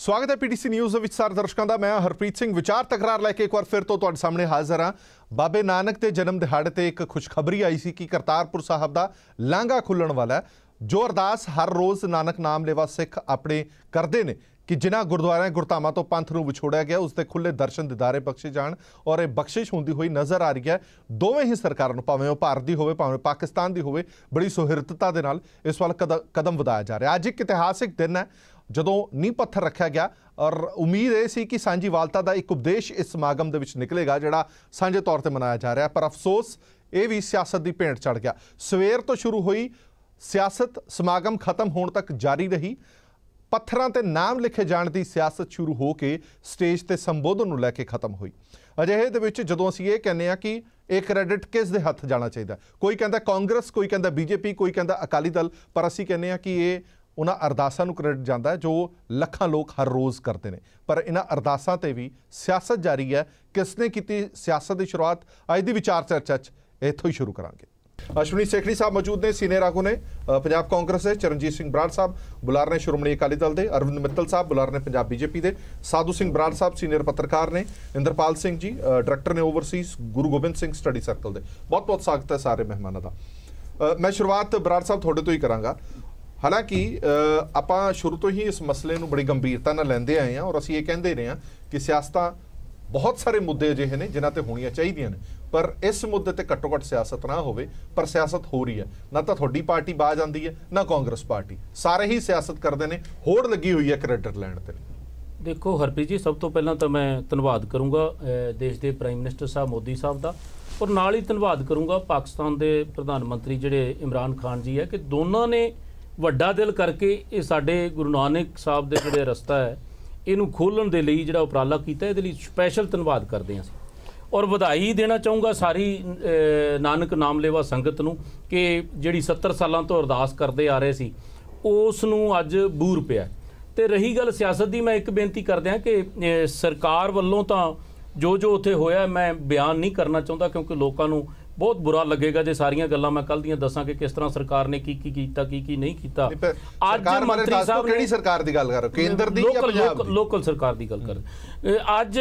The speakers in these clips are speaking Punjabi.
स्वागत है पीटीसी न्यूज़ विच सारे दर्शकों का। मैं हरप्रीत सिंह विचार तकरार लैके एक बार फिर तो तुहाडे सामने हाज़र हाँ। बाबे नानक के जन्म दिहाड़े ते एक खुशखबरी आई सी कि करतारपुर साहब का लांघा खुलण वाला है। जो अरदास हर रोज़ नानक नाम लेवा सिख अपने करते हैं कि जिन्हां गुरुद्वारियां गुरधामां तो पंथ नूं विछोड़िया गया उसके खुले दर्शन दीदारे बख्शे जाण और यह बख्शिश होंदी हुई नज़र आ रही है। दोवें ही सरकारां नूं भावें भारत की होवे भावें पाकिस्तान की होवे बड़ी सुहिरदता दे नाल इस वाल कदम वधाया जा रहा है। अज एक इतिहासिक दिन है जदों नींह पत्थर रखा गया और उम्मीद ये सी कि सांझी वालता का एक उपदेश इस समागम दे विच निकलेगा जिहड़ा सांझे तौर पर मनाया जा रहा है। पर अफसोस ये भी सियासत की भेंट चढ़ गया। सवेर तो शुरू हुई सियासत समागम खत्म होने तक जारी रही। पत्थरां ते नाम लिखे जाण की सियासत शुरू हो के स्टेज ते संबोधन नूं लैके खत्म हुई। अजिहे दे विच जदों असीं ये कहने कि एक क्रेडिट किस दे हत्थ जाना चाहिए, कोई कहता कांग्रेस, कोई कहता बीजेपी, कोई कहता अकाली दल, पर असीं कहने कि ये उन्हां अरदासां नूं क्रेडिट जाता है जो लखां लोग हर रोज़ करते हैं। पर इन्हां अरदासां ते भी सियासत जारी है। किसने की सियासत की शुरुआत अज की विचार चर्चा इत्थों ही शुरू करांगे। अश्विनी सेखड़ी साहब मौजूद ने, सीनियर आगू ने पंजाब कांग्रेस के, चरणजीत सिंह बराड़ साहब बुलार ने श्रोमणी अकाली दल के, अरविंद मित्तल साहब बुलार ने पंजाब बीजेपी के, साधु सिंह बराड़ साहब सीनियर पत्रकार ने, इंद्रपाल सिंह जी डायरैक्टर ने overseas Guru Gobind Singh study circle के। बहुत बहुत स्वागत है सारे मेहमानों का। मैं शुरुआत बराड़ साहब थोड़े तो ही करांगा। हालांकि आपां शुरू तो ही इस मसले नूं बड़ी गंभीरता नाल लैंदे आए हैं और असीं ये कहंदे रहे हैं कि सियासतां बहुत सारे मुद्दे अजिहे ने जिन्हां ते होणीआं चाहीदियां ने, पर इस मुद्दे ते घट्टो घट्ट सियासत ना होवे। पर सियासत हो रही है, ना तो तुहाडी पार्टी बाज आंदी है ना कांग्रेस पार्टी, सारे ही सियासत करते हैं। होड़ लगी हुई है क्रेडिट लैण ते। देखो हरप्रीत जी, सब तो पहला तो मैं धन्नवाद करूँगा देश के प्राइम मिनिस्टर साहब मोदी साहब का, और नाल ही धन्नवाद करूँगा पाकिस्तान के प्रधानमंत्री जिहड़े इमरान खान जी है कि दोनों ने वड्डा दिल करके ये साडे गुरु नानक साहब दे जिहड़े रस्ता है इनू खोलण दे लई जिहड़ा उपराला कीता, इहदे लई स्पैशल धन्नवाद करते हैं। और बधाई देना चाहूँगा सारी नानक नाम लेवा संगत नूं कि जिहड़ी 70 सालों तो अरदास करते आ रहे सी उस नूं अज बूर पिया। ते रही गल सियासत की, मैं एक बेनती कर दियां कि सरकार वल्लों तां जो उत्थे होया मैं बयान नहीं करना चाहता, क्योंकि लोगों नूं बहुत बुरा लगेगा जे सारियां गल्लां मैं कल दियां दसां कि किस तरह सरकार ने की कीता की नहीं कीता। अज मंत्री साहब किहड़ी सरकार दी गल कर रहे हो, केंद्र दी या पंजाब दी? लोकल सरकार दी गल कर। अज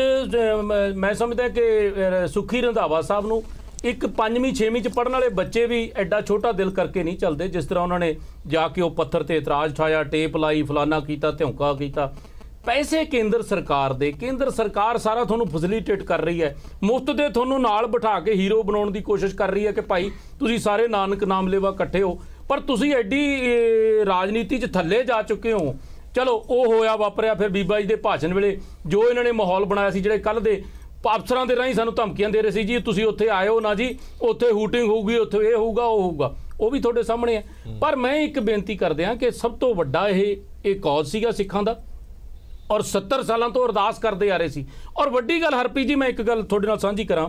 मैं समझदा कि सुखी रंधावा साहब नूं एक 5वीं 6वीं च पढ़ने वाले बच्चे भी एडा छोटा दिल करके नहीं चलते जिस तरह उन्होंने जाके वो पत्थर ते इतराज उठाया, टेप लाई, फलाना कीता, ध्योका कीता। पैसे केंद्र सरकार दे, केंद्र सरकार सारा थोनू फैसिलिटेट कर रही है, मुफ्त दे थोनू नाल बिठा के हीरो बनाने की कोशिश कर रही है कि भाई तुसी सारे नानक नाम लेवा इकट्ठे हो, पर तुसी एडी राजनीति च थल्ले जा चुके हो। चलो वो होया वापरिया फिर बीबा जी के भाषण वेले जो इन्होंने माहौल बनाया सी, जिहड़े कल दे अफसरां दे राहीं सानू धमकियां दे रहे सी जी तुसी उत्थे आयो ना जी, उत्थे हूटिंग होगी, उत्थे ये होगा वो होगा, वो भी तुहाडे सामने है। पर मैं एक बेनती करदे हां कि सब तो वड्डा ये कौज सीगा सिखां दा और 70 सालों तो अरदास करते आ रहे सी। और वड्डी गल हरप्रीत जी मैं एक गल तुहाडे नाल सांझी करां,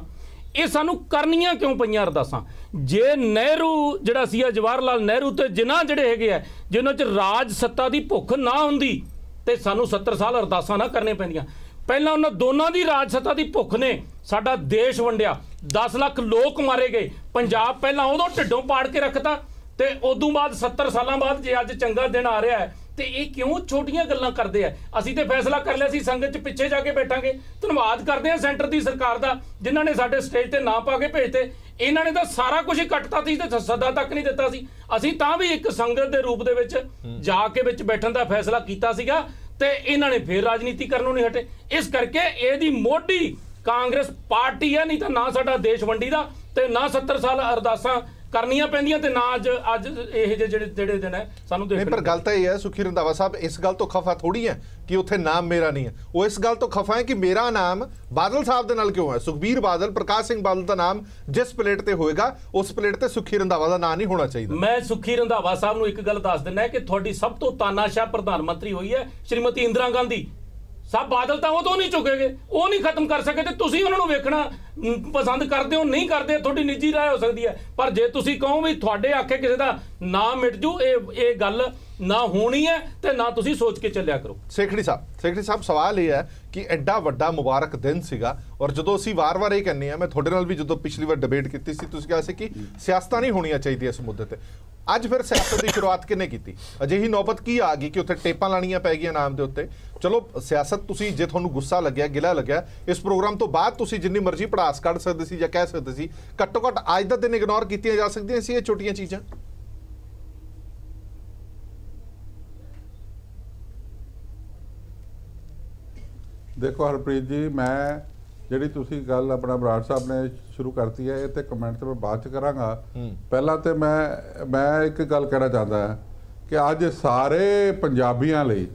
ये सानू करनियां क्यों पईयां अरदासां? जे नेहरू जिहड़ा सी जवाहर लाल नेहरू ते जिन्हां जिहड़े हैगे आ जिन्हां च राज सत्ता दी भुख ना हुंदी ते सानू 70 साल अरदासां ना करने पैंदियां। पहलां उन्हां दोनां दी राज सत्ता दी भुख ने साडा देश वंडिया, 10 लाख लोग मारे गए, पंजाब पहलां उदों ढिड्डों पाड़ के रखता ते उदों बाद 70 सालां बाद जे अज चंगा दिन आ रहा है तो ये क्यों छोटियां गल्लां करते हैं? असीं ते फैसला कर लिया सी संगत च पिछे जाके बैठांगे। धन्नवाद करते हैं सेंटर की सरकार का जिन्हां ने साडे स्टेज ते ना पा के भेजते। इन्हां ने तां सारा कुछ ही कटता सी ते सदा तक नहीं दिता सी। असीं तां भी एक संगत के रूप दे विच जाके विच बैठण दा फैसला कीता सीगा ते इन्हां ने फिर राजनीति करनों नहीं हटे। इस करके इहदी मोढी कांग्रेस पार्टी है, नहीं तो ना साडा देश वंडी दा ते ना 70 साल अरदासां करनियां पैंदियां ते ना अज ये जेड़े दिन है सानू देखने। पर गल तो यह है सुखी रंधावा साहब, इस गल तो खफा थोड़ी है कि उत्थे नाम मेरा नहीं है, वो इस गल तो खफा है कि मेरा नाम बादल साहब दे नाल क्यों है। सुखबीर बादल, प्रकाश सिंह बादल का नाम जिस प्लेट ते होएगा उस प्लेट ते सुखी रंधावा का नाम नहीं होना चाहिए। मैं सुखी रंधावा साहब नूं एक गल दस दिना है कि तुहाडी सब तो तानाशाह प्रधानमंत्री हुई है श्रीमती इंदिरा गांधी। सब बादल तो उदों नहीं चुकेगे, वो नहीं खत्म कर सके तो तुसीं उन्हां नूं वेखना ਪਸੰਦ ਕਰਦੇ ਹੋ ਨਹੀਂ ਕਰਦੇ, ਤੁਹਾਡੀ ਨਿੱਜੀ ਰਾਏ ਹੋ ਸਕਦੀ ਹੈ, ਪਰ ਜੇ ਤੁਸੀਂ ਕਹੋ ਵੀ ਤੁਹਾਡੇ ਆਖੇ ਕਿਸੇ ਦਾ ਨਾਂ ਮਿਟ ਜੂ, ਇਹ ਗੱਲ ਨਾ ਹੋਣੀ ਹੈ ਤੇ ਨਾ ਤੁਸੀਂ ਸੋਚ ਕੇ ਚੱਲਿਆ ਕਰੋ। ਸੇਖੜੀ ਸਾਹਿਬ ਸਵਾਲ ਇਹ ਹੈ ਕਿ ਐਡਾ ਵੱਡਾ ਮੁਬਾਰਕ ਦਿਨ ਸੀਗਾ, ਔਰ ਜਦੋਂ ਅਸੀਂ ਵਾਰ-ਵਾਰ ਇਹ ਕਹਿੰਦੇ ਆ, ਮੈਂ ਤੁਹਾਡੇ ਨਾਲ ਵੀ ਜਦੋਂ ਪਿਛਲੀ ਵਾਰ ਡਿਬੇਟ ਕੀਤੀ ਸੀ, ਤੁਸੀਂ ਕਿਹਾ ਸੀ ਕਿ ਸਿਆਸਤਾਂ ਨਹੀਂ ਹੋਣੀਆਂ ਚਾਹੀਦੀਆਂ ਇਸ ਮੁੱਦੇ ਤੇ। ਅੱਜ ਫਿਰ ਸਿਆਸਤ ਦੀ ਸ਼ੁਰੂਆਤ ਕਿਹਨੇ ਕੀਤੀ? ਅਜਿਹੀ ਨੌਬਤ ਕੀ ਆ ਗਈ ਕਿ ਉੱਥੇ ਟੇਪਾਂ ਲਾਣੀਆਂ ਪੈ ਗਈਆਂ ਨਾਮ ਦੇ ਉੱਤੇ? ਚਲੋ ਸਿਆਸਤ, ਤੁਸੀਂ ਜੇ ਤੁਹਾਨੂੰ ਗੁੱਸਾ ਲੱਗਿਆ, ਗਿਲਾ ਲੱਗਿਆ, ਇਸ ਪ੍ਰੋਗਰਾਮ ਤੋਂ ਬਾਅਦ ਤੁਸੀਂ ਜਿੰਨੀ ਮਰਜ਼ੀ ਪੜਾਸ ਕੱਢ ਸਕਦੇ ਸੀ ਜਾਂ ਕਹਿ ਸਕਦੇ ਸੀ, ਘੱਟੋ ਘੱਟ ਅੱਜ ਦਾ ਦਿਨ ਇਗਨੋਰ ਕੀਤੀਆਂ ਜਾ ਸਕਦੀਆਂ ਸੀ ਇਹ ਛੋਟੀਆਂ ਚੀਜ਼ਾਂ। देखो हरप्रीत जी, मैं ਜਿਹੜੀ ਤੁਸੀਂ ਗੱਲ ਆਪਣਾ ਬਰਾੜ ਸਾਹਿਬ ਨੇ ਸ਼ੁਰੂ ਕਰਤੀ ਹੈ, ਇਹ ਤੇ ਕਮੈਂਟ ਤੇ ਮੈਂ ਬਾਅਦ ਚ ਕਰਾਂਗਾ। ਪਹਿਲਾਂ ਤੇ ਮੈਂ ਇੱਕ ਗੱਲ ਕਹਿਣਾ ਚਾਹੁੰਦਾ ਹਾਂ ਕਿ ਅੱਜ ਸਾਰੇ ਪੰਜਾਬੀਆਂ ਲਈ,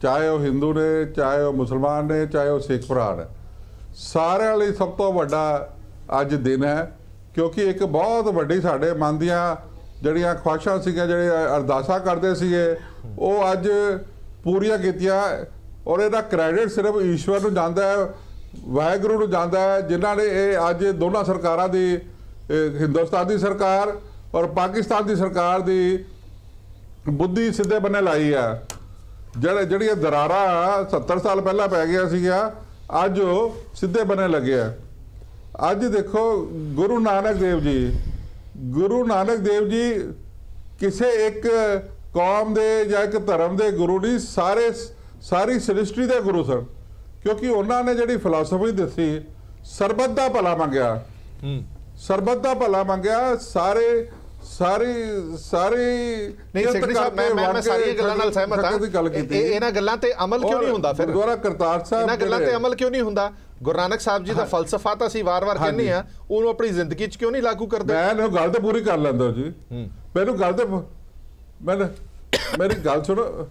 ਚਾਹੇ ਉਹ ਹਿੰਦੂ ਨੇ, ਚਾਹੇ ਉਹ ਮੁਸਲਮਾਨ ਨੇ, ਚਾਹੇ ਉਹ ਸਿੱਖ ਭਰਾ ਨੇ, ਸਾਰਿਆਂ ਲਈ ਸਭ ਤੋਂ ਵੱਡਾ ਅੱਜ ਦਿਨ ਹੈ, ਕਿਉਂਕਿ ਇੱਕ ਬਹੁਤ ਵੱਡੀ ਸਾਡੇ ਮਨ ਦੀਆਂ ਜਿਹੜੀਆਂ ਖੁਆਇਸ਼ਾਂ ਸੀਗੀਆਂ, ਜਿਹੜੇ ਅਰਦਾਸਾਂ ਕਰਦੇ ਸੀਗੇ, ਉਹ ਅੱਜ ਪੂਰੀਆਂ ਕੀਤੀਆਂ। ਔਰ ਇਹਦਾ ਕ੍ਰੈਡਿਟ ਸਿਰਫ ਈਸ਼ਵਰ ਨੂੰ ਜਾਂਦਾ ਹੈ, ਵਾਹਿਗੁਰੂ ਨੂੰ ਜਾਂਦਾ ਹੈ, ਜਿਨ੍ਹਾਂ ਨੇ ਇਹ ਅੱਜ ਦੋਨਾਂ ਸਰਕਾਰਾਂ ਦੀ, ਹਿੰਦੁਸਤਾਨ ਦੀ ਸਰਕਾਰ ਔਰ ਪਾਕਿਸਤਾਨ ਦੀ ਸਰਕਾਰ ਦੀ ਬੁੱਧੀ ਸਿੱਧੇ ਬੰਨੇ ਲਾਈ ਆ। ਜਿਹੜੀਆਂ ਦਰਾਰਾਂ 70 ਸਾਲ ਪਹਿਲਾਂ ਪੈ ਗਿਆ ਸੀਗਾ, ਅੱਜ ਉਹ ਸਿੱਧੇ ਬੰਨੇ ਲੱਗੇ ਆ। ਅੱਜ ਦੇਖੋ ਗੁਰੂ ਨਾਨਕ ਦੇਵ ਜੀ ਕਿਸੇ ਇੱਕ ਕੌਮ ਦੇ ਜਾਂ ਇੱਕ ਧਰਮ ਦੇ ਗੁਰੂ ਨਹੀਂ, ਸਾਰੀ ਸ੍ਰਿਸ਼ਟੀ ਦੇ ਗੁਰੂ ਸਨ, ਕਿਉਂਕਿ ਉਹਨਾਂ ਨੇ ਜਿਹੜੀ ਫਿਲਾਸਫੀ ਦੱਸੀ, ਸਰਬੱਤ ਦਾ ਭਲਾ ਮੰਗਿਆ, ਸਰਬੱਤ ਦਾ ਭਲਾ ਮੰਗਿਆ, ਸਾਰੀ ਨਹੀਂ ਸੈਕਟਰੀ ਸਾਹਿਬ, ਮੈਂ ਸਾਰੀਆਂ ਗੱਲਾਂ ਨਾਲ ਸਹਿਮਤ ਹਾਂ। ਇਹਨਾਂ ਗੱਲਾਂ ਤੇ ਅਮਲ ਕਿਉਂ ਨਹੀਂ ਹੁੰਦਾ? ਫਿਰ ਗੁਰਦੁਆਰਾ ਕਰਤਾਰ ਸਾਹਿਬ, ਇਹਨਾਂ ਗੱਲਾਂ ਤੇ ਅਮਲ ਕਿਉਂ ਨਹੀਂ ਹੁੰਦਾ? ਗੁਰੂ ਨਾਨਕ ਸਾਹਿਬ ਜੀ ਦਾ ਫਲਸਫਾ ਤਾਂ ਅਸੀਂ ਵਾਰ-ਵਾਰ ਕਹਿੰਦੇ ਆ, ਉਹਨੂੰ ਆਪਣੀ ਜ਼ਿੰਦਗੀ 'ਚ ਕਿਉਂ ਨਹੀਂ ਲਾਗੂ ਕਰਦੇ? ਮੈਨੂੰ ਗੱਲ ਤੇ ਪੂਰੀ ਕਰ ਲੈਂਦਾ ਜੀ, ਮੈਨੂੰ ਗੱਲ ਤੇ ਮੇਰੀ ਗੱਲ ਸੁਣੋ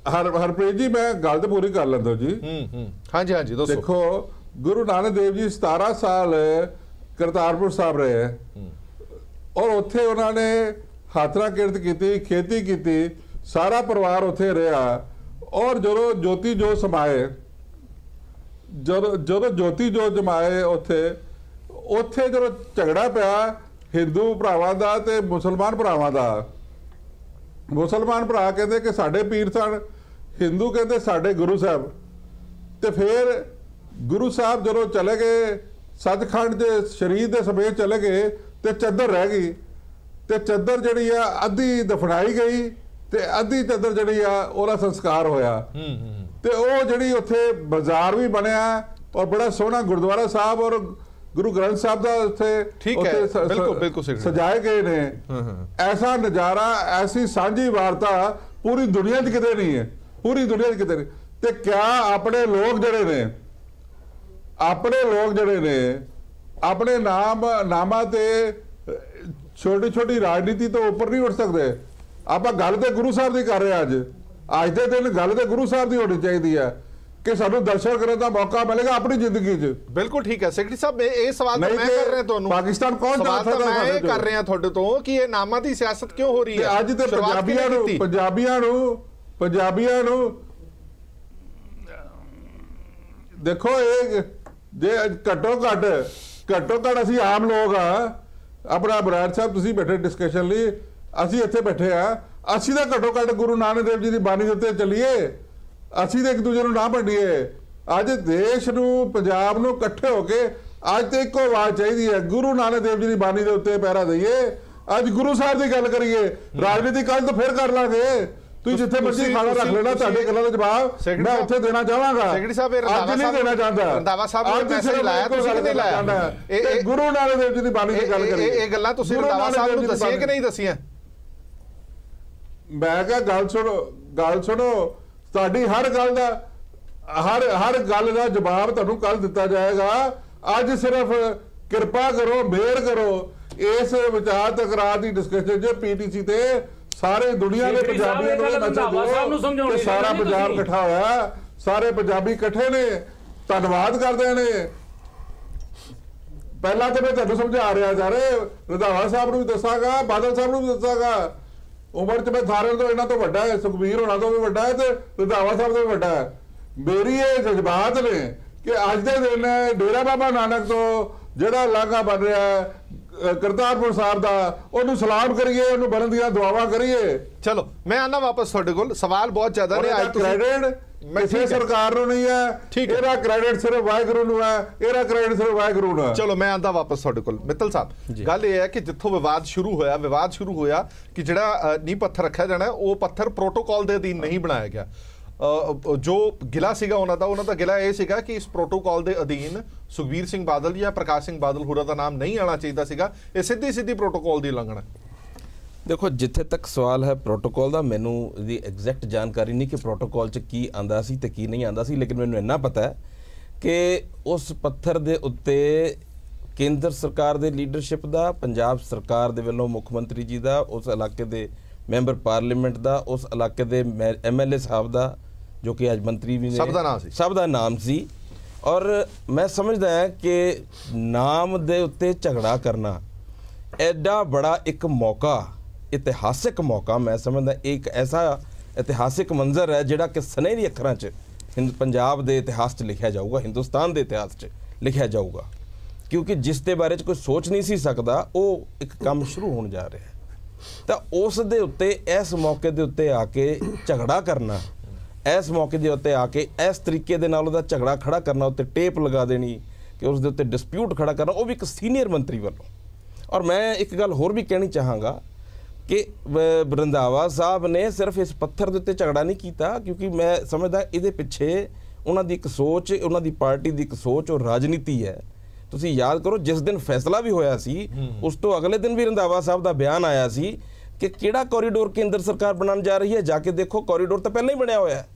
ਹਰਪ੍ਰੀਤ ਜੀ, ਮੈਂ ਗੱਲ ਤੇ ਪੂਰੀ ਕਰ ਲੈਂਦਾ ਜੀ। ਹਾਂਜੀ ਦੱਸੋ। ਦੇਖੋ ਗੁਰੂ ਨਾਨਕ ਦੇਵ ਜੀ 17 ਸਾਲ ਕਰਤਾਰਪੁਰ ਸਾਹਿਬ ਰਹੇ, ਔਰ ਉੱਥੇ ਉਹਨਾਂ ਨੇ ਹਾਥਰਾ ਕਿਰਤ ਕੀਤੀ, ਖੇਤੀ ਕੀਤੀ, ਸਾਰਾ ਪਰਿਵਾਰ ਉੱਥੇ ਰਿਹਾ। ਔਰ ਜਦੋਂ ਜੋਤੀ ਜੋਤ ਸਮਾਏ, ਜਦੋਂ ਜੋਤੀ ਜੋਤ ਜਮਾਏ ਉੱਥੇ ਜਦੋਂ ਝਗੜਾ ਪਿਆ ਹਿੰਦੂ ਭਰਾਵਾਂ ਦਾ ਤੇ ਮੁਸਲਮਾਨ ਭਰਾਵਾਂ ਦਾ, ਮੁਸਲਮਾਨ ਭਰਾ ਕਹਿੰਦੇ ਕਿ ਸਾਡੇ ਪੀਰ ਸਨ, ਹਿੰਦੂ ਕਹਿੰਦੇ ਸਾਡੇ ਗੁਰੂ ਸਾਹਿਬ। ਤੇ ਫਿਰ ਗੁਰੂ ਸਾਹਿਬ ਜਦੋਂ ਚਲੇ ਗਏ ਸੱਚਖੰਡ ਦੇ ਸ਼ਰੀਰ ਦੇ ਸਮੇਤ ਚਲੇ ਗਏ, ਤੇ ਚੱਦਰ ਰਹਿ ਗਈ, ਤੇ ਚੱਦਰ ਜਿਹੜੀ ਆ ਅੱਧੀ ਦਫਨਾਈ ਗਈ ਤੇ ਅੱਧੀ ਚੱਦਰ ਜਿਹੜੀ ਆ ਉਹਦਾ ਸੰਸਕਾਰ ਹੋਇਆ। ਤੇ ਉਹ ਜਿਹੜੀ ਉੱਥੇ ਬਾਜ਼ਾਰ ਵੀ ਬਣਿਆ ਔਰ ਬੜਾ ਸੋਹਣਾ ਗੁਰਦੁਆਰਾ ਸਾਹਿਬ ਔਰ ਗੁਰੂ ਗ੍ਰੰਥ ਸਾਹਿਬ ਦਾ ਉੱਥੇ ਸਜਾਏ ਗਏ ਨੇ। ਐਸਾ ਨਜ਼ਾਰਾ, ਐਸੀ ਸਾਂਝੀ ਵਾਰਤਾ ਪੂਰੀ ਦੁਨੀਆ 'ਚ ਕਿਤੇ ਨਹੀਂ ਹੈ, ਪੂਰੀ ਦੁਨੀਆ 'ਚ ਕਿਤੇ ਨਹੀਂ। ਤੇ ਕਿਆ ਆਪਣੇ ਲੋਕ ਜਿਹੜੇ ਨੇ ਆਪਣੇ ਨਾਮਾਂ ਤੇ ਛੋਟੀ ਛੋਟੀ ਰਾਜਨੀਤੀ ਤੋਂ ਉੱਪਰ ਨਹੀਂ ਉੱਠ ਸਕਦੇ। ਆਪਾਂ ਗੱਲ ਤੇ ਗੁਰੂ ਸਾਹਿਬ ਦੀ ਕਰ ਰਹੇ ਅੱਜ ਦੇ ਦਿਨ ਗੱਲ ਤੇ ਗੁਰੂ ਸਾਹਿਬ ਦੀ ਹੋਣੀ ਚਾਹੀਦੀ ਹੈ ਕਿ ਸਾਨੂੰ ਦਰਸ਼ਨ ਕਰਨ ਦਾ ਮੌਕਾ ਮਿਲੇਗਾ ਆਪਣੀ ਜ਼ਿੰਦਗੀ 'ਚ। ਬਿਲਕੁਲ ਠੀਕ ਹੈ ਸੈਕਟਰੀ ਸਾਹਿਬ, ਇਹ ਸਵਾਲ ਮੈਂ ਕਰ ਰਿਹਾ ਤੁਹਾਨੂੰ, ਪਾਕਿਸਤਾਨ ਕੌਣ ਮੈਂ ਕਰ ਰਿਹਾ ਤੁਹਾਡੇ ਤੋਂ ਕਿ ਇਹ ਨਾਮਾਂ ਦੀ ਸਿਆਸਤ ਕਿਉਂ ਹੋ ਰਹੀ ਹੈ? ਅੱਜ ਤੇ ਪੰਜਾਬੀਆਂ ਨੂੰ ਦੇਖੋ, ਇਹ ਜੇ ਘੱਟੋ ਘੱਟ ਅਸੀਂ ਆਮ ਲੋਕ ਆ, ਆਪਣਾ ਬਰਾੜ ਸਾਹਿਬ ਤੁਸੀਂ ਬੈਠੇ ਡਿਸਕਸ਼ਨ ਲਈ, ਅਸੀਂ ਇੱਥੇ ਬੈਠੇ ਆ, ਅਸੀਂ ਤਾਂ ਘੱਟੋ ਘੱਟ ਗੁਰੂ ਨਾਨਕ ਦੇਵ ਜੀ ਦੀ ਬਾਣੀ ਦੇ ਉੱਤੇ ਚੱਲੀਏ, ਅਸੀਂ ਤਾਂ ਇੱਕ ਦੂਜੇ ਨੂੰ ਨਾ ਵੰਡੀਏ। ਅੱਜ ਦੇਸ਼ ਨੂੰ, ਪੰਜਾਬ ਨੂੰ ਇਕੱਠੇ ਹੋ ਕੇ ਅੱਜ ਤੇ ਇੱਕੋ ਆਵਾਜ਼ ਚਾਹੀਦੀ ਹੈ, ਗੁਰੂ ਨਾਨਕ ਦੇਵ ਜੀ ਦੀ ਬਾਣੀ ਦੇ ਉੱਤੇ ਪਹਿਰਾ ਦਈਏ। ਅੱਜ ਗੁਰੂ ਸਾਹਿਬ ਦੀ ਗੱਲ ਕਰੀਏ, ਰਾਜਨੀਤੀ ਕੱਲ ਤੋਂ ਫਿਰ ਕਰ ਲਾਂਗੇ। ਤੁਸੀਂ ਜਿੱਥੇ ਮਰਜ਼ੀ ਖਾਣਾ ਰੱਖ ਲੈਣਾ, ਤੁਹਾਡੇ ਗੱਲਾਂ ਦਾ ਜਵਾਬ ਮੈਂ ਉੱਥੇ ਦੇਣਾ ਚਾਹਾਂਗਾ। ਸੈਕਟਰੀ ਸਾਹਿਬ, ਅੱਜ ਨਹੀਂ ਦੇਣਾ ਚਾਹੁੰਦਾ। ਰੰਧਾਵਾ ਸਾਹਿਬ ਨੇ ਮੈਸੇਜ ਲਾਇਆ, ਤੁਸੀਂ ਕਿਹਨੇ ਲਾਇਆ? ਇਹ ਗੁਰੂ ਨਾਨਕ ਦੇਵ ਜੀ ਦੀ ਬਾਣੀ ਦੀ ਗੱਲ ਕਰੀਏ। ਇਹ ਗੱਲਾਂ ਤੁਸੀਂ ਰੰਧਾਵਾ ਸਾਹਿਬ ਨੂੰ ਦੱਸੀਆਂ ਕਿ ਨਹੀਂ ਦੱਸੀਆਂ? ਮੈਂ ਕਿਹਾ ਗੱਲ ਸੁਣੋ, ਤੁਹਾਡੀ ਹਰ ਗੱਲ ਦਾ ਜਵਾਬ ਤੁਹਾਨੂੰ ਕੱਲ ਦਿੱਤਾ ਜਾਏਗਾ। ਅੱਜ ਸਿਰਫ ਕਿਰਪਾ ਕਰੋ, ਮਿਹਰ ਕਰੋ, ਇਸ ਵਿਚਾਰ ਤਕਰਾਰ ਦੀ ਡਿਸਕਸ਼ਨ 'ਚ ਪੀਟੀਸੀ ਤੇ ਸਾਰੇ ਦੁਨੀਆ ਦੇ ਪੰਜਾਬੀਆਂ ਨੂੰ ਮੈਸੇਜ ਦਿਓ ਕਿ ਸਾਰਾ ਪੰਜਾਬ ਇਕੱਠਾ ਹੋਇਆ, ਸਾਰੇ ਪੰਜਾਬੀ ਇਕੱਠੇ ਨੇ, ਧੰਨਵਾਦ ਕਰਦੇ ਨੇ। ਪਹਿਲਾਂ ਤਾਂ ਮੈਂ ਤੁਹਾਨੂੰ ਸਮਝਾ ਰਿਹਾ ਯਾਰ, ਰੰਧਾਵਾ ਸਾਹਿਬ ਨੂੰ ਵੀ ਦੱਸਾਂਗਾ, ਬਾਦਲ ਸਾਹਿਬ ਨੂੰ ਵੀ ਦੱਸਾਂਗਾ, ਉਮਰ 'ਚ ਮੈਂ ਸਾਰਿਆਂ ਤੋਂ ਇਹਨਾਂ ਤੋਂ ਵੱਡਾ ਹੈ, ਸੁਖਬੀਰ ਹੋਣਾ ਤੋਂ ਵੀ ਵੱਡਾ ਹੈ ਤੇ ਰੰਧਾਵਾ ਸਾਹਿਬ ਤੋਂ ਵੀ ਵੱਡਾ ਹੈ। ਮੇਰੀ ਇਹ ਜਜ਼ਬਾਤ ਨੇ ਕਿ ਅੱਜ ਦੇ ਦਿਨ ਡੇਰਾ ਬਾਬਾ ਨਾਨਕ ਤੋਂ ਜਿਹੜਾ ਲਾਂਘਾ ਬਣ ਰਿਹਾ ਹੈ ਕਰਤਾਰਪੁਰ ਸਾਹਿਬ ਦਾ, ਉਹਨੂੰ ਸਲਾਮ ਕਰੀਏ, ਉਹਨੂੰ ਬਣਨ ਦੀਆਂ ਦੁਆਵਾਂ ਕਰੀਏ। ਚਲੋ ਮੈਂ ਆਨਾ ਵਾਪਸ ਤੁਹਾਡੇ ਕੋਲ, ਸਵਾਲ ਬਹੁਤ ਜ਼ਿਆਦਾ ਨੇ। ਅੱਜ ਕ੍ਰੈਡਿਟ ਕਿਸੇ ਸਰਕਾਰ ਨੂੰ ਨਹੀਂ ਹੈ, ਇਹਦਾ ਕ੍ਰੈਡਿਟ ਸਿਰਫ ਵਾਹਿਗੁਰੂ ਨੂੰ ਹੈ, ਇਹਦਾ ਕ੍ਰੈਡਿਟ ਸਿਰਫ ਵਾਹਿਗੁਰੂ ਨੂੰ ਹੈ। ਚਲੋ ਮੈਂ ਆਂਦਾ ਵਾਪਸ ਤੁਹਾਡੇ ਕੋਲ। ਮਿੱਤਲ ਸਾਹਿਬ, ਗੱਲ ਇਹ ਹੈ ਕਿ ਜਿੱਥੋਂ ਵਿਵਾਦ ਸ਼ੁਰੂ ਹੋਇਆ ਕਿ ਜਿਹੜਾ ਨੀਂਹ ਪੱਥਰ ਰੱਖਿਆ ਜਾਣਾ ਉਹ ਪੱਥਰ ਪ੍ਰੋਟੋਕਾਲ ਦੇ ਅਧੀਨ ਨਹੀਂ ਬਣਾਇਆ ਗਿਆ। ਜੋ ਗਿਲਾ ਸੀਗਾ ਉਹਨਾਂ ਦਾ ਗਿਲਾ ਇਹ ਸੀਗਾ ਕਿ ਇਸ ਪ੍ਰੋਟੋਕਾਲ ਦੇ ਅਧੀਨ ਸੁਖਬੀਰ ਸਿੰਘ ਬਾਦਲ ਜਾਂ ਪ੍ਰਕਾਸ਼ ਸਿੰਘ ਬਾਦਲ ਹੋਰਾਂ ਦਾ ਨਾਮ ਨਹੀਂ ਆਉਣਾ ਚਾਹੀਦਾ ਸੀਗਾ। ਇਹ ਸਿੱਧੀ ਪ੍ਰੋਟੋਕਾਲ ਦੀ ਉਲੰਘਣਾ। ਦੇਖੋ, ਜਿੱਥੇ ਤੱਕ ਸਵਾਲ ਹੈ ਪ੍ਰੋਟੋਕਾਲ ਦਾ, ਮੈਨੂੰ ਇਹਦੀ ਐਗਜ਼ੈਕਟ ਜਾਣਕਾਰੀ ਨਹੀਂ ਕਿ ਪ੍ਰੋਟੋਕਾਲ 'ਚ ਕੀ ਆਂਦਾ ਸੀ ਤੇ ਕੀ ਨਹੀਂ ਆਂਦਾ ਸੀ, ਲੇਕਿਨ ਮੈਨੂੰ ਇੰਨਾ ਪਤਾ ਹੈ ਕਿ ਉਸ ਪੱਥਰ ਦੇ ਉੱਤੇ ਕੇਂਦਰ ਸਰਕਾਰ ਦੇ ਲੀਡਰਸ਼ਿਪ ਦਾ, ਪੰਜਾਬ ਸਰਕਾਰ ਦੇ ਵੱਲੋਂ ਮੁੱਖ ਮੰਤਰੀ ਜੀ ਦਾ, ਉਸ ਇਲਾਕੇ ਦੇ ਮੈਂਬਰ ਪਾਰਲੀਮੈਂਟ ਦਾ, ਉਸ ਇਲਾਕੇ ਦੇ MLA ਸਾਹਿਬ ਦਾ, ਜੋ ਕਿ ਅੱਜ ਮੰਤਰੀ ਵੀ ਨੇ, ਸਭ ਦਾ ਨਾਮ ਸੀ। ਔਰ ਮੈਂ ਸਮਝਦਾ ਹਾਂ ਕਿ ਨਾਮ ਦੇ ਉੱਤੇ ਝਗੜਾ ਕਰਨਾ ਐਡਾ ਬੜਾ ਇੱਕ ਮੌਕਾ, ਇਤਿਹਾਸਿਕ ਮੌਕਾ, ਮੈਂ ਸਮਝਦਾ ਇੱਕ ਐਸਾ ਇਤਿਹਾਸਿਕ ਮੰਜ਼ਰ ਹੈ ਜਿਹੜਾ ਕਿ ਸੁਨਹਿਰੀ ਅੱਖਰਾਂ 'ਚ ਪੰਜਾਬ ਦੇ ਇਤਿਹਾਸ 'ਚ ਲਿਖਿਆ ਜਾਊਗਾ, ਹਿੰਦੁਸਤਾਨ ਦੇ ਇਤਿਹਾਸ 'ਚ ਲਿਖਿਆ ਜਾਊਗਾ, ਕਿਉਂਕਿ ਜਿਸ ਦੇ ਬਾਰੇ 'ਚ ਕੋਈ ਸੋਚ ਨਹੀਂ ਸੀ ਸਕਦਾ, ਉਹ ਇੱਕ ਕੰਮ ਸ਼ੁਰੂ ਹੋਣ ਜਾ ਰਿਹਾ ਹੈ। ਤਾਂ ਉਸ ਦੇ ਉੱਤੇ, ਇਸ ਮੌਕੇ ਦੇ ਉੱਤੇ ਆ ਕੇ ਝਗੜਾ ਕਰਨਾ, ਇਸ ਮੌਕੇ ਦੇ ਉੱਤੇ ਆ ਕੇ ਇਸ ਤਰੀਕੇ ਦੇ ਨਾਲ ਉਹਦਾ ਝਗੜਾ ਖੜਾ ਕਰਨਾ, ਉੱਤੇ ਟੇਪ ਲਗਾ ਦੇਣੀ ਕਿ ਉਸ ਦੇ ਉੱਤੇ ਡਿਸਪਿਊਟ ਖੜਾ ਕਰਨਾ, ਉਹ ਵੀ ਇੱਕ ਸੀਨੀਅਰ ਮੰਤਰੀ ਵੱਲੋਂ। ਔਰ ਮੈਂ ਇੱਕ ਗੱਲ ਹੋਰ ਵੀ ਕਹਿਣੀ ਚਾਹਾਂਗਾ ਕਿ ਰੰਧਾਵਾ ਸਾਹਿਬ ਨੇ ਸਿਰਫ ਇਸ ਪੱਥਰ ਦੇ ਉੱਤੇ ਝਗੜਾ ਨਹੀਂ ਕੀਤਾ, ਕਿਉਂਕਿ ਮੈਂ ਸਮਝਦਾ ਇਹਦੇ ਪਿੱਛੇ ਉਹਨਾਂ ਦੀ ਇੱਕ ਸੋਚ, ਉਹਨਾਂ ਦੀ ਪਾਰਟੀ ਦੀ ਇੱਕ ਸੋਚ ਔਰ ਰਾਜਨੀਤੀ ਹੈ। ਤੁਸੀਂ ਯਾਦ ਕਰੋ, ਜਿਸ ਦਿਨ ਫੈਸਲਾ ਵੀ ਹੋਇਆ ਸੀ ਉਸ ਤੋਂ ਅਗਲੇ ਦਿਨ ਵੀ ਰੰਧਾਵਾ ਸਾਹਿਬ ਦਾ ਬਿਆਨ ਆਇਆ ਸੀ ਕਿ ਕਿਹੜਾ ਕੋਰੀਡੋਰ ਕੇਂਦਰ ਸਰਕਾਰ ਬਣਾਉਣ ਜਾ ਰਹੀ ਹੈ, ਜਾ ਕੇ ਦੇਖੋ ਕੋਰੀਡੋਰ ਤਾਂ ਪਹਿਲਾਂ ਹੀ ਬਣਿਆ ਹੋਇਆ ਹੈ।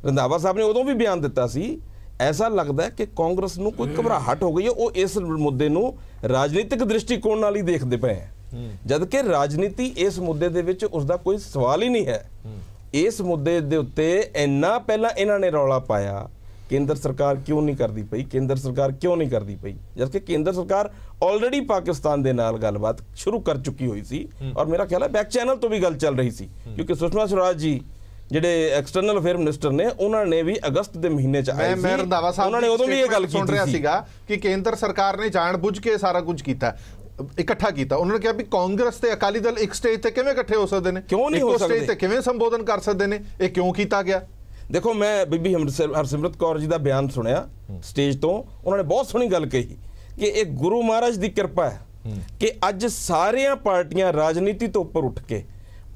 ਰੰਧਾਵਾ ਸਾਹਿਬ ਨੇ ਉਦੋਂ ਵੀ ਬਿਆਨ ਦਿੱਤਾ ਸੀ। ਐਸਾ ਲੱਗਦਾ ਹੈ ਕਿ ਕਾਂਗਰਸ ਨੂੰ ਕੋਈ ਘਬਰਾਹਟ ਹੋ ਗਈ ਹੈ, ਉਹ ਇਸ ਮੁੱਦੇ ਨੂੰ ਰਾਜਨੀਤਿਕ ਦ੍ਰਿਸ਼ਟੀਕੋਣ ਨਾਲ ਹੀ ਦੇਖਦੇ ਪਏ ਹੈ, ਜਦ ਕਿ ਰਾਜਨੀਤੀ ਇਸ ਮੁੱਦੇ ਦੇ ਵਿੱਚ ਉਸ ਦਾ ਕੋਈ ਸਵਾਲ ਹੀ ਨਹੀਂ ਹੈ। ਇਸ ਮੁੱਦੇ ਦੇ ਉੱਤੇ ਇੰਨਾ ਪਹਿਲਾਂ ਇਹਨਾਂ ਨੇ ਰੌਲਾ ਪਾਇਆ, ਕੇਂਦਰ ਸਰਕਾਰ ਕਿਉਂ ਨਹੀਂ ਕਰਦੀ ਪਈ, ਜਦ ਕਿ ਕੇਂਦਰ ਸਰਕਾਰ ਆਲਰੇਡੀ ਪਾਕਿਸਤਾਨ ਦੇ ਨਾਲ ਗੱਲਬਾਤ ਸ਼ੁਰੂ ਕਰ ਚੁੱਕੀ ਹੋਈ ਸੀ। ਔਰ ਮੇਰਾ ਖਿਆਲ ਹੈ ਬੈਕ ਚੈਨਲ ਤੋਂ ਵੀ ਗੱਲ ਚੱਲ ਰਹੀ ਸੀ, ਕਿਉਂਕਿ ਸੁਸ਼ਮਾ ਸਵਰਾਜ ਜੀ ਜਿਹੜੇ ਐਕਸਟਰਨਲ ਅਫੇਅਰ ਮਿਨਿਸਟਰ ਨੇ, ਉਹਨਾਂ ਨੇ ਵੀ ਅਗਸਤ ਦੇ ਮਹੀਨੇ 'ਚ ਆਏ ਸੀ, ਉਹਨਾਂ ਨੇ ਉਦੋਂ ਵੀ ਇਹ ਗੱਲ ਕੀਤੀ ਸੀਗਾ ਕਿ ਕੇਂਦਰ ਸਰਕਾਰ ਨੇ ਜਾਣਬੁੱਝ ਕੇ ਸਾਰਾ ਕੁਝ ਕੀਤਾ, ਇਕੱਠਾ ਕੀਤਾ। ਉਹਨਾਂ ਨੇ ਕਿਹਾ ਵੀ ਕਾਂਗਰਸ ਤੇ ਅਕਾਲੀ ਦਲ ਇੱਕ ਸਟੇਜ ਤੇ ਕਿਵੇਂ ਇਕੱਠੇ ਹੋ ਸਕਦੇ ਨੇ, ਕਿਉਂ ਨਹੀਂ ਹੋ ਸਕਦੇ, ਸਟੇਜ ਤੇ ਕਿਵੇਂ ਸੰਬੋਧਨ ਕਰ ਸਕਦੇ ਨੇ, ਇਹ ਕਿਉਂ ਕੀਤਾ ਗਿਆ? ਦੇਖੋ, ਮੈਂ ਬੀਬੀ ਹਰਸਿਮਰਤ ਕੌਰ ਜੀ ਦਾ ਬਿਆਨ ਸੁਣਿਆ ਸਟੇਜ ਤੋਂ, ਉਹਨਾਂ ਨੇ ਬਹੁਤ ਸੋਹਣੀ ਗੱਲ ਕਹੀ ਕਿ ਇਹ ਗੁਰੂ ਮਹਾਰਾਜ ਦੀ ਕਿਰਪਾ ਹੈ ਕਿ ਅੱਜ ਸਾਰੀਆਂ ਪਾਰਟੀਆਂ ਰਾਜਨੀਤੀ ਤੋਂ ਉੱਪਰ ਉੱਠ ਕੇ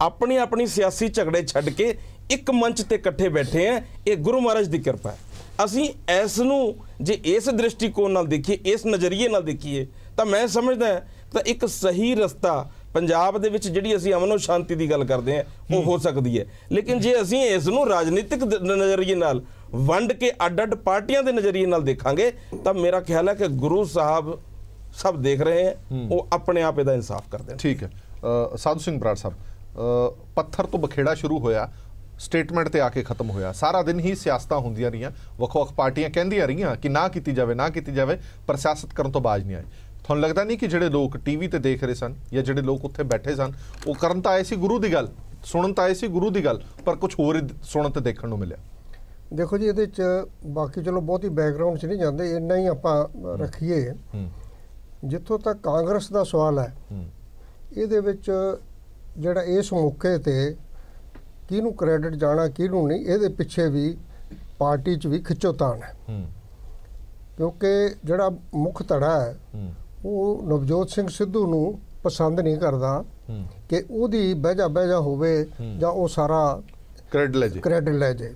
ਆਪਣੀ ਆਪਣੀ ਸਿਆਸੀ ਝਗੜੇ ਛੱਡ ਕੇ ਇੱਕ ਮੰਚ ਤੇ ਇਕੱਠੇ ਬੈਠੇ ਆ। ਇਹ ਗੁਰੂ ਮਹਾਰਾਜ ਦੀ ਕਿਰਪਾ ਹੈ। ਅਸੀਂ ਇਸ ਨੂੰ ਜੇ ਇਸ ਦ੍ਰਿਸ਼ਟੀਕੋਣ ਨਾਲ ਦੇਖੀਏ, ਇਸ ਨਜ਼ਰੀਏ ਨਾਲ ਦੇਖੀਏ, ਤਾਂ ਮੈਂ ਸਮਝਦਾ ਤਾਂ ਇੱਕ ਸਹੀ ਰਸਤਾ ਪੰਜਾਬ ਦੇ ਵਿੱਚ ਜਿਹੜੀ ਅਸੀਂ ਅਮਨ ਸ਼ਾਂਤੀ ਦੀ ਗੱਲ ਕਰਦੇ ਹਾਂ ਉਹ ਹੋ ਸਕਦੀ ਹੈ। ਲੇਕਿਨ ਜੇ ਅਸੀਂ ਇਸ ਨੂੰ ਰਾਜਨੀਤਿਕ ਨਜ਼ਰੀਏ ਨਾਲ ਵੰਡ ਕੇ ਅੱਡ-ਅੱਡ ਪਾਰਟੀਆਂ ਦੇ ਨਜ਼ਰੀਏ ਨਾਲ ਦੇਖਾਂਗੇ, ਤਾਂ ਮੇਰਾ ਖਿਆਲ ਹੈ ਕਿ ਗੁਰੂ ਸਾਹਿਬ ਸਭ ਦੇਖ ਰਹੇ ਹੈ, ਉਹ ਆਪਣੇ ਆਪ ਇਹਦਾ ਇਨਸਾਫ ਕਰਦੇ ਨੇ। ਠੀਕ ਹੈ। ਸਾਧੂ ਸਿੰਘ ਬਰਾੜ ਸਾਹਿਬ, ਪੱਥਰ ਤੋਂ ਬਖੇੜਾ ਸ਼ੁਰੂ ਹੋਇਆ, ਸਟੇਟਮੈਂਟ ਤੇ ਆ ਕੇ ਖਤਮ ਹੋਇਆ। ਸਾਰਾ ਦਿਨ ਹੀ ਸਿਆਸਤਾਂ ਹੁੰਦੀਆਂ ਰਹੀਆਂ, ਵੱਖ-ਵੱਖ ਪਾਰਟੀਆਂ ਕਹਿੰਦੀਆਂ ਰਹੀਆਂ ਕਿ ਨਾ ਕੀਤੀ ਜਾਵੇ, ਪਰ ਸਿਆਸਤ ਕਰਨ ਤੋਂ ਬਾਜ਼ ਨਹੀਂ ਆਏ। ਤੁਹਾਨੂੰ ਲੱਗਦਾ ਨਹੀਂ ਕਿ ਜਿਹੜੇ ਲੋਕ ਟੀਵੀ ਤੇ ਦੇਖ ਰਹੇ ਸਨ ਜਾਂ ਜਿਹੜੇ ਲੋਕ ਉੱਥੇ ਬੈਠੇ ਸਨ, ਉਹ ਕਰਨ ਤਾਂ ਆਏ ਸੀ ਗੁਰੂ ਦੀ ਗੱਲ, ਸੁਣਨ ਤਾਂ ਆਏ ਸੀ ਗੁਰੂ ਦੀ ਗੱਲ, ਪਰ ਕੁਝ ਹੋਰ ਸੁਣਨ ਤੇ ਦੇਖਣ ਨੂੰ ਮਿਲਿਆ? ਦੇਖੋ ਜੀ, ਇਹਦੇ 'ਚ ਬਾਕੀ ਚਲੋ ਬਹੁਤੀ ਬੈਕਗਰਾਊਂਡ 'ਚ ਨਹੀਂ ਜਾਂਦੇ, ਇੰਨਾ ਹੀ ਆਪਾਂ ਰੱਖੀਏ। ਜਿੱਥੋਂ ਤੱਕ ਕਾਂਗਰਸ ਦਾ ਸਵਾਲ ਹੈ, ਇਹਦੇ ਵਿੱਚ ਜਿਹੜਾ ਇਸ ਮੌਕੇ ਤੇ ਕਿਹਨੂੰ ਕ੍ਰੈਡਿਟ ਜਾਣਾ ਕਿਹਨੂੰ ਨਹੀਂ, ਇਹਦੇ ਪਿੱਛੇ ਵੀ ਪਾਰਟੀ 'ਚ ਵੀ ਖਿੱਚੋਤਾਣ ਹੈ, ਕਿਉਂਕਿ ਜਿਹੜਾ ਮੁੱਖ ਧੜਾ ਹੈ ਉਹ ਨਵਜੋਤ ਸਿੰਘ ਸਿੱਧੂ ਨੂੰ ਪਸੰਦ ਨਹੀਂ ਕਰਦਾ ਕਿ ਉਹਦੀ ਬਹਿਜਾ ਹੋਵੇ ਜਾਂ ਉਹ ਸਾਰਾ ਕ੍ਰੈਡਿਟ ਲੈ ਜਾਏ।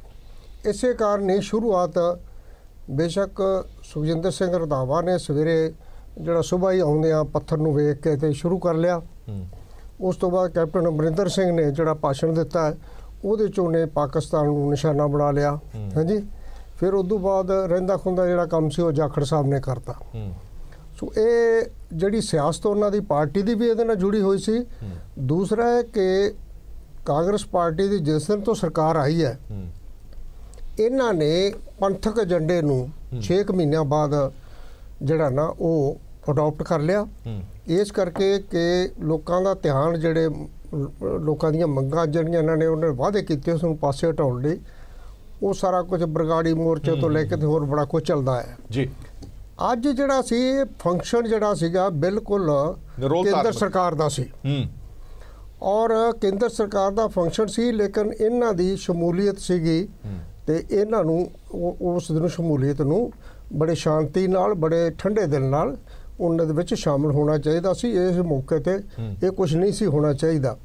ਇਸੇ ਕਾਰਨ ਹੀ ਸ਼ੁਰੂਆਤ ਬੇਸ਼ੱਕ ਸੁਖਜਿੰਦਰ ਸਿੰਘ ਰੰਧਾਵਾ ਨੇ ਸਵੇਰੇ ਜਿਹੜਾ ਸੁਬਾਹ ਹੀ ਆਉਂਦਿਆਂ ਪੱਥਰ ਨੂੰ ਵੇਖ ਕੇ ਤੇ ਸ਼ੁਰੂ ਕਰ ਲਿਆ। ਉਸ ਤੋਂ ਬਾਅਦ ਕੈਪਟਨ ਅਮਰਿੰਦਰ ਸਿੰਘ ਨੇ ਜਿਹੜਾ ਭਾਸ਼ਣ ਦਿੱਤਾ ਉਹਦੇ 'ਚ ਉਹਨੇ ਪਾਕਿਸਤਾਨ ਨੂੰ ਨਿਸ਼ਾਨਾ ਬਣਾ ਲਿਆ। ਹਾਂਜੀ, ਫਿਰ ਉਦੋਂ ਬਾਅਦ ਰਹਿੰਦਾ ਖੁੰਦਾ ਜਿਹੜਾ ਕੰਮ ਸੀ ਉਹ ਜਾਖੜ ਸਾਹਿਬ ਨੇ ਕਰਤਾ। ਸੋ ਇਹ ਜਿਹੜੀ ਸਿਆਸਤ ਉਹਨਾਂ ਦੀ ਪਾਰਟੀ ਦੀ ਵੀ ਇਹਦੇ ਨਾਲ ਜੁੜੀ ਹੋਈ ਸੀ। ਦੂਸਰਾ ਹੈ ਕਿ ਕਾਂਗਰਸ ਪਾਰਟੀ ਦੀ ਜਿਸ ਦਿਨ ਤੋਂ ਸਰਕਾਰ ਆਈ ਹੈ, ਇਹਨਾਂ ਨੇ ਪੰਥਕ ਏਜੰਡੇ ਨੂੰ 6 ਮਹੀਨਿਆਂ ਬਾਅਦ ਜਿਹੜਾ ਨਾ ਉਹ ਅਡਾਪਟ ਕਰ ਲਿਆ। ਇਸ ਕਰਕੇ ਕਿ ਲੋਕਾਂ ਦਾ ਧਿਆਨ, ਜਿਹੜੇ ਲੋਕਾਂ ਦੀਆਂ ਮੰਗਾਂ ਜਿਹੜੀਆਂ ਇਹਨਾਂ ਨੇ ਉਹਨੇ ਵਾਅਦੇ ਕੀਤੇ ਉਸ ਨੂੰ ਪਾਸੇ ਹਟਾਉਣ ਲਈ ਉਹ ਸਾਰਾ ਕੁਝ ਬਰਗਾੜੀ ਮੋਰਚੇ ਤੋਂ ਲੈ ਕੇ ਤੇ ਹੋਰ ਬੜਾ ਕੁਝ ਚੱਲਦਾ ਹੈ ਜੀ। ਅੱਜ ਜਿਹੜਾ ਸੀ ਫੰਕਸ਼ਨ ਜਿਹੜਾ ਸੀਗਾ ਬਿਲਕੁਲ ਕੇਂਦਰ ਸਰਕਾਰ ਦਾ ਸੀ ਔਰ ਕੇਂਦਰ ਸਰਕਾਰ ਦਾ ਫੰਕਸ਼ਨ ਸੀ, ਲੇਕਿਨ ਇਹਨਾਂ ਦੀ ਸ਼ਮੂਲੀਅਤ ਸੀਗੀ ਤੇ ਇਹਨਾਂ ਨੂੰ ਉਸ ਦਿਨ ਸ਼ਮੂਲੀਅਤ ਨੂੰ ਬੜੇ ਸ਼ਾਂਤੀ ਨਾਲ, ਬੜੇ ਠੰਡੇ ਦਿਲ ਨਾਲ ਉਹਨਾਂ ਦੇ ਵਿੱਚ ਸ਼ਾਮਲ ਹੋਣਾ ਚਾਹੀਦਾ ਸੀ। ਇਸ ਮੌਕੇ ਤੇ ਇਹ ਕੁਝ ਨਹੀਂ ਸੀ ਹੋਣਾ ਚਾਹੀਦਾ,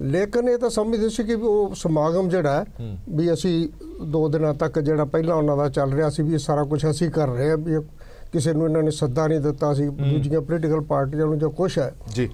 ਲੇਕਿਨ ਇਹ ਤਾਂ ਸਮਝਦੇ ਸੀ ਕਿ ਉਹ ਸਮਾਗਮ ਜਿਹੜਾ ਵੀ ਅਸੀਂ 2 ਦਿਨਾਂ ਤੱਕ ਜਿਹੜਾ ਪਹਿਲਾਂ ਉਹਨਾਂ ਦਾ ਚੱਲ ਰਿਹਾ ਸੀ ਵੀ ਇਹ ਸਾਰਾ ਕੁਝ ਅਸੀਂ ਕਰ ਰਹੇ ਹਾਂ, ਵੀ ਕਿਸੇ ਨੂੰ ਇਹਨਾਂ ਨੇ ਸੱਦਾ ਨਹੀਂ ਦਿੱਤਾ ਸੀ ਦੂਜੀਆਂ ਪੋਲੀਟੀਕਲ ਪਾਰਟੀਆਂ ਨੂੰ ਜਾਂ ਕੁਛ ਹੈ ਜੀ।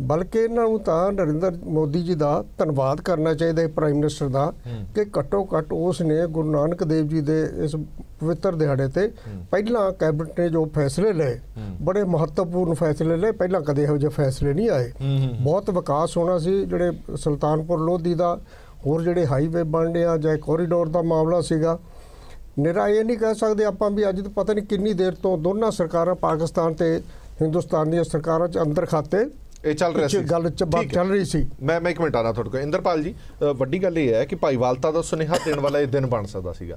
ਬਲਕਿ ਇਹਨਾਂ ਨੂੰ ਤਾਂ ਨਰਿੰਦਰ ਮੋਦੀ ਜੀ ਦਾ ਧੰਨਵਾਦ ਕਰਨਾ ਚਾਹੀਦਾ ਹੈ, ਪ੍ਰਾਈਮ ਮਿਨਿਸਟਰ ਦਾ, ਕਿ ਘੱਟੋ ਘੱਟ ਉਸ ਨੇ ਗੁਰੂ ਨਾਨਕ ਦੇਵ ਜੀ ਦੇ ਇਸ ਪਵਿੱਤਰ ਦਿਹਾੜੇ ਤੇ ਪਹਿਲਾਂ ਕੈਬਨਿਟ ਨੇ ਜੋ ਫੈਸਲੇ ਲਏ, ਬੜੇ ਮਹੱਤਵਪੂਰਨ ਫੈਸਲੇ ਲਏ, ਪਹਿਲਾਂ ਕਦੇ ਇਹੋ ਜਿਹੇ ਫੈਸਲੇ ਨਹੀਂ ਆਏ। ਬਹੁਤ ਵਿਕਾਸ ਹੋਣਾ ਸੀ, ਜਿਹੜੇ ਸੁਲਤਾਨਪੁਰ ਲੋਧੀ ਦਾ ਹੋਰ ਜਿਹੜੇ ਹਾਈਵੇ ਬਣਨੇ ਆ ਜਾਂ ਕੋਰੀਡੋਰ ਦਾ ਮਾਮਲਾ ਸੀਗਾ। ਨਿਰਾ ਇਹ ਨਹੀਂ ਕਹਿ ਸਕਦੇ ਆਪਾਂ ਵੀ ਅੱਜ ਤੋਂ ਪਤਾ ਨਹੀਂ ਕਿੰਨੀ ਦੇਰ ਤੋਂ ਦੋਨਾਂ ਸਰਕਾਰਾਂ ਪਾਕਿਸਤਾਨ ਤੇ ਹਿੰਦੁਸਤਾਨ ਦੀਆਂ ਸਰਕਾਰਾਂ 'ਚ ਅੰਦਰ ਖਾਤੇ ਇਹ ਚੱਲ ਰਿਹਾ ਸੀ, ਗੱਲ ਚੱਲ ਰਹੀ ਸੀ। ਮੈਂ ਇੱਕ ਮਿੰਟ ਆਣਾ ਤੁਹਾਡੇ ਕੋਲ। ਇੰਦਰਪਾਲ ਜੀ, ਵੱਡੀ ਗੱਲ ਇਹ ਹੈ ਕਿ ਭਾਈਵਾਲਤਾ ਦਾ ਸੁਨੇਹਾ ਦੇਣ ਵਾਲਾ ਇਹ ਦਿਨ ਬਣ ਸਕਦਾ ਸੀਗਾ।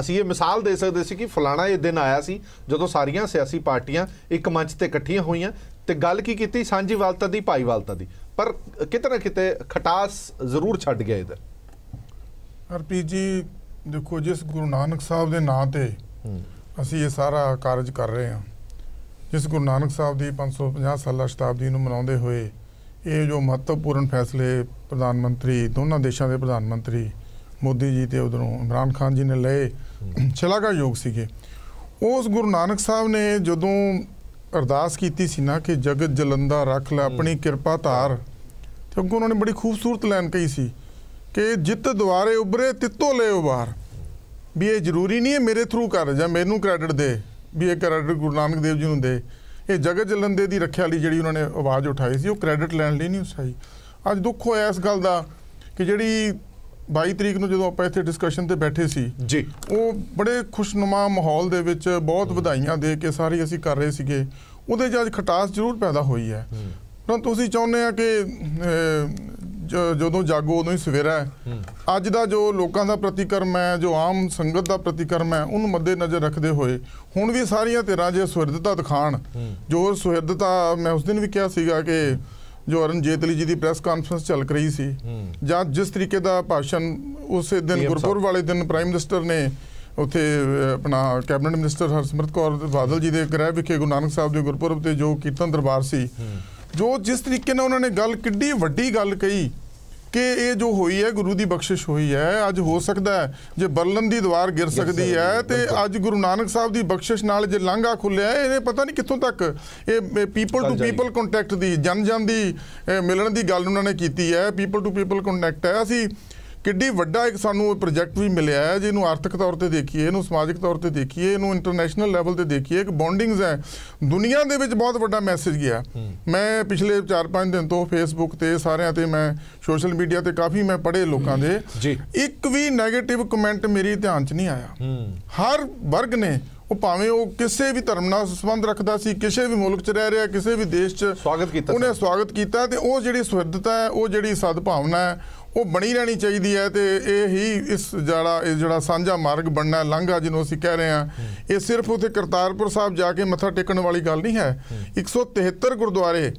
ਅਸੀਂ ਇਹ ਮਿਸਾਲ ਦੇ ਸਕਦੇ ਸੀ ਕਿ ਫਲਾਣਾ ਇਹ ਦਿਨ ਆਇਆ ਸੀ ਜਦੋਂ ਸਾਰੀਆਂ ਸਿਆਸੀ ਪਾਰਟੀਆਂ ਇੱਕ ਮੰਚ ਤੇ ਇਕੱਠੀਆਂ ਹੋਈਆਂ ਤੇ ਗੱਲ ਕੀ ਕੀਤੀ, ਸਾਂਝੀਵਾਲਤਾ ਦੀ, ਭਾਈਵਾਲਤਾ ਦੀ, ਪਰ ਕਿਤੇ ਨਾ ਕਿਤੇ ਖਟਾਸ ਜ਼ਰੂਰ ਛੱਡ ਗਿਆ ਇਹਦਾ। ਹਰਪ੍ਰੀਤ ਜੀ ਦੇਖੋ, ਜਿਸ ਗੁਰੂ ਨਾਨਕ ਸਾਹਿਬ ਦੇ ਨਾਂ ਤੇ ਅਸੀਂ ਇਹ ਸਾਰਾ ਕਾਰਜ ਕਰ ਰਹੇ ਹਾਂ, ਜਿਸ ਗੁਰੂ ਨਾਨਕ ਸਾਹਿਬ ਦੀ 550 ਸਾਲਾ ਸ਼ਤਾਬਦੀ ਨੂੰ ਮਨਾਉਂਦੇ ਹੋਏ ਇਹ ਜੋ ਮਹੱਤਵਪੂਰਨ ਫੈਸਲੇ ਪ੍ਰਧਾਨ ਮੰਤਰੀ, ਦੋਨਾਂ ਦੇਸ਼ਾਂ ਦੇ ਪ੍ਰਧਾਨ ਮੰਤਰੀ ਮੋਦੀ ਜੀ ਤੇ ਉਧਰੋਂ ਇਮਰਾਨ ਖਾਨ ਜੀ ਨੇ ਲਏ, ਸ਼ਲਾਘਾਯੋਗ ਸੀਗੇ। ਉਸ ਗੁਰੂ ਨਾਨਕ ਸਾਹਿਬ ਨੇ ਜਦੋਂ ਅਰਦਾਸ ਕੀਤੀ ਸੀ ਨਾ ਕਿ ਜਗਤ ਜਲੰਦਾ ਰੱਖ ਲੈ ਆਪਣੀ ਕਿਰਪਾ ਧਾਰ, ਤੇ ਅੱਗੋਂ ਉਹਨਾਂ ਨੇ ਬੜੀ ਖੂਬਸੂਰਤ ਲਾਈਨ ਕਹੀ ਸੀ ਕਿ ਜਿੱਤ ਦੁਆਰੇ ਉਭਰੇ ਤਿੱਤੋ ਲੈ ਉਬਾਰ, ਵੀ ਇਹ ਜ਼ਰੂਰੀ ਨਹੀਂ ਹੈ ਮੇਰੇ ਥਰੂ ਕਰ ਜਾਂ ਮੈਨੂੰ ਕ੍ਰੈਡਿਟ ਦੇ, ਵੀ ਇਹ ਕ੍ਰੈਡਿਟ ਗੁਰੂ ਨਾਨਕ ਦੇਵ ਜੀ ਨੂੰ ਦੇ। ਇਹ ਜਗਤ ਜਲੰਦੇ ਦੀ ਰੱਖਿਆ ਲਈ ਜਿਹੜੀ ਉਹਨਾਂ ਨੇ ਆਵਾਜ਼ ਉਠਾਈ ਸੀ, ਉਹ ਕ੍ਰੈਡਿਟ ਲੈਣ ਲਈ ਨਹੀਂ ਉਠਾਈ। ਅੱਜ ਦੁੱਖ ਹੋਇਆ ਇਸ ਗੱਲ ਦਾ ਕਿ ਜਿਹੜੀ 22 ਤਰੀਕ ਨੂੰ ਜਦੋਂ ਆਪਾਂ ਇੱਥੇ ਡਿਸਕਸ਼ਨ ਤੇ ਬੈਠੇ ਸੀ ਜੀ, ਉਹ ਬੜੇ ਖੁਸ਼ਨੁਮਾ ਮਾਹੌਲ ਦੇ ਵਿੱਚ ਬਹੁਤ ਵਧਾਈਆਂ ਦੇ ਕੇ ਸਾਰੀ ਅਸੀਂ ਕਰ ਰਹੇ ਸੀਗੇ, ਉਹਦੇ 'ਚ ਅੱਜ ਖਟਾਸ ਜ਼ਰੂਰ ਪੈਦਾ ਹੋਈ ਹੈ। ਪਰੰਤੂ ਅਸੀਂ ਚਾਹੁੰਦੇ ਹਾਂ ਕਿ ਜਦੋਂ ਜਾਗੋ ਉਦੋਂ ਹੀ ਸਵੇਰਾ ਹੈ। ਅੱਜ ਦਾ ਜੋ ਲੋਕਾਂ ਦਾ ਪ੍ਰਤੀਕਰਮ ਹੈ, ਜੋ ਆਮ ਸੰਗਤ ਦਾ ਪ੍ਰਤੀਕਰਮ ਹੈ, ਉਹਨੂੰ ਮੱਦੇ ਨਜ਼ਰ ਰੱਖਦੇ ਹੋਏ ਹੁਣ ਵੀ ਸਾਰੀਆਂ ਧਿਰਾਂ ਜੇ ਸੁਹਿਰਦਤਾ ਦਿਖਾਣ, ਜੋ ਸੁਹਿਰਦਤਾ ਮੈਂ ਉਸ ਦਿਨ ਵੀ ਕਿਹਾ ਸੀਗਾ ਕਿ ਜੋ ਅਰੁਣ ਜੇਤਲੀ ਜੀ ਦੀ ਪ੍ਰੈਸ ਕਾਨਫਰੰਸ ਚੱਲ ਰਹੀ ਸੀ ਜਾਂ ਜਿਸ ਤਰੀਕੇ ਦਾ ਭਾਸ਼ਣ ਉਸੇ ਦਿਨ ਗੁਰਪੁਰਬ ਵਾਲੇ ਦਿਨ ਪ੍ਰਾਈਮ ਮਿਨਿਸਟਰ ਨੇ ਉੱਥੇ ਆਪਣਾ ਕੈਬਨਿਟ ਮਿਨਿਸਟਰ ਹਰਸਿਮਰਤ ਕੌਰ ਬਾਦਲ ਜੀ ਦੇ ਗ੍ਰਹਿ ਵਿਖੇ ਗੁਰੂ ਨਾਨਕ ਸਾਹਿਬ ਦੇ ਗੁਰਪੁਰਬ ਤੇ ਜੋ ਕੀਰਤਨ ਦਰਬਾਰ ਸੀ, ਜੋ ਜਿਸ ਤਰੀਕੇ ਨਾਲ ਉਹਨਾਂ ਨੇ ਗੱਲ, ਕਿੱਡੀ ਵੱਡੀ ਗੱਲ ਕਹੀ ਕਿ ਇਹ ਜੋ ਹੋਈ ਹੈ ਗੁਰੂ ਦੀ ਬਖਸ਼ਿਸ਼ ਹੋਈ ਹੈ। ਅੱਜ ਹੋ ਸਕਦਾ ਹੈ ਜੇ ਬਰਲਨ ਦੀ ਦੀਵਾਰ ਗਿਰ ਸਕਦੀ ਹੈ ਤੇ ਅੱਜ ਗੁਰੂ ਨਾਨਕ ਸਾਹਿਬ ਦੀ ਬਖਸ਼ਿਸ਼ ਨਾਲ ਜੇ ਲਾਂਘਾ ਖੁੱਲਿਆ, ਇਹਨੇ ਪਤਾ ਨਹੀਂ ਕਿੱਥੋਂ ਤੱਕ ਇਹ ਪੀਪਲ ਟੂ ਪੀਪਲ ਕੰਟੈਕਟ ਦੀ, ਜਨ ਦੀ ਮਿਲਣ ਦੀ ਗੱਲ ਉਹਨਾਂ ਨੇ ਕੀਤੀ ਹੈ। ਪੀਪਲ ਟੂ ਪੀਪਲ ਕੰਟੈਕਟ ਹੈ। ਅਸੀਂ ਕਿੱਡੀ ਵੱਡਾ ਇੱਕ ਸਾਨੂੰ ਪ੍ਰੋਜੈਕਟ ਵੀ ਮਿਲਿਆ ਹੈ, ਜਿਹਨੂੰ ਆਰਥਿਕ ਤੌਰ ਤੇ ਦੇਖੀਏ, ਇਹਨੂੰ ਸਮਾਜਿਕ ਤੌਰ ਤੇ ਦੇਖੀਏ, ਇਹਨੂੰ ਇੰਟਰਨੈਸ਼ਨਲ ਲੈਵਲ ਤੇ ਦੇਖੀਏ, ਇੱਕ ਬੌਂਡਿੰਗਸ ਹੈ ਦੁਨੀਆ ਦੇ ਵਿੱਚ, ਬਹੁਤ ਵੱਡਾ ਮੈਸੇਜ ਗਿਆ। ਮੈਂ ਪਿਛਲੇ 4-5 ਦਿਨ ਤੋਂ ਫੇਸਬੁੱਕ ਤੇ ਸਾਰਿਆਂ ਤੇ, ਮੈਂ ਸੋਸ਼ਲ ਮੀਡੀਆ ਤੇ ਕਾਫੀ ਮੈਂ ਪੜ੍ਹੇ ਲੋਕਾਂ ਦੇ, ਇੱਕ ਵੀ ਨੈਗੇਟਿਵ ਕਮੈਂਟ ਮੇਰੀ ਧਿਆਨ 'ਚ ਨਹੀਂ ਆਇਆ। ਹਰ ਵਰਗ ਨੇ, ਉਹ ਭਾਵੇਂ ਉਹ ਕਿਸੇ ਵੀ ਧਰਮ ਨਾਲ ਸੰਬੰਧ ਰੱਖਦਾ ਸੀ, ਕਿਸੇ ਵੀ ਮੁਲਕ 'ਚ ਰਹਿ ਰਿਹਾ, ਕਿਸੇ ਵੀ ਦੇਸ਼ 'ਚ, ਉਹਨੇ ਸਵਾਗਤ ਕੀਤਾ। ਤੇ ਉਹ ਜਿਹੜੀ ਸੁਹਿਰਦਤਾ ਹੈ, ਉਹ ਜਿਹੜੀ ਸਦਭਾਵਨਾ ਹੈ, ਉਹ ਬਣੀ ਰਹਿਣੀ ਚਾਹੀਦੀ ਹੈ। ਤੇ ਇਹ ਹੀ ਇਸ ਜਿਹੜਾ ਸਾਂਝਾ ਮਾਰਗ ਬਣਨਾ, ਲਾਂਘਾ ਜਿਹਨੂੰ ਅਸੀਂ ਕਹਿ ਰਹੇ ਹਾਂ, ਇਹ ਸਿਰਫ ਉੱਥੇ ਕਰਤਾਰਪੁਰ ਸਾਹਿਬ ਜਾ ਕੇ ਮੱਥਾ ਟੇਕਣ ਵਾਲੀ ਗੱਲ ਨਹੀਂ ਹੈ। 173 ਗੁਰਦੁਆਰੇ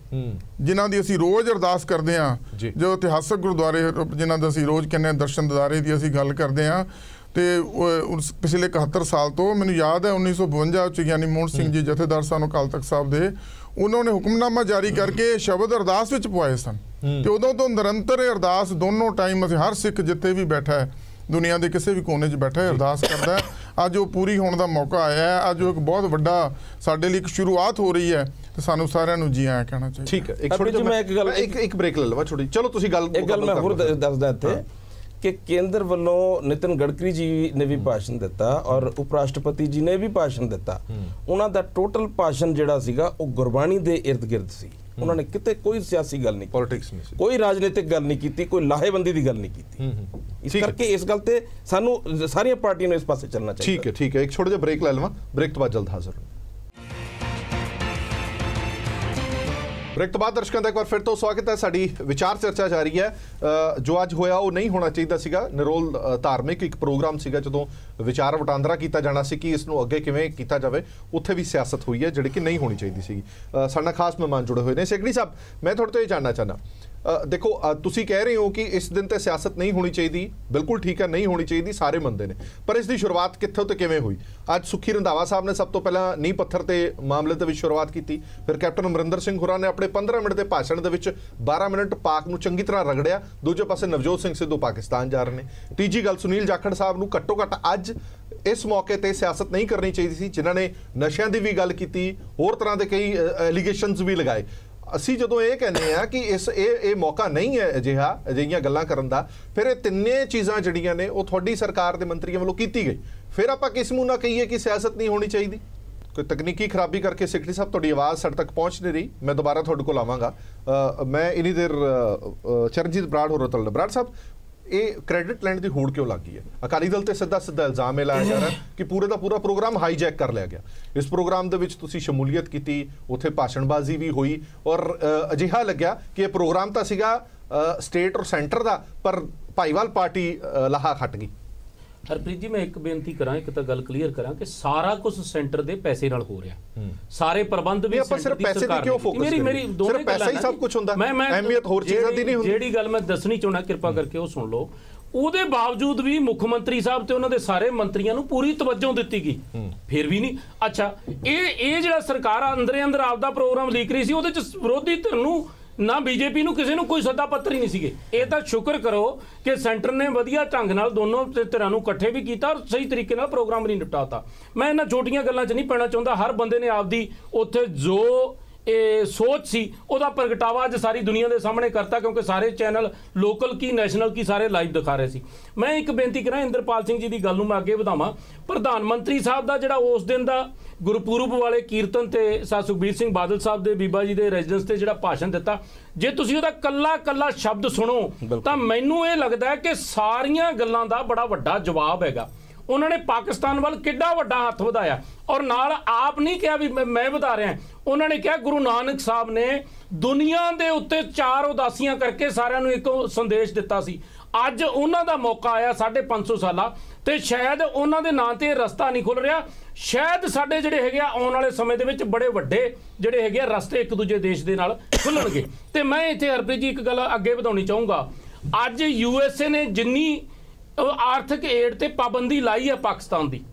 ਜਿਨ੍ਹਾਂ ਦੀ ਅਸੀਂ ਰੋਜ਼ ਅਰਦਾਸ ਕਰਦੇ ਹਾਂ, ਜੋ ਇਤਿਹਾਸਕ ਗੁਰਦੁਆਰੇ ਜਿਨ੍ਹਾਂ ਦਾ ਅਸੀਂ ਰੋਜ਼ ਕਹਿੰਦੇ ਹਾਂ, ਦਰਸ਼ਨ ਦਿਦਾਰੇ ਦੀ ਅਸੀਂ ਗੱਲ ਕਰਦੇ ਹਾਂ। ਤੇ ਪਿਛਲੇ 71 ਸਾਲ ਤੋਂ ਮੈਨੂੰ ਯਾਦ ਹੈ 1952 ਚ ਗਿਆਨੀ ਮੋਹਨ ਸਿੰਘ ਜੀ ਜਥੇਦਾਰ ਸਨ ਅਕਾਲ ਤਖਤ ਸਾਹਿਬ ਦੇ, ਉਹਨਾਂ ਨੇ ਹੁਕਮਨਾਮਾ ਜਾਰੀ ਕਰਕੇ ਸ਼ਬਦ ਅਰਦਾਸ ਵਿੱਚ ਪਵਾਏ ਸਨ। ਤੇ ਉਦੋਂ ਤੋਂ ਨਿਰੰਤਰ ਅਰਦਾਸ ਦੋਨੋਂ ਟਾਈਮ ਅਸੀਂ, ਹਰ ਸਿੱਖ ਜਿੱਥੇ ਵੀ ਬੈਠਾ ਹੈ, ਦੁਨੀਆ ਦੇ ਕਿਸੇ ਵੀ ਕੋਨੇ 'ਚ ਬੈਠਾ ਹੈ, ਅਰਦਾਸ ਕਰਦਾ ਹੈ। ਅੱਜ ਉਹ ਪੂਰੀ ਹੋਣ ਦਾ ਮੌਕਾ ਆਇਆ ਹੈ। ਅੱਜ ਉਹ ਇੱਕ ਬਹੁਤ ਵੱਡਾ ਸਾਡੇ ਲਈ ਇੱਕ ਸ਼ੁਰੂਆਤ ਹੋ ਰਹੀ ਹੈ ਤੇ ਸਾਨੂੰ ਸਾਰਿਆਂ ਨੂੰ ਜੀ ਆਇਆਂ ਕਹਿਣਾ ਚਾਹੀਦਾ। ਠੀਕ ਹੈ, ਇੱਕ ਬ੍ਰੇਕ ਲੈ ਲਵਾਂ ਛੋਟੀ। ਚਲੋ ਤੁਸੀਂ ਗੱਲ ਮੈਂ ਹੋਰ ਦੱਸਦਾ ਇੱਥੇ ਕਿ ਕੇਂਦਰ ਵੱਲੋਂ ਨਿਤਿਨ ਗਡਕਰੀ ਜੀ ਨੇ ਵੀ ਭਾਸ਼ਣ ਦਿੱਤਾ ਔਰ ਉਪ ਰਾਸ਼ਟਰਪਤੀ ਜੀ ਨੇ ਵੀ ਭਾਸ਼ਣ ਦਿੱਤਾ। ਉਹਨਾਂ ਦਾ ਟੋਟਲ ਭਾਸ਼ਣ ਜਿਹੜਾ ਸੀਗਾ ਉਹ ਗੁਰਬਾਣੀ ਦੇ ਇਰਦ ਗਿਰਦ ਸੀ। ਉਹਨਾਂ ਨੇ ਕਿਤੇ ਕੋਈ ਸਿਆਸੀ ਗੱਲ ਨਹੀਂ, ਪੋਲਿਟਿਕਸ ਨਹੀਂ, ਕੋਈ ਰਾਜਨੀਤਿਕ ਗੱਲ ਨਹੀਂ ਕੀਤੀ, ਕੋਈ ਲਾਹੇਬੰਦੀ ਦੀ ਗੱਲ ਨਹੀਂ ਕੀਤੀ। ਇਸ ਕਰਕੇ ਇਸ ਗੱਲ ਤੇ ਸਾਨੂੰ ਸਾਰੀਆਂ ਪਾਰਟੀਆਂ ਨੂੰ ਇਸ ਪਾਸੇ ਚੱਲਣਾ ਚਾਹੀਦਾ। ਠੀਕ ਹੈ, ਇੱਕ ਛੋਟਾ ਜਿਹਾ ਬ੍ਰੇਕ ਲੈ ਲਵਾਂ। ਬ੍ਰੇਕ ਤੋਂ ਬਾਅਦ ਜਲਦ ਹਾਜ਼ਰ ਹਾਂ। ਬ੍ਰੇਕ ਤੋਂ ਬਾਅਦ ਦਰਸ਼ਕਾਂ ਦਾ ਇੱਕ ਵਾਰ ਫਿਰ ਤੋਂ ਸਵਾਗਤ ਹੈ। ਸਾਡੀ ਵਿਚਾਰ ਚਰਚਾ ਜਾਰੀ ਹੈ। ਜੋ ਅੱਜ ਹੋਇਆ ਉਹ ਨਹੀਂ ਹੋਣਾ ਚਾਹੀਦਾ ਸੀਗਾ। ਨਿਰੋਲ ਧਾਰਮਿਕ ਇੱਕ ਪ੍ਰੋਗਰਾਮ ਸੀਗਾ ਜਦੋਂ ਵਿਚਾਰ ਵਟਾਂਦਰਾ ਕੀਤਾ ਜਾਣਾ ਸੀ ਕਿ ਇਸ ਨੂੰ ਅੱਗੇ ਕਿਵੇਂ ਕੀਤਾ ਜਾਵੇ, ਉੱਥੇ ਵੀ ਸਿਆਸਤ ਹੋਈ ਹੈ ਜਿਹੜੀ ਕਿ ਨਹੀਂ ਹੋਣੀ ਚਾਹੀਦੀ ਸੀਗੀ। ਸਾਡੇ ਨਾਲ ਖਾਸ ਮਹਿਮਾਨ ਜੁੜੇ ਹੋਏ ਨੇ। ਸੈਕਟਰੀ ਸਾਹਿਬ, ਮੈਂ ਤੁਹਾਡੇ ਤੋਂ ਇਹ ਜਾਣਨਾ ਚਾਹੁੰਦਾ, देखो तुसी कह रहे हो कि इस दिन ते सियासत नहीं होनी चाहिए, बिल्कुल ठीक है, नहीं होनी चाहिए, सारे मनते हैं, पर इसकी शुरुआत कित्थों ते किवें हुई? आज सुखी रंधावा साहब ने सब तो पहला नींह पत्थर ते मामले ते शुरुआत की, फिर कैप्टन अमरिंदर सिंह होरां ने अपने 15 मिनट के भाषण दे विच 12 मिनट पाक नूं चंगी तरह रगड़िया, दूजे पासे नवजोत सिंह सिद्धू पाकिस्तान जा रहे हैं, तीजी गल सुनील जाखड़ साहब नूं घट्टो घट्ट अज इस मौके ते सियासत नहीं करनी चाहिए सी, जिन्हां ने नशियां दी भी गल की, होर तरह के कई एलीगेशनस भी लगाए। ਅਸੀਂ ਜਦੋਂ ਇਹ ਕਹਿੰਦੇ ਆ ਕਿ ਇਹ ਮੌਕਾ ਨਹੀਂ ਹੈ ਅਜਿਹੀਆਂ ਗੱਲਾਂ ਕਰਨ ਦਾ, ਫਿਰ ਇਹ ਤਿੰਨੇ ਚੀਜ਼ਾਂ ਜਿਹੜੀਆਂ ਨੇ ਉਹ ਤੁਹਾਡੀ ਸਰਕਾਰ ਦੇ ਮੰਤਰੀਆਂ ਵੱਲੋਂ ਕੀਤੀ ਗਈ, ਫਿਰ ਆਪਾਂ ਕਿਸ ਮੂੰਹ ਨਾਲ ਕਹੀਏ ਕਿ ਸਿਆਸਤ ਨਹੀਂ ਹੋਣੀ ਚਾਹੀਦੀ? ਕੋਈ ਤਕਨੀਕੀ ਖਰਾਬੀ ਕਰਕੇ ਸੈਕਟਰੀ ਸਾਹਿਬ ਤੁਹਾਡੀ ਆਵਾਜ਼ ਸਾਡੇ ਤੱਕ ਪਹੁੰਚ ਨਹੀਂ ਰਹੀ, ਮੈਂ ਦੁਬਾਰਾ ਤੁਹਾਡੇ ਕੋਲ ਆਵਾਂਗਾ। ਮੈਂ ਇਨੀ ਦੇਰ ਚਰਨਜੀਤ ਬਰਾੜ ਹੋਰ ਤੋਂ ਬਰਾੜ ਸਾਹਿਬ, ਇਹ ਕ੍ਰੈਡਿਟ ਲੈਣ ਦੀ ਹੋੜ ਕਿਉਂ ਲੱਗ ਗਈ ਹੈ? ਅਕਾਲੀ ਦਲ ਤੇ ਸਿੱਧਾ ਇਲਜ਼ਾਮ ਇਹ ਲਾਇਆ ਜਾ ਰਿਹਾ ਕਿ ਪੂਰੇ ਦਾ ਪੂਰਾ ਪ੍ਰੋਗਰਾਮ ਹਾਈਜੈਕ ਕਰ ਲਿਆ ਗਿਆ। ਇਸ ਪ੍ਰੋਗਰਾਮ ਦੇ ਵਿੱਚ ਤੁਸੀਂ ਸ਼ਮੂਲੀਅਤ ਕੀਤੀ, ਉੱਥੇ ਭਾਸ਼ਣਬਾਜ਼ੀ ਵੀ ਹੋਈ, ਔਰ ਅਜਿਹਾ ਲੱਗਿਆ ਕਿ ਇਹ ਪ੍ਰੋਗਰਾਮ ਤਾਂ ਸੀਗਾ ਸਟੇਟ ਔਰ ਸੈਂਟਰ ਦਾ, ਪਰ ਭਾਈਵਾਲ ਪਾਰਟੀ ਲਾਹਾ ਖੱਟ ਗਈ। ਹਰਪ੍ਰੀਤ ਜੀ, ਮੈਂ ਇੱਕ ਬੇਨਤੀ ਕਰਾਂ, ਇੱਕ ਤਾਂ ਗੱਲ ਕਲੀਅਰ ਕਰਾਂ ਕਿ ਸਾਰਾ ਕੁਝ ਸੈਂਟਰ ਦੇ ਪੈਸੇ ਨਾਲ ਹੋ ਰਿਹਾ, ਸਾਰੇ ਪ੍ਰਬੰਧ ਵੀ ਸੈਂਟਰ ਦੀ ਸਰਕਾਰ ਦੀ। ਮੇਰੀ ਦੋਵੇਂ ਪੈਸਾ ਹੀ ਸਭ ਕੁਝ ਹੁੰਦਾ, ਅਹਿਮੀਅਤ ਹੋਰ ਚੀਜ਼ਾਂ ਦੀ ਨਹੀਂ ਹੁੰਦੀ। ਜਿਹੜੀ ਗੱਲ ਮੈਂ ਦੱਸਣੀ ਚਾਹੁੰਦਾ, ਕਿਰਪਾ ਕਰਕੇ ਉਹ ਸੁਣ ਲਓ। ਉਹਦੇ ਬਾਵਜੂਦ ਵੀ ਮੁੱਖ ਮੰਤਰੀ ਸਾਹਿਬ ਤੇ ਉਹਨਾਂ ਦੇ ਸਾਰੇ ਮੰਤਰੀਆਂ ਨੂੰ ਪੂਰੀ ਤਵੱਜੋ ਦਿੱਤੀ ਗਈ, ਫਿਰ ਵੀ ਨਹੀਂ। ਅੱਛਾ, ਇਹ ਜਿਹੜਾ ਸਰਕਾਰ ਅੰਦਰੇ ਅੰਦਰ ਆਪਦਾ ਪ੍ਰੋਗਰਾਮ ਲੀਕ ਰਹੀ ਸੀ, ਉਹਦੇ ਚ ਵਿਰੋਧੀ ਧਿਰ ਨੂੰ ਨਾ ਬੀਜੇਪੀ ਨੂੰ ਕਿਸੇ ਨੂੰ ਕੋਈ ਸੱਦਾ ਪੱਤਰ ਹੀ ਨਹੀਂ ਸੀਗੇ। ਇਹ ਤਾਂ ਸ਼ੁਕਰ ਕਰੋ ਕਿ ਸੈਂਟਰ ਨੇ ਵਧੀਆ ਢੰਗ ਨਾਲ ਦੋਨੋਂ ਧਿਰਾਂ ਨੂੰ ਇਕੱਠੇ ਵੀ ਕੀਤਾ ਔਰ ਸਹੀ ਤਰੀਕੇ ਨਾਲ ਪ੍ਰੋਗਰਾਮ ਨਹੀਂ ਨਿਪਟਾਤਾ। ਮੈਂ ਇਹਨਾਂ ਛੋਟੀਆਂ ਗੱਲਾਂ 'ਚ ਨਹੀਂ ਪੈਣਾ ਚਾਹੁੰਦਾ। ਹਰ ਬੰਦੇ ਨੇ ਆਪਦੀ ਉੱਥੇ ਜੋ ਇਹ ਸੋਚ ਸੀ ਉਹਦਾ ਪ੍ਰਗਟਾਵਾ ਅੱਜ ਸਾਰੀ ਦੁਨੀਆ ਦੇ ਸਾਹਮਣੇ ਕਰਤਾ, ਕਿਉਂਕਿ ਸਾਰੇ ਚੈਨਲ ਲੋਕਲ ਕੀ ਨੈਸ਼ਨਲ ਕੀ ਸਾਰੇ ਲਾਈਵ ਦਿਖਾ ਰਹੇ ਸੀ। ਮੈਂ ਇੱਕ ਬੇਨਤੀ ਕਰਾਂ, ਇੰਦਰਪਾਲ ਸਿੰਘ ਜੀ ਦੀ ਗੱਲ ਨੂੰ ਮੈਂ ਅੱਗੇ ਵਧਾਵਾਂ। ਪ੍ਰਧਾਨ ਮੰਤਰੀ ਸਾਹਿਬ ਦਾ ਜਿਹੜਾ ਉਸ ਦਿਨ ਦਾ ਗੁਰਪੁਰਬ ਵਾਲੇ ਕੀਰਤਨ ਤੇ ਸੁਖਬੀਰ ਸਿੰਘ ਬਾਦਲ ਸਾਹਿਬ ਦੇ ਬੀਬਾ ਜੀ ਦੇ ਰੈਜ਼ੀਡੈਂਸ ਤੇ ਜਿਹੜਾ ਭਾਸ਼ਣ ਦਿੱਤਾ, ਜੇ ਤੁਸੀਂ ਉਹਦਾ ਕੱਲਾ ਸ਼ਬਦ ਸੁਣੋ ਤਾਂ ਮੈਨੂੰ ਇਹ ਲੱਗਦਾ ਹੈ ਕਿ ਸਾਰੀਆਂ ਗੱਲਾਂ ਦਾ ਬੜਾ ਵੱਡਾ ਜਵਾਬ ਹੈਗਾ। ਉਹਨਾਂ ਨੇ ਪਾਕਿਸਤਾਨ ਵੱਲ ਕਿੱਡਾ ਵੱਡਾ ਹੱਥ ਵਧਾਇਆ, ਔਰ ਨਾਲ ਆਪ ਨਹੀਂ ਕਿਹਾ ਵੀ ਮੈਂ ਵਧਾ ਰਿਹਾ, ਉਹਨਾਂ ਨੇ ਕਿਹਾ ਗੁਰੂ ਨਾਨਕ ਸਾਹਿਬ ਨੇ ਦੁਨੀਆ ਦੇ ਉੱਤੇ 4 ਉਦਾਸੀਆਂ ਕਰਕੇ ਸਾਰਿਆਂ ਨੂੰ ਇੱਕ ਸੰਦੇਸ਼ ਦਿੱਤਾ ਸੀ। ਅੱਜ ਉਹਨਾਂ ਦਾ ਮੌਕਾ ਆਇਆ 550 ਸਾਲਾ, ਤੇ ਸ਼ਾਇਦ ਉਹਨਾਂ ਦੇ ਨਾਂ ਤੇ ਰਸਤਾ ਨਹੀਂ ਖੁੱਲ ਰਿਹਾ। ਸ਼ਾਇਦ ਸਾਡੇ ਜਿਹੜੇ ਹੈਗੇ ਆ ਆਉਣ ਵਾਲੇ ਸਮੇਂ ਦੇ ਵਿੱਚ ਬੜੇ ਵੱਡੇ ਜਿਹੜੇ ਹੈਗੇ ਆ ਰਸਤੇ ਇੱਕ ਦੂਜੇ ਦੇਸ਼ ਦੇ ਨਾਲ ਖੁੱਲਣਗੇ। ਤੇ ਮੈਂ ਇੱਥੇ ਹਰਪ੍ਰੀਤ ਜੀ ਇੱਕ ਗੱਲ ਅੱਗੇ ਵਧਾਉਣੀ ਚਾਹੂੰਗਾ। ਅੱਜ USA ਨੇ ਜਿੰਨੀ ਆਰਥਿਕ ਏਡ ਤੇ ਪਾਬੰਦੀ ਲਾਈ ਹੈ ਪਾਕਿਸਤਾਨ ਦੀ,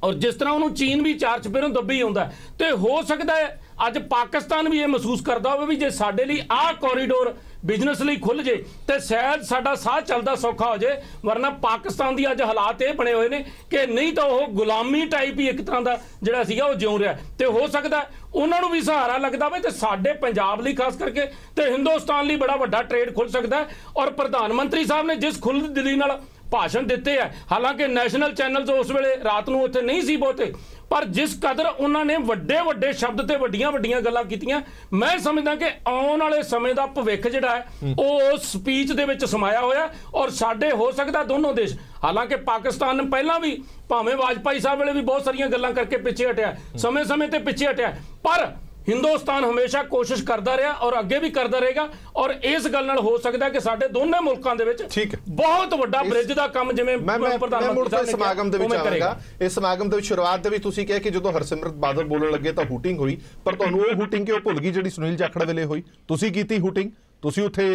ਔਰ ਜਿਸ ਤਰ੍ਹਾਂ ਉਹਨੂੰ ਚੀਨ ਵੀ 4 ਚਪੇਰੋਂ ਦੱਬੀ ਆਉਂਦਾ, ਤੇ ਹੋ ਸਕਦਾ ਹੈ ਅੱਜ ਪਾਕਿਸਤਾਨ ਵੀ ਇਹ ਮਹਿਸੂਸ ਕਰਦਾ ਹੋਵੇ ਵੀ ਜੇ ਸਾਡੇ ਲਈ ਆਹ ਕੋਰੀਡੋਰ ਬਿਜ਼ਨਸ ਲਈ ਖੁੱਲ ਜੇ ਤੇ ਸ਼ਾਇਦ ਸਾਡਾ ਸਾਹ ਚੱਲਦਾ ਸੌਖਾ ਹੋ ਜੇ। ਵਰਨਾ ਪਾਕਿਸਤਾਨ ਦੀ ਅੱਜ ਹਾਲਾਤ ਇਹ ਬਣੇ ਹੋਏ ਨੇ ਕਿ ਨਹੀਂ ਤਾਂ ਉਹ ਗੁਲਾਮੀ ਟਾਈਪ ਹੀ ਇੱਕ ਤਰ੍ਹਾਂ ਦਾ ਜਿਹੜਾ ਸੀਗਾ ਉਹ ਜਿਉਂ ਰਿਹਾ, ਤੇ ਹੋ ਸਕਦਾ ਉਹਨਾਂ ਨੂੰ ਵੀ ਸਹਾਰਾ ਲੱਗਦਾ ਵੇ, ਤੇ ਸਾਡੇ ਪੰਜਾਬ ਲਈ ਖਾਸ ਕਰਕੇ ਤੇ ਹਿੰਦੁਸਤਾਨ ਲਈ ਬੜਾ ਵੱਡਾ ਟ੍ਰੇਡ ਖੁੱਲ ਸਕਦਾ ਹੈ। ਔਰ ਪ੍ਰਧਾਨ ਮੰਤਰੀ ਸਾਹਿਬ ਨੇ ਜਿਸ ਖੁੱਲ੍ਹ ਦਿਲੀ ਨਾਲ ਭਾਸ਼ਣ ਦਿੱਤੇ ਹੈ, ਹਾਲਾਂਕਿ ਨੈਸ਼ਨਲ ਚੈਨਲਸ ਉਸ ਵੇਲੇ ਰਾਤ ਨੂੰ ਉੱਥੇ ਨਹੀਂ ਸੀ ਬਹੁਤੇ, ਪਰ ਜਿਸ ਕਦਰ ਉਹਨਾਂ ਨੇ ਵੱਡੇ ਸ਼ਬਦ ਤੇ ਵੱਡੀਆਂ ਗੱਲਾਂ ਕੀਤੀਆਂ, ਮੈਂ ਸਮਝਦਾ ਕਿ ਆਉਣ ਵਾਲੇ ਸਮੇਂ ਦਾ ਭਵਿੱਖ ਜਿਹੜਾ ਹੈ ਉਹ ਸਪੀਚ ਦੇ ਵਿੱਚ ਸਮਾਇਆ ਹੋਇਆ। ਔਰ ਸਾਡੇ ਹੋ ਸਕਦਾ ਦੋਨੋਂ ਦੇਸ਼, ਹਾਲਾਂਕਿ ਪਾਕਿਸਤਾਨ ਪਹਿਲਾਂ ਵੀ ਭਾਵੇਂ ਵਾਜਪਾਈ ਸਾਹਿਬ ਵੇਲੇ ਵੀ ਬਹੁਤ ਸਾਰੀਆਂ ਗੱਲਾਂ ਕਰਕੇ ਪਿੱਛੇ ਹਟਿਆ, ਸਮੇਂ ਤੇ ਪਿੱਛੇ ਹਟਿਆ, ਪਰ ਹਿੰਦੁਸਤਾਨ ਹਮੇਸ਼ਾ ਕੋਸ਼ਿਸ਼ ਕਰਦਾ ਰਿਹਾ ਔਰ ਅੱਗੇ ਵੀ ਕਰਦਾ ਰਹੇਗਾ। ਔਰ ਇਸ ਗੱਲ ਨਾਲ ਹੋ ਸਕਦਾ ਕਿ ਸਾਡੇ ਦੋਨੇ ਮੁਲਕਾਂ ਦੇ ਵਿੱਚ ਬਹੁਤ ਵੱਡਾ ਬ੍ਰਿਜ ਦਾ ਕੰਮ, ਜਿਵੇਂ ਪ੍ਰਧਾਨ ਮੰਤਰੀ ਸਮਾਗਮ ਦੇ ਵਿੱਚ ਆਵੇਗਾ। ਇਸ ਸਮਾਗਮ ਦੇ ਵਿੱਚ ਸ਼ੁਰੂਆਤ ਦੇ ਵਿੱਚ ਤੁਸੀਂ ਕਿਹਾ ਕਿ ਜਦੋਂ ਹਰਸਿਮਰਤ ਬਾਦਲ ਬੋਲਣ ਲੱਗੇ ਤਾਂ ਹੂਟਿੰਗ ਹੋਈ, ਪਰ ਤੁਹਾਨੂੰ ਉਹ ਹੂਟਿੰਗ ਕਿਉਂ ਭੁੱਲ ਗਈ ਜਿਹੜੀ ਸੁਨੀਲ ਜਾਖੜ ਵੇਲੇ ਹੋਈ? ਤੁਸੀਂ ਕੀਤੀ ਹੂਟਿੰਗ, ਤੁਸੀਂ ਉੱਥੇ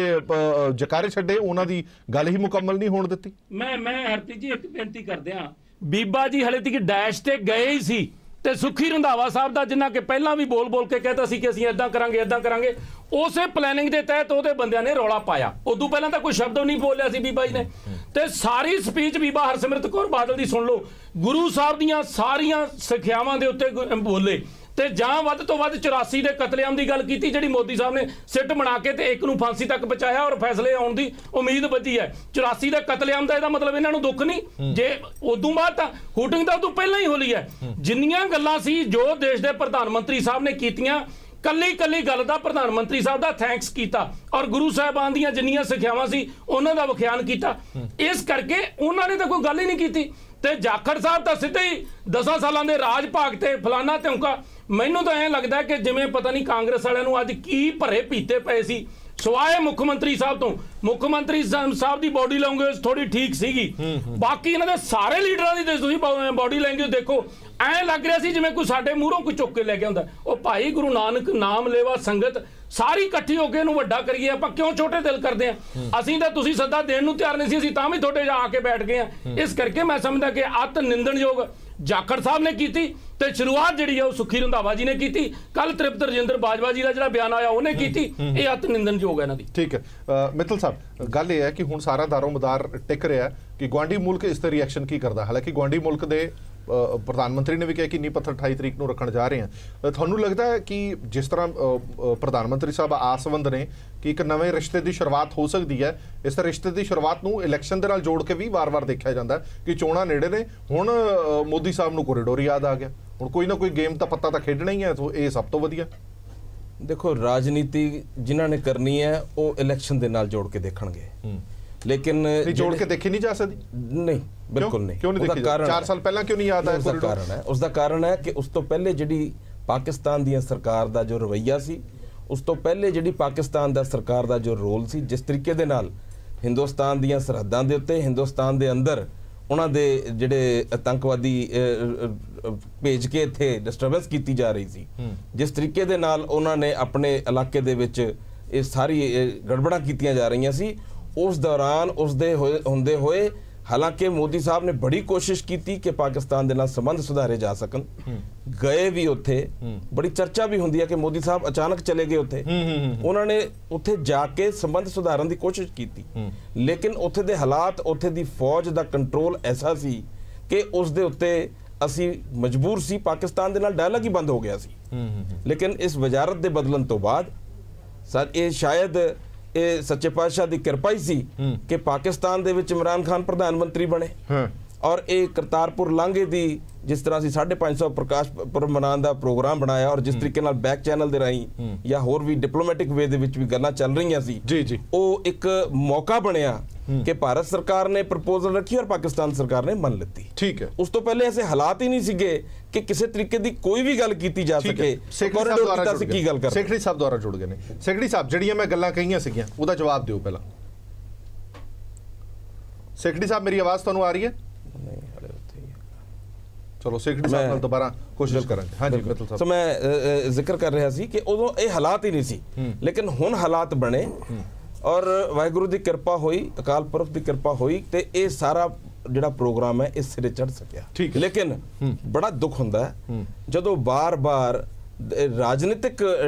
ਜਕਾਰੇ ਛੱਡੇ, ਉਹਨਾਂ ਦੀ ਗੱਲ ਹੀ ਮੁਕੰਮਲ ਨਹੀਂ ਹੋਣ ਦਿੱਤੀ। ਮੈਂ ਹਰਪ੍ਰੀਤ ਜੀ ਇੱਕ ਬੇਨਤੀ ਕਰਦੇ ਹਾਂ, ਬੀਬਾ ਜੀ ਹਲੇ ਤੱਕ ਡੈਸ਼ ਤੇ ਗਏ ਹੀ ਸੀ, ਤੇ ਸੁਖੀ ਰੰਧਾਵਾ ਸਾਹਿਬ ਦਾ ਜਿੰਨਾ ਕਿ ਪਹਿਲਾਂ ਵੀ ਬੋਲ ਕੇ ਕਹਿੰਦਾ ਸੀ ਕਿ ਅਸੀਂ ਇਦਾਂ ਕਰਾਂਗੇ, ਉਸੇ ਪਲੈਨਿੰਗ ਦੇ ਤਹਿਤ ਉਹਦੇ ਬੰਦਿਆਂ ਨੇ ਰੌਲਾ ਪਾਇਆ। ਉਦੋਂ ਪਹਿਲਾਂ ਤਾਂ ਕੋਈ ਸ਼ਬਦ ਨਹੀਂ ਬੋਲਿਆ ਸੀ ਬੀਬਾ ਜੀ ਨੇ, ਤੇ ਸਾਰੀ ਸਪੀਚ ਬੀਬਾ ਹਰਸਿਮਰਤ ਕੌਰ ਬਾਦਲ ਦੀ ਸੁਣ ਲਓ, ਗੁਰੂ ਸਾਹਿਬ ਦੀਆਂ ਸਾਰੀਆਂ ਸਿੱਖਿਆਵਾਂ ਦੇ ਉੱਤੇ ਬੋਲੇ, ਤੇ ਜਾਂ ਵੱਧ ਤੋਂ ਵੱਧ 84 ਦੇ ਕਤਲੇਆਮ ਦੀ ਗੱਲ ਕੀਤੀ, ਜਿਹੜੀ ਮੋਦੀ ਸਾਹਿਬ ਨੇ ਸਿੱਟ ਬਣਾ ਕੇ ਤੇ ਇੱਕ ਨੂੰ ਫਾਂਸੀ ਤੱਕ ਪਹੁੰਚਾਇਆ ਔਰ ਫੈਸਲੇ ਆਉਣ ਦੀ ਉਮੀਦ ਬੱਝੀ ਹੈ। 84 ਦੇ ਕਤਲੇਆਮ ਦਾ ਇਹਦਾ ਮਤਲਬ ਇਹਨਾਂ ਨੂੰ ਦੁੱਖ ਨਹੀਂ, ਜੇ ਉਦੋਂ ਬਾਅਦ ਤਾਂ ਹੂਟਿੰਗ ਦਾ ਉਦੋਂ ਪਹਿਲਾਂ ਹੀ ਹੋਲੀ ਹੈ। ਜਿੰਨੀਆਂ ਗੱਲਾਂ ਸੀ ਜੋ ਦੇਸ਼ ਦੇ ਪ੍ਰਧਾਨ ਮੰਤਰੀ ਸਾਹਿਬ ਨੇ ਕੀਤੀਆਂ, ਕੱਲੀ ਗੱਲ ਦਾ ਪ੍ਰਧਾਨ ਮੰਤਰੀ ਸਾਹਿਬ ਦਾ ਥੈਂਕਸ ਕੀਤਾ, ਔਰ ਗੁਰੂ ਸਾਹਿਬਾਨ ਦੀਆਂ ਜਿੰਨੀਆਂ ਸਿੱਖਿਆਵਾਂ ਸੀ ਉਹਨਾਂ ਦਾ ਵਿਖਿਆਨ ਕੀਤਾ। ਇਸ ਕਰਕੇ ਉਹਨਾਂ ਨੇ ਤਾਂ ਕੋਈ ਗੱਲ ਹੀ ਨਹੀਂ ਕੀਤੀ। ਤੇ ਜਾਖੜ ਸਾਹਿਬ ਤਾਂ ਸਿੱਧੇ ਹੀ 10 ਸਾਲਾਂ ਦੇ ਰਾਜ ਭਾਗ ਤੇ ਫਲਾਨਾ ਧਮਕਾ, ਮੈਨੂੰ ਤਾਂ ਐਂ ਲੱਗਦਾ ਕਿ ਜਿਵੇਂ ਪਤਾ ਨਹੀਂ ਕਾਂਗਰਸ ਵਾਲਿਆਂ ਨੂੰ ਅੱਜ ਕੀ ਭਰੇ ਪੀਤੇ ਪਏ ਸੀ, ਸਵਾਏ ਮੁੱਖ ਮੰਤਰੀ ਸਾਹਿਬ ਤੋਂ। ਮੁੱਖ ਮੰਤਰੀ ਸਾਹਿਬ ਦੀ ਬਾਡੀ ਲੈਂਗੁਏਜ ਥੋੜੀ ਠੀਕ ਸੀਗੀ, ਬਾਕੀ ਇਹਨਾਂ ਦੇ ਸਾਰੇ ਲੀਡਰਾਂ ਦੀ ਤੁਸੀਂ ਬਾਡੀ ਲੈਂਗੁਏਜ ਦੇਖੋ, ਐਂ ਲੱਗ ਰਿਹਾ ਸੀ ਜਿਵੇਂ ਕੋਈ ਸਾਡੇ ਮੂਹਰੋਂ ਕੋਈ ਚੁੱਕ ਕੇ ਲੈ ਕੇ ਆਉਂਦਾ। ਉਹ ਭਾਈ ਗੁਰੂ ਨਾਨਕ ਨਾਮ ਲੈਵਾ ਸੰਗਤ ਸਾਰੀ ਇਕੱਠੀ ਹੋ ਕੇ ਇਹਨੂੰ ਵੱਡਾ ਕਰੀਏ, ਆਪਾਂ ਕਿਉਂ ਛੋਟੇ ਦਿਲ ਕਰਦੇ ਆ? ਅਸੀਂ ਤਾਂ ਤੁਸੀਂ ਸੱਦਾ ਦੇਣ ਨੂੰ ਤਿਆਰ ਨਹੀਂ ਸੀ, ਅਸੀਂ ਤਾਂ ਵੀ ਤੁਹਾਡੇ ਜਾ ਕੇ ਬੈਠ ਗਏ ਆ। ਇਸ ਕਰਕੇ ਮੈਂ ਸਮਝਦਾ ਕਿ ਅਤ ਨਿੰਦਣਯੋਗ ਜਾਖੜ ਸਾਹਿਬ ਨੇ ਕੀਤੀ ਤੇ ਸ਼ੁਰੂਆਤ ਜਿਹੜੀ ਆ ਉਹ ਸੁਖੀ ਰੰਧਾਵਾ ਜੀ ਨੇ ਕੀਤੀ। ਕੱਲ ਤ੍ਰਿਪਤ ਰਜਿੰਦਰ ਬਾਜਵਾ ਜੀ ਦਾ ਜਿਹੜਾ ਬਿਆਨ ਆਇਆ ਉਹਨੇ ਕੀਤੀ। ਇਹ ਅਤ ਨਿੰਦਣਯੋਗ ਹੈ ਇਹਨਾਂ ਦੀ। ਠੀਕ ਹੈ ਮਿੱਤਲ ਸਾਹਿਬ, ਗੱਲ ਇਹ ਹੈ ਕਿ ਹੁਣ ਸਾਰਾ ਦਾਰੋਮਦਾਰ ਟਿਕ ਰਿਹਾ ਕਿ ਗੁਆਂਢੀ ਮੁਲਕ ਇਸ ਤੇ ਰਿਐਕਸ਼ਨ ਕੀ ਕਰਦਾ। ਹਾਲਾਂਕਿ ਗੁਆਂਢੀ ਮੁਲਕ ਦੇ ਪ੍ਰਧਾਨ ਮੰਤਰੀ ਨੇ ਵੀ ਕਿਹਾ ਕਿ ਨੀਂਹ ਪੱਥਰ 28 ਤਰੀਕ ਨੂੰ ਰੱਖਣ ਜਾ ਰਹੇ ਹਾਂ। ਤੁਹਾਨੂੰ ਲੱਗਦਾ ਹੈ ਕਿ ਜਿਸ ਤਰ੍ਹਾਂ ਪ੍ਰਧਾਨ ਮੰਤਰੀ ਸਾਹਿਬ ਆਸਵੰਦ ਨੇ ਕਿ ਇੱਕ ਨਵੇਂ ਰਿਸ਼ਤੇ ਦੀ ਸ਼ੁਰੂਆਤ ਹੋ ਸਕਦੀ ਹੈ, ਇਸ ਰਿਸ਼ਤੇ ਦੀ ਸ਼ੁਰੂਆਤ ਨੂੰ ਇਲੈਕਸ਼ਨ ਦੇ ਨਾਲ ਜੋੜ ਕੇ ਵੀ ਵਾਰ-ਵਾਰ ਦੇਖਿਆ ਜਾਂਦਾ ਕਿ ਚੋਣਾਂ ਨੇੜੇ ਨੇ, ਹੁਣ ਮੋਦੀ ਸਾਹਿਬ ਨੂੰ ਕੋਰੀਡੋਰ ਯਾਦ ਆ ਗਿਆ, ਹੁਣ ਕੋਈ ਨਾ ਕੋਈ ਗੇਮ ਤਾਂ ਪੱਤਾ ਤਾਂ ਖੇਡਣਾ ਹੀ ਹੈ, ਇਹ ਸਭ ਤੋਂ ਵਧੀਆ। ਦੇਖੋ ਰਾਜਨੀਤੀ ਜਿਨ੍ਹਾਂ ਨੇ ਕਰਨੀ ਹੈ ਉਹ ਇਲੈਕਸ਼ਨ ਦੇ ਨਾਲ ਜੋੜ ਕੇ ਦੇਖਣਗੇ, ਲੇਕਿਨ ਜੋੜ ਕੇ ਦੇਖੀ ਨਹੀਂ ਜਾ ਸਕਦੀ। ਨਹੀਂ, ਬਿਲਕੁਲ ਨਹੀਂ। ਕਿਉਂ ਨਹੀਂ ਦੇਖੀ? 4 ਸਾਲ ਪਹਿਲਾਂ ਕਿਉਂ ਨਹੀਂ ਯਾਦ ਆਇਆ? ਉਸ ਦਾ ਕਾਰਨ ਹੈ ਕਿ ਉਸ ਤੋਂ ਪਹਿਲੇ ਜਿਹੜੀ ਪਾਕਿਸਤਾਨ ਦੀਆਂ ਸਰਕਾਰ ਦਾ ਜੋ ਰਵੱਈਆ ਸੀ, ਉਸ ਤੋਂ ਪਹਿਲੇ ਜਿਹੜੀ ਪਾਕਿਸਤਾਨ ਦਾ ਸਰਕਾਰ ਦਾ ਜੋ ਰੋਲ ਸੀ, ਜਿਸ ਤਰੀਕੇ ਦੇ ਨਾਲ ਹਿੰਦੁਸਤਾਨ ਦੀਆਂ ਸਰਹੱਦਾਂ ਦੇ ਉੱਤੇ, ਹਿੰਦੁਸਤਾਨ ਦੇ ਅੰਦਰ ਉਹਨਾਂ ਦੇ ਜਿਹੜੇ ਆਤੰਕਵਾਦੀ ਭੇਜ ਕੇ ਇੱਥੇ ਡਿਸਟਰਬੈਂਸ ਕੀਤੀ ਜਾ ਰਹੀ ਸੀ, ਜਿਸ ਤਰੀਕੇ ਦੇ ਨਾਲ ਉਹਨਾਂ ਨੇ ਆਪਣੇ ਇਲਾਕੇ ਦੇ ਵਿੱਚ ਇਹ ਸਾਰੀ ਗੜਬੜਾਂ ਕੀਤੀਆਂ ਜਾ ਰਹੀਆਂ ਸੀ, ਉਸ ਦੌਰਾਨ ਉਸਦੇ ਹੁੰਦੇ ਹੋਏ ਹਾਲਾਂਕਿ ਮੋਦੀ ਸਾਹਿਬ ਨੇ ਬੜੀ ਕੋਸ਼ਿਸ਼ ਕੀਤੀ ਕਿ ਪਾਕਿਸਤਾਨ ਦੇ ਨਾਲ ਸੰਬੰਧ ਸੁਧਾਰੇ ਜਾ ਸਕਣ, ਗਏ ਵੀ ਉੱਥੇ, ਬੜੀ ਚਰਚਾ ਵੀ ਹੁੰਦੀ ਹੈ ਕਿ ਮੋਦੀ ਸਾਹਿਬ ਅਚਾਨਕ ਚਲੇ ਗਏ ਉੱਥੇ, ਉਹਨਾਂ ਨੇ ਉੱਥੇ ਜਾ ਕੇ ਸੰਬੰਧ ਸੁਧਾਰਨ ਦੀ ਕੋਸ਼ਿਸ਼ ਕੀਤੀ, ਲੇਕਿਨ ਉੱਥੇ ਦੇ ਹਾਲਾਤ, ਉੱਥੇ ਦੀ ਫੌਜ ਦਾ ਕੰਟਰੋਲ ਐਸਾ ਸੀ ਕਿ ਉਸ ਦੇ ਉੱਤੇ ਅਸੀਂ ਮਜਬੂਰ ਸੀ, ਪਾਕਿਸਤਾਨ ਦੇ ਨਾਲ ਡਾਇਲਾਗ ਹੀ ਬੰਦ ਹੋ ਗਿਆ ਸੀ। ਲੇਕਿਨ ਇਸ ਵਜ਼ਾਰਤ ਦੇ ਬਦਲਣ ਤੋਂ ਬਾਅਦ ਇਹ ਸ਼ਾਇਦ ਇਹ ਸੱਚੇ ਪਾਤਸ਼ਾਹ ਦੀ ਕਿਰਪਾ ਹੀ ਸੀ ਕਿ ਪਾਕਿਸਤਾਨ ਦੇ ਵਿੱਚ ਇਮਰਾਨ ਖਾਨ ਪ੍ਰਧਾਨ ਮੰਤਰੀ ਬਣੇ, ਔਰ ਇਹ ਕਰਤਾਰਪੁਰ ਲਾਂਘੇ ਦੀ ਜਿਸ ਤਰ੍ਹਾਂ ਅਸੀਂ 550 ਪ੍ਰਕਾਸ਼ ਪੁਰਬ ਮਨਾਉਣ ਦਾ ਪ੍ਰੋਗਰਾਮ ਬਣਾਇਆ, ਔਰ ਜਿਸ ਤਰੀਕੇ ਨਾਲ ਬੈਕ ਚੈਨਲ ਦੇ ਰਾਹੀਂ ਜਾਂ ਹੋਰ ਵੀ ਡਿਪਲੋਮੈਟਿਕ ਵੇ ਦੇ ਵਿੱਚ ਵੀ ਗੱਲਾਂ ਚੱਲ ਰਹੀਆਂ ਸੀ, ਉਹ ਇੱਕ ਮੌਕਾ ਬਣਿਆ ਕਿ ਭਾਰਤ ਸਰਕਾਰ ਨੇ ਪ੍ਰਪੋਜ਼ਲ ਰੱਖੀ ਔਰ ਪਾਕਿਸਤਾਨ ਸਰਕਾਰ ਨੇ ਮੰਨ ਲਿੱਤੀ। ਠੀਕ ਹੈ, ਉਸ ਤੋਂ ਪਹਿਲੇ ਐਸੇ ਹਾਲਾਤ ਹੀ ਨਹੀਂ ਸੀਗੇ ਕਿ ਕਿਸੇ ਤਰੀਕੇ ਦੀ ਕੋਈ ਵੀ ਗੱਲ ਕੀਤੀ ਜਾ ਸਕੇ। ਕੀ ਗੱਲ ਕਰ ਸੈਕਟਰੀ ਸਾਹਿਬ ਦੁਆਰਾ ਜੁੜ ਗਏ ਨੇ। ਸੈਕਟਰੀ ਸਾਹਿਬ, ਜਿਹੜੀਆਂ ਮੈਂ ਗੱਲਾਂ ਕਹੀਆਂ ਸੀਗੀਆਂ ਉਹਦਾ ਜਵਾਬ ਦਿਓ ਪਹਿਲਾਂ। ਸੈਕਟਰੀ ਸਾਹਿਬ, ਮੇਰੀ ਆਵਾਜ਼ ਤੁਹਾਨੂੰ ਆ ਰਹੀ ਹੈ? ਚਲੋ ਸੈਕਟਰੀ ਸਾਹਿਬ ਨਾਲ ਦੁਬਾਰਾ ਕੋਸ਼ਿਸ਼ ਕਰਾਂਗੇ। ਹਾਂਜੀ ਮਿੱਤਲ ਸਾਹਿਬ, ਮੈਂ ਜ਼ਿਕਰ ਕਰ ਰਿਹਾ ਸੀ ਕਿ ਉਦੋਂ ਇਹ ਹਾਲਾਤ ਹੀ ਨਹੀਂ ਸੀ, ਲੇਕਿਨ ਹੁਣ ਹਾਲਾਤ ਬਣੇ ਔਰ ਵਾਹਿਗੁਰੂ ਦੀ ਕਿਰਪਾ ਹੋਈ, ਅਕਾਲ ਪੁਰਖ ਦੀ ਕਿਰਪਾ ਹੋਈ ਤੇ ਇਹ ਸਾਰਾ ਜਿਹੜਾ ਪ੍ਰੋਗਰਾਮ ਹੈ ਇਸ ਸਿਰੇ ਚੜ ਸਕਿਆ। ਲੇਕਿਨ ਬੜਾ ਦੁੱਖ ਹੁੰਦਾ ਹੈ ਜਦੋਂ ਬਾਰ-ਬਾਰ ਰਾਜਨੀਤਿਕ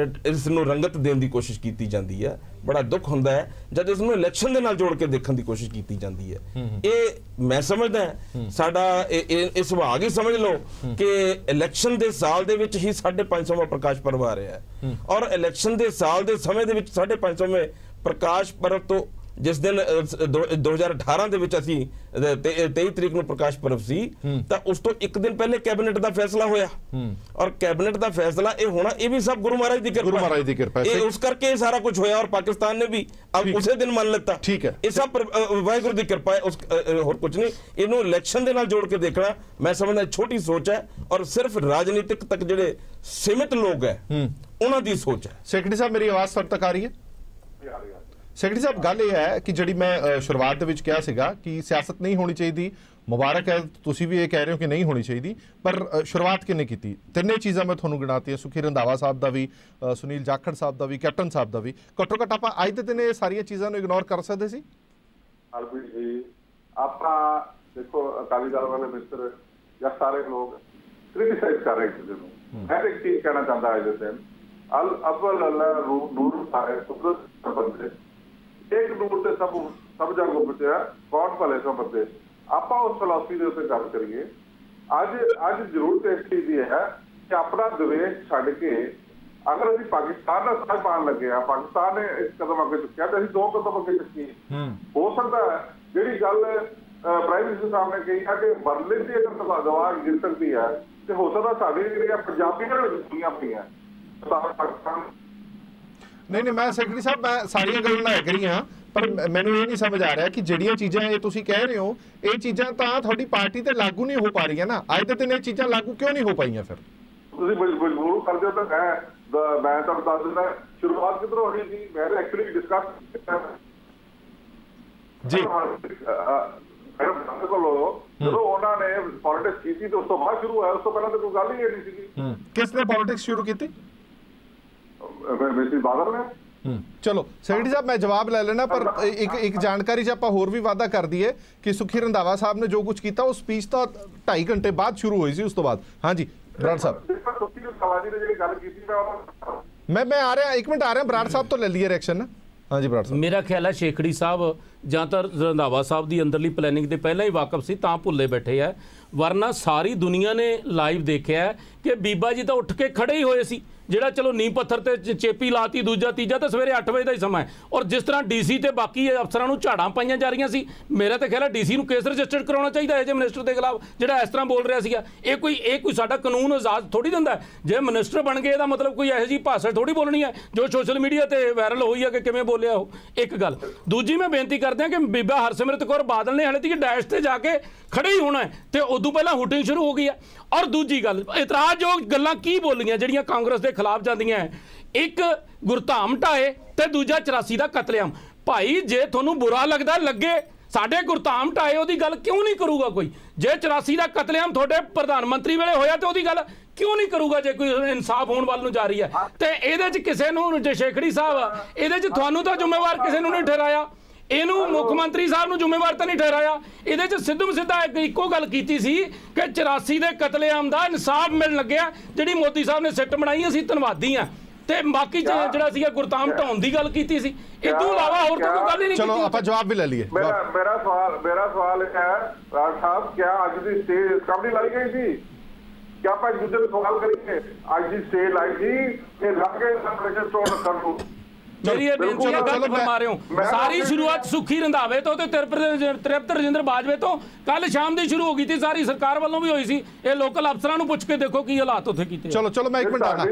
ਇਸ ਨੂੰ ਰੰਗਤ ਦੇਣ ਦੀ ਕੋਸ਼ਿਸ਼ ਕੀਤੀ ਜਾਂਦੀ ਹੈ, ਬੜਾ ਦੁੱਖ ਹੁੰਦਾ ਹੈ ਜਦ ਇਸ ਨੂੰ ਇਲੈਕਸ਼ਨ ਦੇ ਨਾਲ ਜੋੜ ਕੇ ਦੇਖਣ ਦੀ ਕੋਸ਼ਿਸ਼ ਕੀਤੀ ਜਾਂਦੀ ਹੈ। ਇਹ ਮੈਂ ਸਮਝਦਾ ਸਾਡਾ ਇਹ ਸੁਭਾਗ ਹੀ ਸਮਝ ਲਓ ਕਿ ਇਲੈਕਸ਼ਨ ਦੇ ਸਾਲ ਦੇ ਵਿੱਚ ਹੀ 550ਵਾਂ ਪ੍ਰਕਾਸ਼ ਪਰਵ ਆ ਰਿਹਾ ਹੈ, ਔਰ ਇਲੈਕਸ਼ਨ ਦੇ ਸਾਲ ਦੇ ਸਮੇਂ ਦੇ ਵਿੱਚ 550ਵੇਂ ਪ੍ਰਕਾਸ਼ ਪਰਵ ਤੋਂ ਜਿਸ ਦਿਨ 2018 ਦੇ ਵਿੱਚ ਅਸੀਂ 23 ਤਰੀਕ ਨੂੰ ਪ੍ਰਕਾਸ਼ ਪਰਵ ਸੀ, ਤਾਂ ਉਸ ਤੋਂ ਇੱਕ ਦਿਨ ਪਹਿਲੇ ਕੈਬਨਿਟ ਦਾ ਫੈਸਲਾ ਹੋਇਆ, ਔਰ ਕੈਬਨਿਟ ਦਾ ਫੈਸਲਾ ਇਹ ਹੋਣਾ, ਇਹ ਵੀ ਸਭ ਗੁਰੂ ਮਹਾਰਾਜ ਦੀ ਕਿਰਪਾ ਹੈ। ਉਸ ਕਰਕੇ ਇਹ ਸਾਰਾ ਕੁਝ ਹੋਇਆ ਔਰ ਪਾਕਿਸਤਾਨ ਨੇ ਵੀ ਉਸੇ ਦਿਨ ਮੰਨ ਲਿੱਤਾ। ਠੀਕ ਹੈ, ਇਹ ਸਭ ਵਾਹਿਗੁਰੂ ਦੀ ਕਿਰਪਾ ਹੈ, ਹੋਰ ਕੁਝ ਨਹੀਂ। ਇਹਨੂੰ ਇਲੈਕਸ਼ਨ ਦੇ ਨਾਲ ਜੋੜ ਕੇ ਦੇਖਣਾ ਮੈਂ ਸਮਝਦਾ ਛੋਟੀ ਸੋਚ ਹੈ, ਔਰ ਸਿਰਫ ਰਾਜਨੀਤਿਕ ਤੱਕ ਜਿਹੜੇ ਸੀਮਿਤ ਲੋਕ ਹੈ ਉਹਨਾਂ ਦੀ ਸੋਚ ਹੈ। ਸੈਕਟਰੀ ਸਾਹਿਬ, ਮੇਰੀ ਆਵਾਜ਼ ਤੁਹਾਡੇ ਤੱਕ ਆ ਰਹੀ ਹੈ? ਸੈਕਟਰੀ ਸਾਹਿਬ, ਗੱਲ ਇਹ ਹੈ ਕਿ ਜਿਹੜੀ ਮੈਂ ਸ਼ੁਰੂਆਤ ਦੇ ਵਿੱਚ ਕਿਹਾ ਸੀਗਾ ਕਿ ਸਿਆਸਤ ਨਹੀਂ ਹੋਣੀ ਚਾਹੀਦੀ, ਮੁਬਾਰਕ ਹੈ ਤੁਸੀਂ ਵੀ ਇਹ ਕਹਿ ਰਹੇ ਹੋ ਕਿ ਨਹੀਂ ਹੋਣੀ ਚਾਹੀਦੀ, ਪਰ ਸ਼ੁਰੂਆਤ ਕਿਹਨੇ ਕੀਤੀ? ਤਿੰਨੇ ਚੀਜ਼ਾਂ ਮੈਂ ਤੁਹਾਨੂੰ ਗਿਣਾਤੀਆਂ, ਸੁਖੀ ਰੰਧਾਵਾ ਸਾਹਿਬ ਦਾ ਵੀ, ਸੁਨੀਲ ਜਾਖੜ ਸਾਹਿਬ ਦਾ ਵੀ, ਕੈਪਟਨ ਸਾਹਿਬ ਦਾ ਵੀ। ਘੱਟੋ ਘੱਟ ਆਪਾਂ ਅੱਜ ਦੇ ਦਿਨ ਇਹ ਸਾਰੀਆਂ ਚੀਜ਼ਾਂ ਨੂੰ ਇਗਨੋਰ ਕਰ ਸਕਦੇ ਸੀ? ਹਰਪ੍ਰੀਤ ਜੀ, ਆਪਾਂ ਦੇਖੋ ਅਕਾਲੀ ਦਲ ਵਾਲੇ ਮਿਸਟਰ ਜਾਂ ਸਾਰੇ ਲੋਕ ਕ੍ਰਿਟਿਸਾਈਜ਼ ਕਰ ਰਹੇ ਕਿਸੇ ਨੂੰ। ਮੈਂ ਇੱਕ ਚੀਜ਼ ਕਹਿਣਾ ਚਾਹੁੰਦਾ ਅੱਜ ਦੇ ਦਿਨ, ਅਵਲ ਅੱਲਾਹ ਨੂਰ ਸਾਰੇ ਕੁਦਰਤ ਬੰਦੇ, ਇੱਕ ਨੂਰ ਤੇ ਸਭ ਜਗ ਉਪਜਿਆ, ਕੌਣ ਭਲੇ ਸੋ ਬੰਦੇ। ਆਪਾਂ ਉਸ ਫਿਲਾਸਫੀ ਦੇ ਉੱਤੇ ਗੱਲ ਕਰੀਏ। ਅੱਜ ਜ਼ਰੂਰਤ ਇਸ ਚੀਜ਼ ਦੀ ਹੈ ਕਿ ਆਪਣਾ ਦਵੇਸ਼ ਛੱਡ ਕੇ ਅਗਰ ਅਸੀਂ ਪਾਕਿਸਤਾਨ ਦਾ ਸਾਥ ਪਾਉਣ ਲੱਗੇ ਆ, ਪਾਕਿਸਤਾਨ ਨੇ ਇੱਕ ਕਦਮ ਅੱਗੇ ਚੁੱਕਿਆ ਤੇ ਅਸੀਂ 2 ਕਦਮ ਅੱਗੇ ਚੁੱਕੀਏ। ਹੋ ਸਕਦਾ ਹੈ ਜਿਹੜੀ ਗੱਲ ਪ੍ਰਾਈਮ ਮਿਨਿਸਟਰ ਸਾਹਿਬ ਨੇ ਕਹੀ ਹੈ ਕਿ ਬਰਲਿਨ ਦੀ ਅਗਰ ਦਵਾ ਗਿਰ ਸਕਦੀ ਹੈ, ਤੇ ਹੋ ਸਕਦਾ ਸਾਡੀ ਜਿਹੜੀਆਂ ਪੰਜਾਬੀਆਂ ਦੁਨੀਆਂ ਪਈਆਂ ਪਾਕਿਸਤਾਨ। ਨਹੀਂ, ਮੈਂ ਸੈਕਟਰੀ ਸਾਹਿਬ, ਮੈਂ ਸਾਰੀਆਂ ਗੱਲਾਂ ਨਾਲ ਐਗਰੀ ਹਾਂ, ਪਰ ਮੈਨੂੰ ਇਹ ਨਹੀਂ ਸਮਝ ਆ ਰਿਹਾ ਕਿ ਜਿਹੜੀਆਂ ਚੀਜ਼ਾਂ ਇਹ ਤੁਸੀਂ ਕਹਿ ਰਹੇ ਹੋ, ਇਹ ਚੀਜ਼ਾਂ ਤਾਂ ਤੁਹਾਡੀ ਪਾਰਟੀ ਤੇ ਲਾਗੂ ਨਹੀਂ ਹੋ ਪਾ ਰਹੀਆਂ ਨਾ। ਅੱਜ ਦੇ ਦਿਨ ਇਹ ਚੀਜ਼ਾਂ ਲਾਗੂ ਕਿਉਂ ਨਹੀਂ ਹੋ ਪਾਈਆਂ ਫਿਰ? ਤੁਸੀਂ ਮਜਬੂਰ ਕਰਦੇ ਹੋ ਤਾਂ ਮੈਂ ਤੁਹਾਨੂੰ ਦੱਸ ਦਿੰਦਾ ਸ਼ੁਰੂਆਤ ਕਿੱਧਰੋਂ ਹੋਈ ਸੀ। ਮੈਂ ਐਕਚੁਅਲੀ ਡਿਸਕਸ ਕੀਤਾ ਜੀ ਜਦੋਂ ਉਹਨਾਂ ਨੇ ਪੋਲਿਟਿਕਸ ਕੀਤੀ ਤੇ ਉਸ ਤੋਂ ਬਾਅਦ ਸ਼ੁਰੂ ਹੋਇਆ, ਉਸ ਤੋਂ ਪਹਿਲਾਂ ਤਾਂ ਕੋਈ ਗੱਲ ਹੀ ਨਹੀਂ ਸੀਗੀ। ਕਿਸ ਨੇ ਪੋਲਿਟਿਕਸ ਸ਼ੁਰੂ ਕੀਤੀ? ਮਿਸਿਸ ਬਾਦਲ ਨੇ। ਚਲੋ ਸੈਕਟਰੀ ਸਾਹਿਬ ਮੈਂ ਜਵਾਬ ਲੈ ਲੈਣਾ, ਪਰ ਇੱਕ ਜਾਣਕਾਰੀ 'ਚ ਆਪਾਂ ਹੋਰ ਵੀ ਵਾਅਦਾ ਕਰ ਦਈਏ ਕਿ ਸੁਖੀ ਰੰਧਾਵਾ ਸਾਹਿਬ ਨੇ ਜੋ ਕੁਝ ਕੀਤਾ ਉਹ ਸਪੀਚ ਤਾਂ 2.5 ਘੰਟੇ ਬਾਅਦ ਸ਼ੁਰੂ ਹੋਈ ਸੀ। ਉਸ ਤੋਂ ਬਾਅਦ ਹਾਂਜੀ ਬਰਾੜ ਸਾਹਿਬ ਮੈਂ ਆ ਰਿਹਾ, 1 ਮਿੰਟ ਆ ਰਿਹਾ, ਬਰਾੜ ਸਾਹਿਬ ਤੋਂ ਲੈ ਲਈਏ ਰਿਐਕਸ਼ਨ। ਹਾਂਜੀ ਬਰਾੜ ਸਾਹਿਬ। ਮੇਰਾ ਖਿਆਲ ਹੈ ਸ਼ੇਖੜੀ ਸਾਹਿਬ ਜਾਂ ਤਾਂ ਰੰਧਾਵਾ ਸਾਹਿਬ ਦੀ ਅੰਦਰਲੀ ਪਲੈਨਿੰਗ ਦੇ ਪਹਿਲਾਂ ਹੀ ਵਾਕਫ ਸੀ ਤਾਂ ਭੁੱਲੇ ਬੈਠੇ ਆ, ਵਰਨਾ ਸਾਰੀ ਦੁਨੀਆ ਨੇ ਲਾਈਵ ਦੇਖਿਆ ਕਿ ਬੀਬਾ ਜੀ ਤਾਂ ਉੱਠ ਕੇ ਖੜੇ ਹੀ ਹੋਏ ਸੀ। ਜਿਹੜਾ ਚਲੋ ਨੀਂਹ ਪੱਥਰ ਤੇ ਚੇਪੀ ਲਾਤੀ, ਦੂਜਾ ਤੀਜਾ ਤਾਂ ਸਵੇਰੇ 8 ਵਜੇ ਦਾ ਹੀ ਸਮਾਂ ਹੈ। ਔਰ ਜਿਸ ਤਰ੍ਹਾਂ ਡੀਸੀ ਤੇ ਬਾਕੀ ਅਫਸਰਾਂ ਨੂੰ ਝਾੜਾਂ ਪਾਈਆਂ ਜਾ ਰਹੀਆਂ ਸੀ, ਮੇਰਾ ਤਾਂ ਖਿਆਲ ਹੈ ਡੀਸੀ ਨੂੰ ਕੇਸ ਰਜਿਸਟਰਡ ਕਰਾਉਣਾ ਚਾਹੀਦਾ ਹੈ ਜੇ ਮਿਨਿਸਟਰ ਦੇ ਖਿਲਾਫ ਜਿਹੜਾ ਇਸ ਤਰ੍ਹਾਂ ਬੋਲ ਰਿਹਾ ਸੀਗਾ। ਇਹ ਕੋਈ ਸਾਡਾ ਕਾਨੂੰਨ ਆਜ਼ਾਦ ਥੋੜੀ ਦਿੰਦਾ। ਜੇ ਮਿਨਿਸਟਰ ਬਣ ਗਏ ਇਹਦਾ ਮਤਲਬ ਕੋਈ ਇਹੋ ਜਿਹੀ ਭਾਸ਼ਾ ਥੋੜੀ ਬੋਲਣੀ ਹੈ ਜੋ ਸੋਸ਼ਲ ਮੀਡੀਆ ਤੇ ਵਾਇਰਲ ਹੋਈ ਹੈ ਕਿ ਕਿਵੇਂ ਬੋਲਿਆ ਉਹ। ਇੱਕ ਗੱਲ। ਦੂਜੀ ਮੈਂ ਬੇਨਤੀ ਕਰਦਿਆਂ ਕਿ ਬੀਬਾ ਹਰਸਿਮਰਤ ਕੌਰ ਬਾਦਲ ਨੇ ਹਾਲੇ ਤੱਕ ਡੈਸ਼ ਤੇ ਜਾ ਕੇ ਖੜੇ ਹੀ ਹੋਣਾ ਤੇ ਉਦੋਂ ਪਹਿਲਾਂ ਹੁਟਿੰਗ ਸ਼ੁਰੂ ਹੋ ਗਈ ਹੈ। ਔਰ ਦੂਜੀ ਗੱਲ, ਇਤਰਾਜ਼ਯੋਗ ਗੱਲਾਂ ਕੀ ਬੋਲੀਆਂ ਜਿਹੜੀਆਂ ਕਾਂਗਰਸ ਦੇ ਖਿਲਾਫ ਜਾਂਦੀਆਂ ਹੈ। ਇੱਕ ਗੁਰਧਾਮ ਢਾਏ ਤੇ ਦੂਜਾ 84 ਦਾ ਕਤਲੇਆਮ। ਭਾਈ ਜੇ ਤੁਹਾਨੂੰ ਬੁਰਾ ਲੱਗਦਾ ਲੱਗੇ, ਸਾਡੇ ਗੁਰਧਾਮ ਢਾਏ ਉਹਦੀ ਗੱਲ ਕਿਉਂ ਨਹੀਂ ਕਰੂਗਾ ਕੋਈ? ਜੇ 84 ਦਾ ਕਤਲੇਆਮ ਤੁਹਾਡੇ ਪ੍ਰਧਾਨ ਮੰਤਰੀ ਵੇਲੇ ਹੋਇਆ ਤੇ ਉਹਦੀ ਗੱਲ ਕਿਉਂ ਨਹੀਂ ਕਰੂਗਾ ਜੇ ਕੋਈ ਇਨਸਾਫ ਹੋਣ ਵੱਲ ਨੂੰ ਜਾ ਰਹੀ ਹੈ? ਤੇ ਇਹਦੇ 'ਚ ਕਿਸੇ ਨੂੰ, ਜੇ ਸ਼ੇਖੜੀ ਸਾਹਿਬ ਇਹਦੇ 'ਚ ਤੁਹਾਨੂੰ ਤਾਂ ਜ਼ਿੰਮੇਵਾਰ ਕਿਸੇ ਨੂੰ ਨਹੀਂ ਠਹਿਰਾਇਆ, ਇਹਨੂੰ ਮੁੱਖ ਮੰਤਰੀ ਸਾਹਿਬ ਨੂੰ ਜ਼ਿੰਮੇਵਾਰ ਤਾਂ ਨਹੀਂ ਠਹਿਰਾਇਆ। ਇਹਦੇ 'ਚ ਸਿੱਧੂ ਸਿੱਧਾ ਇੱਕੋ ਗੱਲ ਕੀਤੀ ਸੀ ਕਿ 84 ਦੇ ਕਤਲੇਆਮ ਦਾ ਇਨਸਾਫ ਮਿਲਣ ਲੱਗਿਆ। ਜਿਹੜੀ ਮੋਦੀ ਸਾਹਿਬ ਨੇ ਸਿੱਟ ਬਣਾਈ, ਅਸੀਂ ਧੰਨਵਾਦੀ ਹਾਂ। ਤੇ ਬਾਕੀ ਜਿਹੜਾ ਸੀਗਾ ਗੁਰਧਾਮ ਢਾਉਣ ਦੀ ਗੱਲ ਕੀਤੀ ਸੀ, ਇਹ ਤੋਂ ਇਲਾਵਾ ਹੋਰ ਤਾਂ ਕੋਈ ਗੱਲ ਹੀ ਨਹੀਂ। ਚਲੋ ਆਪਾਂ ਜਵਾਬ ਵੀ ਲੈ ਲਈਏ। ਮੇਰਾ ਸਵਾਲ ਇਹ ਹੈ ਰਾਜ ਸਾਹਿਬ, ਕਿਆ ਅੱਜ ਦੀ ਸਟੇਜ ਕਬ ਲਾਈ ਗਈ ਸੀ? क्या आप एक दूसरे सवाल करेंगे? आज जी स्टे लाई थी ये लाके प्रेशर स्टोर कर लूं। मेरी ये बेनती है, गलत फरमा रहे हो। सारी शुरुआत सुखी रंधावे तो तृप्त रजिंदर बाजवे तो कल शाम दी शुरू हो गई थी, सारी सरकार वालों भी हुई सी। ये लोकल अफसरां नूं पुछ के देखो की हालात उत्थे कीते। चलो मैं एक मिनट आना,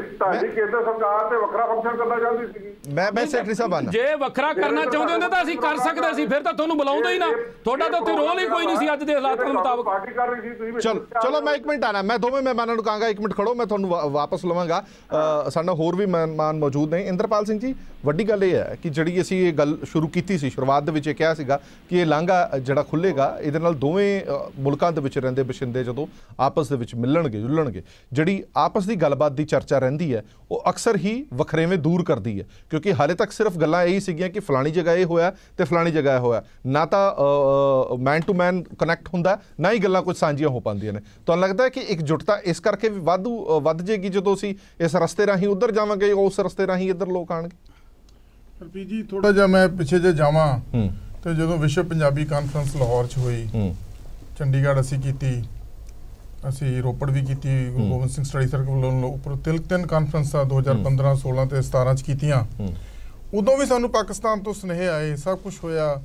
केंद्र सरकार ते वखरा फंक्शन करना चाहती सी। मैं सेक्रेटरी साहब आना, जे वखरा करना चाहते होंदे तां असीं कर सकदे सी, फिर तां तुहानूं बुलाउंदा ही ना। तुहाडा तां उत्थे रोल ही कोई नहीं सी अज दे हालात दे मुताबिक। पार्टी कर रही थी। चलो मैं एक मिनट आना, मैं दोवें मेहमानां नूं कहांगा 1 मिनट खड़ो, मैं तुहानूं वापस लवांगा। साडे होर भी मेहमान मौजूद ने। इंद्रपाल सिंह जी, ਵੱਡੀ ਗੱਲ ਇਹ ਹੈ ਕਿ ਜਿਹੜੀ ਅਸੀਂ ਇਹ ਗੱਲ ਸ਼ੁਰੂ ਕੀਤੀ ਸੀ, ਸ਼ੁਰੂਆਤ ਦੇ ਵਿੱਚ ਇਹ ਕਿਹਾ ਸੀਗਾ ਕਿ ਇਹ ਲਾਂਘਾ ਜਿਹੜਾ ਖੁੱਲੇਗਾ ਇਹਦੇ ਨਾਲ ਦੋਵੇਂ ਮੁਲਕਾਂ ਦੇ ਵਿੱਚ ਰਹਿੰਦੇ ਬਸ਼ਿੰਦੇ ਜਦੋਂ ਆਪਸ ਦੇ ਵਿੱਚ ਮਿਲਣਗੇ ਜੁਲਣਗੇ, ਜਿਹੜੀ ਆਪਸ ਦੀ ਗੱਲਬਾਤ ਦੀ ਚਰਚਾ ਰਹਿੰਦੀ ਹੈ ਉਹ ਅਕਸਰ ਹੀ ਵੱਖਰੇਵੇਂ ਦੂਰ ਕਰਦੀ ਹੈ। ਕਿਉਂਕਿ ਹਾਲੇ ਤੱਕ ਸਿਰਫ ਗੱਲਾਂ ਇਹੀ ਸੀਗੀਆਂ ਕਿ ਫਲਾਣੀ ਜਗ੍ਹਾ ਇਹ ਹੋਇਆ ਤੇ ਫਲਾਣੀ ਜਗ੍ਹਾ ਇਹ ਹੋਇਆ, ਨਾ ਤਾਂ ਮੈਨ ਟੂ ਮੈਨ ਕਨੈਕਟ ਹੁੰਦਾ, ਨਾ ਹੀ ਗੱਲਾਂ ਕੁਝ ਸਾਂਝੀਆਂ ਹੋ ਪਾਉਂਦੀਆਂ ਨੇ। ਤੁਹਾਨੂੰ ਲੱਗਦਾ ਹੈ ਕਿ ਇਕਜੁੱਟਤਾ ਇਸ ਕਰਕੇ ਵੀ ਵੱਧ ਜਾਏਗੀ ਜਦੋਂ ਅਸੀਂ ਇਸ ਰਸਤੇ ਰਾਹੀਂ ਉੱਧਰ ਜਾਵਾਂਗੇ, ਉਸ ਰਸਤੇ ਰਾਹੀਂ ਇੱਧਰ ਲੋਕ ਆਣਗੇ? ਹਰਪ੍ਰੀਤ ਜੀ, ਥੋੜਾ ਜਿਹਾ ਮੈਂ ਪਿੱਛੇ ਜੇ ਜਾਵਾਂ ਤੇ ਜਦੋਂ ਵਿਸ਼ਵ ਪੰਜਾਬੀ ਕਾਨਫਰੰਸ ਲਾਹੌਰ 'ਚ ਹੋਈ, ਚੰਡੀਗੜ੍ਹ ਅਸੀਂ ਕੀਤੀ, ਅਸੀਂ ਰੋਪੜ ਵੀ ਕੀਤੀ, ਗੁਰੂ ਗੋਬਿੰਦ ਸਿੰਘ ਸਟੱਡੀ ਸਰਕਲ ਵੱਲੋਂ ਉੱਪਰ ਤਿੰਨ ਕਾਨਫਰੰਸਾਂ 2015, 16 ਤੇ 17 'ਚ ਕੀਤੀਆਂ। ਉਦੋਂ ਵੀ ਸਾਨੂੰ ਪਾਕਿਸਤਾਨ ਤੋਂ ਸੁਨੇਹੇ ਆਏ, ਸਭ ਕੁਝ ਹੋਇਆ।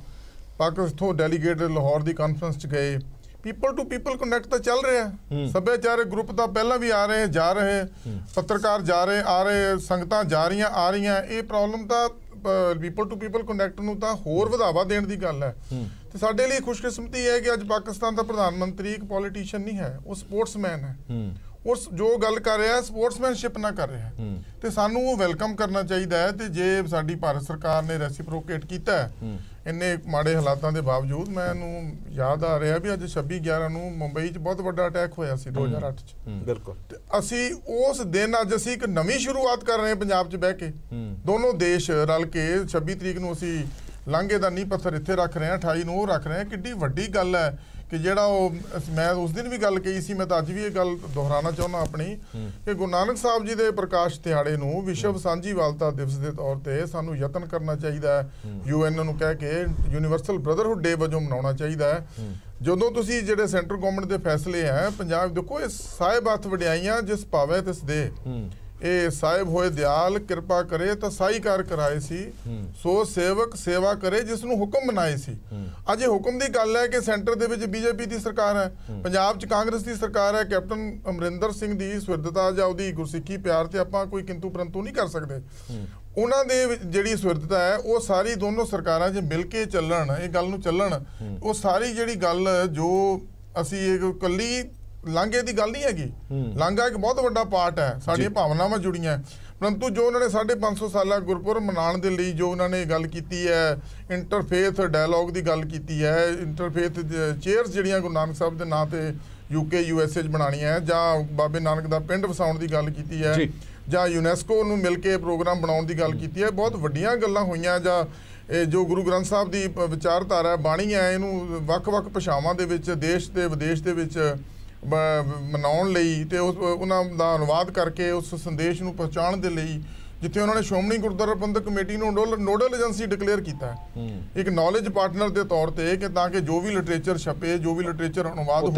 ਪਾਕਿਸਤਾਨ ਡੈਲੀਗੇਟ ਲਾਹੌਰ ਦੀ ਕਾਨਫਰੰਸ 'ਚ ਗਏ। ਪੀਪਲ ਟੂ ਪੀਪਲ ਕਨੈਕਟ ਤਾਂ ਚੱਲ ਰਿਹਾ, ਸੱਭਿਆਚਾਰਕ ਗਰੁੱਪ ਤਾਂ ਪਹਿਲਾਂ ਵੀ ਆ ਰਹੇ ਜਾ ਰਹੇ, ਪੱਤਰਕਾਰ ਜਾ ਰਹੇ ਆ ਰਹੇ, ਸੰਗਤਾਂ ਜਾ ਰਹੀਆਂ ਆ ਰਹੀਆਂ। ਇਹ ਪ੍ਰੋਬਲਮ ਤਾਂ ਪੀਪਲ ਟੂ ਪੀਪਲ ਕਨੈਕਟ ਨੂੰ ਤਾਂ ਹੋਰ ਵਧਾਵਾ ਦੇਣ ਦੀ ਗੱਲ ਹੈ। ਤੇ ਸਾਡੇ ਲਈ ਖੁਸ਼ਕਿਸਮਤੀ ਹੈ ਕਿ ਅੱਜ ਪਾਕਿਸਤਾਨ ਦਾ ਪ੍ਰਧਾਨ ਮੰਤਰੀ ਇੱਕ ਪੋਲੀਟੀਸ਼ੀਅਨ ਨਹੀਂ ਹੈ, ਉਹ ਸਪੋਰਟਸਮੈਨ ਹੈ। ਉਸ ਜੋ ਗੱਲ ਕਰ ਰਿਹਾ ਸਪੋਰਟਸਮੈਨਸ਼ਿਪ ਨਾਲ ਕਰ ਰਿਹਾ ਤੇ ਸਾਨੂੰ ਉਹ ਵੈਲਕਮ ਕਰਨਾ ਚਾਹੀਦਾ ਹੈ। ਤੇ ਜੇ ਸਾਡੀ ਭਾਰਤ ਸਰਕਾਰ ਨੇ ਰੈਸੀਪ੍ਰੋਕੇਟ ਕੀਤਾ ਇੰਨੇ ਮਾੜੇ ਹਾਲਾਤਾਂ ਦੇ ਬਾਵਜੂਦ, ਮੈਨੂੰ ਯਾਦ ਆ ਰਿਹਾ ਵੀ ਅੱਜ 26/11 ਨੂੰ ਮੁੰਬਈ 'ਚ ਬਹੁਤ ਵੱਡਾ ਅਟੈਕ ਹੋਇਆ ਸੀ 2008 'ਚ। ਬਿਲਕੁਲ। ਤੇ ਅਸੀਂ ਉਸ ਦਿਨ ਅੱਜ ਅਸੀਂ ਇੱਕ ਨਵੀਂ ਸ਼ੁਰੂਆਤ ਕਰ ਰਹੇ ਹਾਂ ਪੰਜਾਬ 'ਚ ਬਹਿ ਕੇ, ਦੋਨੋਂ ਦੇਸ਼ ਰਲ ਕੇ। 26 ਤਰੀਕ ਨੂੰ ਅਸੀਂ ਲਾਂਘੇ ਦਾ ਨੀਂਹ ਪੱਥਰ ਇੱਥੇ ਰੱਖ ਰਹੇ ਹਾਂ, 28 ਨੂੰ ਉਹ ਰੱਖ ਰਹੇ ਹਾਂ। ਕਿੱਡੀ ਵੱਡੀ ਗੱਲ ਹੈ ਕਿ ਜਿਹੜਾ ਉਹ ਮੈਂ ਉਸ ਦਿਨ ਵੀ ਗੱਲ ਕਹੀ ਸੀ, ਮੈਂ ਤਾਂ ਅੱਜ ਵੀ ਇਹ ਗੱਲ ਦੁਹਰਾਉਣਾ ਚਾਹੁੰਦਾ ਆਪਣੀ, ਕਿ ਗੁਰੂ ਨਾਨਕ ਸਾਹਿਬ ਜੀ ਦੇ ਪ੍ਰਕਾਸ਼ ਦਿਹਾੜੇ ਨੂੰ ਵਿਸ਼ਵ ਸਾਂਝੀਵਾਲਤਾ ਦਿਵਸ ਦੇ ਤੌਰ ਤੇ ਸਾਨੂੰ ਯਤਨ ਕਰਨਾ ਚਾਹੀਦਾ ਹੈ। UN ਨੂੰ ਕਹਿ ਕੇ ਯੂਨੀਵਰਸਲ ਬ੍ਰਦਰਹੁੱਡ ਡੇ ਵਜੋਂ ਮਨਾਉਣਾ ਚਾਹੀਦਾ ਹੈ। ਜਦੋਂ ਤੁਸੀਂ ਜਿਹੜੇ ਸੈਂਟਰ ਗਵਰਨਮੈਂਟ ਦੇ ਫੈਸਲੇ ਹੈ, ਪੰਜਾਬ ਦੇਖੋ, ਇਹ ਸਾਹਿਬ ਹੱਥ ਵਡਿਆਈਆਂ ਜਿਸ ਪਾਵੇ ਤਿਸ ਦੇ, ਇਹ ਸਾਹਿਬ ਹੋਏ ਦਿਆਲ ਕਿਰਪਾ ਕਰੇ ਤਾਂ ਸਾਈ ਕਾਰ ਕਰਾਏ ਸੀ, ਸੋ ਸੇਵਕ ਸੇਵਾ ਕਰੇ ਜਿਸ ਨੂੰ ਹੁਕਮ ਬਣਾਏ ਸੀ। ਅੱਜ ਇਹ ਹੁਕਮ ਦੀ ਗੱਲ ਹੈ ਕਿ ਸੈਂਟਰ ਦੇ ਵਿੱਚ ਬੀਜੇਪੀ ਦੀ ਸਰਕਾਰ ਹੈ, ਪੰਜਾਬ 'ਚ ਕਾਂਗਰਸ ਦੀ ਸਰਕਾਰ ਹੈ। ਕੈਪਟਨ ਅਮਰਿੰਦਰ ਸਿੰਘ ਦੀ ਸੁਹਿਰਦਤਾ ਜਾਂ ਉਹਦੀ ਗੁਰਸਿੱਖੀ ਪਿਆਰ ਤੇ ਆਪਾਂ ਕੋਈ ਕਿੰਤੂ ਪਰੰਤੂ ਨਹੀਂ ਕਰ ਸਕਦੇ। ਉਹਨਾਂ ਦੇ ਜਿਹੜੀ ਸੁਹਿਰਦਤਾ ਹੈ ਉਹ ਸਾਰੀ ਦੋਨੋਂ ਸਰਕਾਰਾਂ 'ਚ ਮਿਲ ਕੇ ਚੱਲਣ, ਇਹ ਗੱਲ ਨੂੰ ਚੱਲਣ। ਉਹ ਸਾਰੀ ਜਿਹੜੀ ਗੱਲ ਜੋ ਅਸੀਂ ਇੱਕ ਇਕੱਲੀ ਲਾਂਘੇ ਦੀ ਗੱਲ ਨਹੀਂ ਹੈਗੀ। ਲਾਂਘਾ ਇੱਕ ਬਹੁਤ ਵੱਡਾ ਪਾਰਟ ਹੈ, ਸਾਡੀਆਂ ਭਾਵਨਾਵਾਂ ਜੁੜੀਆਂ, ਪਰੰਤੂ ਜੋ ਉਹਨਾਂ ਨੇ 550 ਸਾਲਾ ਗੁਰਪੁਰਬ ਮਨਾਉਣ ਦੇ ਲਈ ਜੋ ਉਹਨਾਂ ਨੇ ਗੱਲ ਕੀਤੀ ਹੈ, ਇੰਟਰਫੇਥ ਡਾਇਲੌਗ ਦੀ ਗੱਲ ਕੀਤੀ ਹੈ, ਇੰਟਰਫੇਥ ਚੇਅਰਸ ਜਿਹੜੀਆਂ ਗੁਰੂ ਨਾਨਕ ਸਾਹਿਬ ਦੇ ਨਾਂ ਤੇ UK USA 'ਚ ਬਣਾਉਣੀਆਂ ਹੈ, ਜਾਂ ਬਾਬੇ ਨਾਨਕ ਦਾ ਪਿੰਡ ਵਸਾਉਣ ਦੀ ਗੱਲ ਕੀਤੀ ਹੈ, ਜਾਂ ਯੂਨੈਸਕੋ ਨੂੰ ਮਿਲ ਕੇ ਪ੍ਰੋਗਰਾਮ ਬਣਾਉਣ ਦੀ ਗੱਲ ਕੀਤੀ ਹੈ, ਬਹੁਤ ਵੱਡੀਆਂ ਗੱਲਾਂ ਹੋਈਆਂ। ਜਾਂ ਇਹ ਜੋ ਗੁਰੂ ਗ੍ਰੰਥ ਸਾਹਿਬ ਦੀ ਵਿਚਾਰਧਾਰਾ ਬਾਣੀ ਹੈ, ਇਹਨੂੰ ਵੱਖ-ਵੱਖ ਭਾਸ਼ਾਵਾਂ ਦੇ ਵਿੱਚ ਦੇਸ਼ ਤੇ ਵਿਦੇਸ਼ ਦੇ ਵਿੱਚ ਮਨਾਉਣ ਲਈ ਤੇ ਉਹਨਾਂ ਦਾ ਅਨੁਵਾਦ ਕਰਕੇ ਉਸ ਸੰਦੇਸ਼ ਨੂੰ ਪਹੁੰਚਾਉਣ ਦੇ ਲਈ, ਜਿੱਥੇ ਉਹਨਾਂ ਨੇ ਸ਼੍ਰੋਮਣੀ ਗੁਰਦੁਆਰਾ ਪ੍ਰਬੰਧਕ ਕਮੇਟੀ ਨੂੰ ਨੋਡਲ ਏਜੰਸੀ ਡਿਕਲੇਅਰ ਕੀਤਾ ਇੱਕ ਨੌਲੇਜ ਪਾਰਟਨਰ ਦੇ ਤੌਰ ਤੇ, ਕਿ ਤਾਂ ਕਿ ਜੋ ਵੀ ਲਿਟਰੇਚਰ ਛਪੇ, ਜੋ ਵੀ ਲਿਟਰੇਚਰ ਅਨੁਵਾਦ ਹੋਵੇ,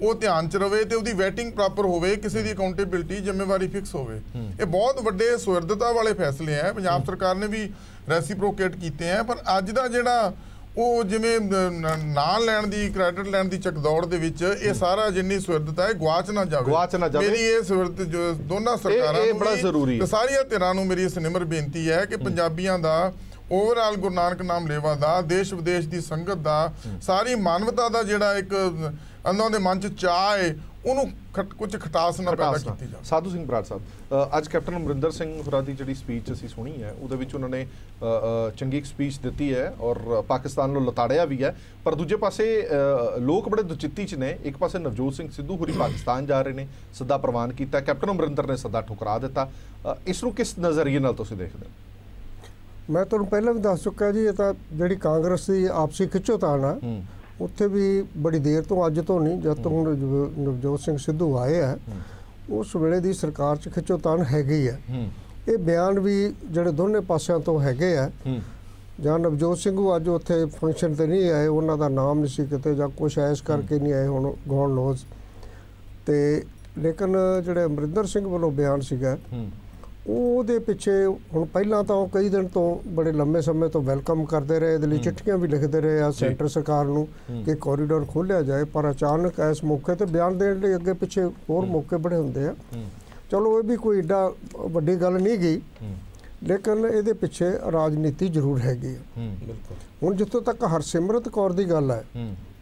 ਉਹ ਧਿਆਨ 'ਚ ਰਵੇ ਤੇ ਉਹਦੀ ਵੈਟਿੰਗ ਪ੍ਰੋਪਰ ਹੋਵੇ, ਕਿਸੇ ਦੀ ਅਕਾਊਂਟੇਬਿਲਟੀ ਜ਼ਿੰਮੇਵਾਰੀ ਫਿਕਸ ਹੋਵੇ। ਇਹ ਬਹੁਤ ਵੱਡੇ ਸੁਹਿਰਦਤਾ ਵਾਲੇ ਫੈਸਲੇ ਹੈ। ਪੰਜਾਬ ਸਰਕਾਰ ਨੇ ਵੀ ਰੈਸੀਪ੍ਰੋਕੇਟ ਕੀਤੇ ਹੈ, ਪਰ ਅੱਜ ਦਾ ਜਿਹੜਾ ਉਹ ਜਿਵੇਂ ਨਾਂ ਲੈਣ ਦੀ, ਕ੍ਰੈਡਿਟ ਲੈਣ ਦੀ ਚਕਦੌੜ ਦੇ ਵਿੱਚ ਇਹ ਸਾਰਾ ਜਿੰਨੀ ਸੁਹਿਰਦਤਾ ਹੈ ਗਵਾਚ ਨਾ ਜਾਵੇ। ਮੇਰੀ ਇਹ ਸੁਹਿਰਦ ਜੋ ਦੋਨਾਂ ਸਰਕਾਰਾਂ ਨੂੰ ਬੜਾ ਜ਼ਰੂਰੀ ਹੈ, ਸਾਰੀਆਂ ਧਿਰਾਂ ਨੂੰ ਮੇਰੀ ਸਿਨਮਰ ਬੇਨਤੀ ਹੈ ਕਿ ਪੰਜਾਬੀਆਂ ਦਾ ਓਵਰਆਲ ਗੁਰੂ ਨਾਨਕ ਨਾਮ ਲੇਵਾ ਦਾ, ਦੇਸ਼ ਵਿਦੇਸ਼ ਦੀ ਸੰਗਤ ਦਾ, ਸਾਰੀ ਮਾਨਵਤਾ ਦਾ ਜਿਹੜਾ ਇੱਕ ਉਹਨਾਂ ਦੇ ਮਨ 'ਚ ਚਾਅ ਹੈ, ਉਹਨੂੰ ਕੁਝ ਖਟਾਸ ਨਾ ਪੈਦਾ ਕੀਤੀ ਜਾਵੇ। ਸਾਧੂ ਸਿੰਘ ਬਰਾੜ ਸਾਹਿਬ, ਅੱਜ ਕੈਪਟਨ ਅਮਰਿੰਦਰ ਸਿੰਘ ਹੋਰਾਂ ਦੀ ਜਿਹੜੀ ਸਪੀਚ ਅਸੀਂ ਸੁਣੀ ਹੈ, ਉਹਦੇ ਵਿੱਚ ਉਹਨਾਂ ਨੇ ਚੰਗੀ ਸਪੀਚ ਦਿੱਤੀ ਹੈ ਔਰ ਪਾਕਿਸਤਾਨ ਨੂੰ ਲਤਾੜਿਆ ਵੀ ਹੈ, ਪਰ ਦੂਜੇ ਪਾਸੇ ਲੋਕ ਬੜੇ ਦੁਚਿੱਤੀ 'ਚ ਨੇ। ਇੱਕ ਪਾਸੇ ਨਵਜੋਤ ਸਿੰਘ ਸਿੱਧੂ ਹੋਰੀ ਪਾਕਿਸਤਾਨ ਜਾ ਰਹੇ ਨੇ, ਸੱਦਾ ਪ੍ਰਵਾਨ ਕੀਤਾ, ਕੈਪਟਨ ਅਮਰਿੰਦਰ ਨੇ ਸੱਦਾ ਠੁਕਰਾ ਦਿੱਤਾ। ਇਸ ਨੂੰ ਕਿਸ ਨਜ਼ਰੀਏ ਨਾਲ ਤੁਸੀਂ ਦੇਖਦੇ ਹੋ? ਮੈਂ ਤੁਹਾਨੂੰ ਪਹਿਲਾਂ ਵੀ ਦੱਸ ਚੁੱਕਾ ਜੀ, ਇਹ ਤਾਂ ਜਿਹੜੀ ਕਾਂਗਰਸ ਦੀ ਆਪਸੀ ਖਿੱਚੋਤਾਣ ਆ, ਉੱਥੇ ਵੀ ਬੜੀ ਦੇਰ ਤੋਂ, ਅੱਜ ਤੋਂ ਨਹੀਂ, ਜਦ ਤੋਂ ਨਵਜੋਤ ਸਿੰਘ ਸਿੱਧੂ ਆਏ ਆ, ਉਸ ਵੇਲੇ ਦੀ ਸਰਕਾਰ 'ਚ ਖਿੱਚੋਤਾਣ ਹੈਗੀ ਆ। ਇਹ ਬਿਆਨ ਵੀ ਜਿਹੜੇ ਦੋਨੇ ਪਾਸਿਆਂ ਤੋਂ ਹੈਗੇ ਆ। ਜਾਂ ਨਵਜੋਤ ਸਿੰਘ ਅੱਜ ਉੱਥੇ ਫੰਕਸ਼ਨ ਤੇ ਨਹੀਂ ਆਏ, ਉਹਨਾਂ ਦਾ ਨਾਮ ਨਹੀਂ ਸੀ ਕਿਤੇ, ਜਾਂ ਕੁਛ ਐਸ ਕਰਕੇ ਨਹੀਂ ਆਏ, ਹੁਣ ਗੋਡ ਨੋਜ਼। ਤੇ ਲੇਕਿਨ ਜਿਹੜੇ ਅਮਰਿੰਦਰ ਸਿੰਘ ਵੱਲੋਂ ਬਿਆਨ ਸੀਗਾ, ਉਹਦੇ ਪਿੱਛੇ ਹੁਣ ਪਹਿਲਾਂ ਤਾਂ ਉਹ ਕਈ ਦਿਨ ਤੋਂ ਬੜੇ ਲੰਮੇ ਸਮੇਂ ਤੋਂ ਵੈਲਕਮ ਕਰਦੇ ਰਹੇ, ਇਹਦੇ ਲਈ ਚਿੱਠੀਆਂ ਵੀ ਲਿਖਦੇ ਰਹੇ ਆ ਸੈਂਟਰ ਸਰਕਾਰ ਨੂੰ ਕਿ ਕੋਰੀਡੋਰ ਖੋਲ੍ਹਿਆ ਜਾਏ, ਪਰ ਅਚਾਨਕ ਇਸ ਮੌਕੇ ਤੇ ਬਿਆਨ ਦੇਣ ਲਈ ਅੱਗੇ ਪਿੱਛੇ ਹੋਰ ਮੌਕੇ ਬੜੇ ਹੁੰਦੇ ਆ। ਚਲੋ ਇਹ ਵੀ ਕੋਈ ਏਡਾ ਵੱਡੀ ਗੱਲ ਨਹੀਂ ਗਈ, ਲੇਕਿਨ ਇਹਦੇ ਪਿੱਛੇ ਰਾਜਨੀਤੀ ਜ਼ਰੂਰ ਹੈਗੀ ਆ। ਹੁਣ ਜਿੱਥੋਂ ਤੱਕ ਹਰਸਿਮਰਤ ਕੌਰ ਦੀ ਗੱਲ ਹੈ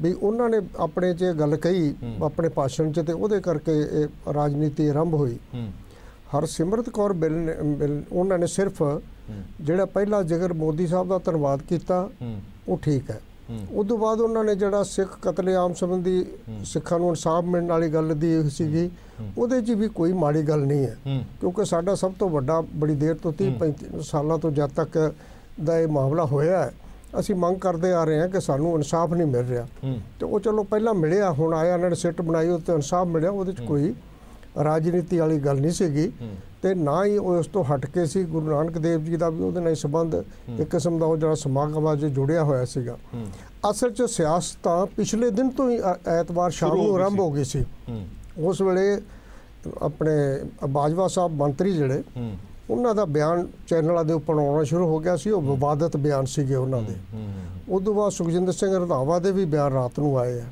ਵੀ ਉਹਨਾਂ ਨੇ ਆਪਣੇ 'ਚ ਗੱਲ ਕਹੀ ਆਪਣੇ ਭਾਸ਼ਣ 'ਚ, ਤੇ ਉਹਦੇ ਕਰਕੇ ਇਹ ਰਾਜਨੀਤੀ ਆਰੰਭ ਹੋਈ। ਹਰਸਿਮਰਤ ਕੌਰ ਉਹਨਾਂ ਨੇ ਸਿਰਫ ਜਿਹੜਾ ਪਹਿਲਾ ਜ਼ਿਕਰ ਮੋਦੀ ਸਾਹਿਬ ਦਾ ਧੰਨਵਾਦ ਕੀਤਾ, ਉਹ ਠੀਕ ਹੈ। ਉਸ ਤੋਂ ਬਾਅਦ ਉਹਨਾਂ ਨੇ ਜਿਹੜਾ ਸਿੱਖ ਕਤਲੇਆਮ ਸੰਬੰਧੀ ਸਿੱਖਾਂ ਨੂੰ ਇਨਸਾਫ ਮਿਲਣ ਵਾਲੀ ਗੱਲ ਦੀ ਸੀਗੀ, ਉਹਦੇ 'ਚ ਵੀ ਕੋਈ ਮਾੜੀ ਗੱਲ ਨਹੀਂ ਹੈ, ਕਿਉਂਕਿ ਸਾਡਾ ਸਭ ਤੋਂ ਵੱਡਾ ਬੜੀ ਦੇਰ ਤੋਂ 30-35 ਸਾਲਾਂ ਤੋਂ ਜਦ ਤੱਕ ਦਾ ਇਹ ਮਾਮਲਾ ਹੋਇਆ ਹੈ, ਅਸੀਂ ਮੰਗ ਕਰਦੇ ਆ ਰਹੇ ਹਾਂ ਕਿ ਸਾਨੂੰ ਇਨਸਾਫ ਨਹੀਂ ਮਿਲ ਰਿਹਾ। ਤੇ ਉਹ ਚਲੋ ਪਹਿਲਾਂ ਮਿਲਿਆ, ਹੁਣ ਆਇਆ, ਇਹਨਾਂ ਨੇ ਸਿੱਟ ਬਣਾਈ, ਉਹ 'ਤੇ ਇਨਸਾਫ ਮਿਲਿਆ, ਉਹਦੇ 'ਚ ਕੋਈ ਰਾਜਨੀਤੀ ਵਾਲੀ ਗੱਲ ਨਹੀਂ ਸੀਗੀ। ਤੇ ਨਾ ਹੀ ਉਹ ਉਸ ਤੋਂ ਹਟ ਕੇ ਸੀ। ਗੁਰੂ ਨਾਨਕ ਦੇਵ ਜੀ ਦਾ ਵੀ ਉਹਦੇ ਨਾਲ ਸੰਬੰਧ ਇੱਕ ਕਿਸਮ ਦਾ ਉਹ ਜਿਹੜਾ ਸਮਾਗਮ ਅੱਜ ਜੁੜਿਆ ਹੋਇਆ ਸੀਗਾ। ਅਸਲ 'ਚ ਸਿਆਸਤ ਤਾਂ ਪਿਛਲੇ ਦਿਨ ਤੋਂ ਹੀ ਐਤਵਾਰ ਸ਼ਾਮ ਨੂੰ ਆਰੰਭ ਹੋ ਗਈ ਸੀ। ਉਸ ਵੇਲੇ ਆਪਣੇ ਬਾਜਵਾ ਸਾਹਿਬ ਮੰਤਰੀ ਜਿਹੜੇ, ਉਹਨਾਂ ਦਾ ਬਿਆਨ ਚੈਨਲਾਂ ਦੇ ਉੱਪਰ ਆਉਣਾ ਸ਼ੁਰੂ ਹੋ ਗਿਆ ਸੀ, ਉਹ ਵਿਵਾਦਤ ਬਿਆਨ ਸੀਗੇ ਉਹਨਾਂ ਦੇ। ਉਸ ਤੋਂ ਬਾਅਦ ਸੁਖਜਿੰਦਰ ਸਿੰਘ ਰੰਧਾਵਾ ਦੇ ਵੀ ਬਿਆਨ ਰਾਤ ਨੂੰ ਆਏ ਆ।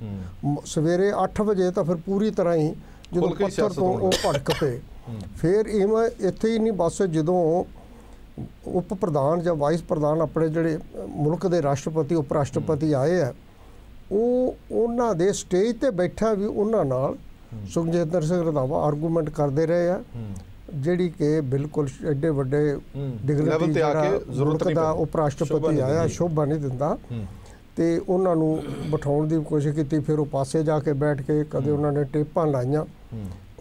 ਸਵੇਰੇ 8 ਵਜੇ ਤਾਂ ਫਿਰ ਪੂਰੀ ਤਰ੍ਹਾਂ ਹੀ ਜਦੋਂ ਪੱਥਰ ਤੋਂ ਉਹ ਭੜਕ ਪਏ। ਫਿਰ ਇੱਥੇ ਹੀ ਨਹੀਂ ਬਸ, ਜਦੋਂ ਉਪ ਪ੍ਰਧਾਨ ਜਾਂ ਵਾਈਸ ਪ੍ਰਧਾਨ ਆਪਣੇ ਜਿਹੜੇ ਮੁਲਕ ਦੇ ਰਾਸ਼ਟਰਪਤੀ ਉਪ ਰਾਸ਼ਟਰਪਤੀ ਆਏ ਆ, ਉਹ ਉਹਨਾਂ ਦੇ ਸਟੇਜ ਤੇ ਬੈਠਾ ਵੀ ਉਹਨਾਂ ਨਾਲ ਸੁਖਜਿੰਦਰ ਸਿੰਘ ਰੰਧਾਵਾ ਆਰਗੂਮੈਂਟ ਕਰਦੇ ਰਹੇ ਆ, ਜਿਹੜੀ ਕਿ ਬਿਲਕੁਲ ਐਡੇ ਵੱਡੇ ਡਿਗਨਿਟੀ ਮੁਲਕ ਦਾ ਉਪ ਰਾਸ਼ਟਰਪਤੀ ਆਇਆ ਸ਼ੋਭਾ ਨਹੀਂ ਦਿੰਦਾ। ਤੇ ਉਹਨਾਂ ਨੂੰ ਬਿਠਾਉਣ ਦੀ ਕੋਸ਼ਿਸ਼ ਕੀਤੀ, ਫਿਰ ਉਹ ਪਾਸੇ ਜਾ ਕੇ ਬੈਠ ਕੇ ਕਦੇ ਉਹਨਾਂ ਨੇ ਟੇਪਾਂ ਲਾਈਆਂ।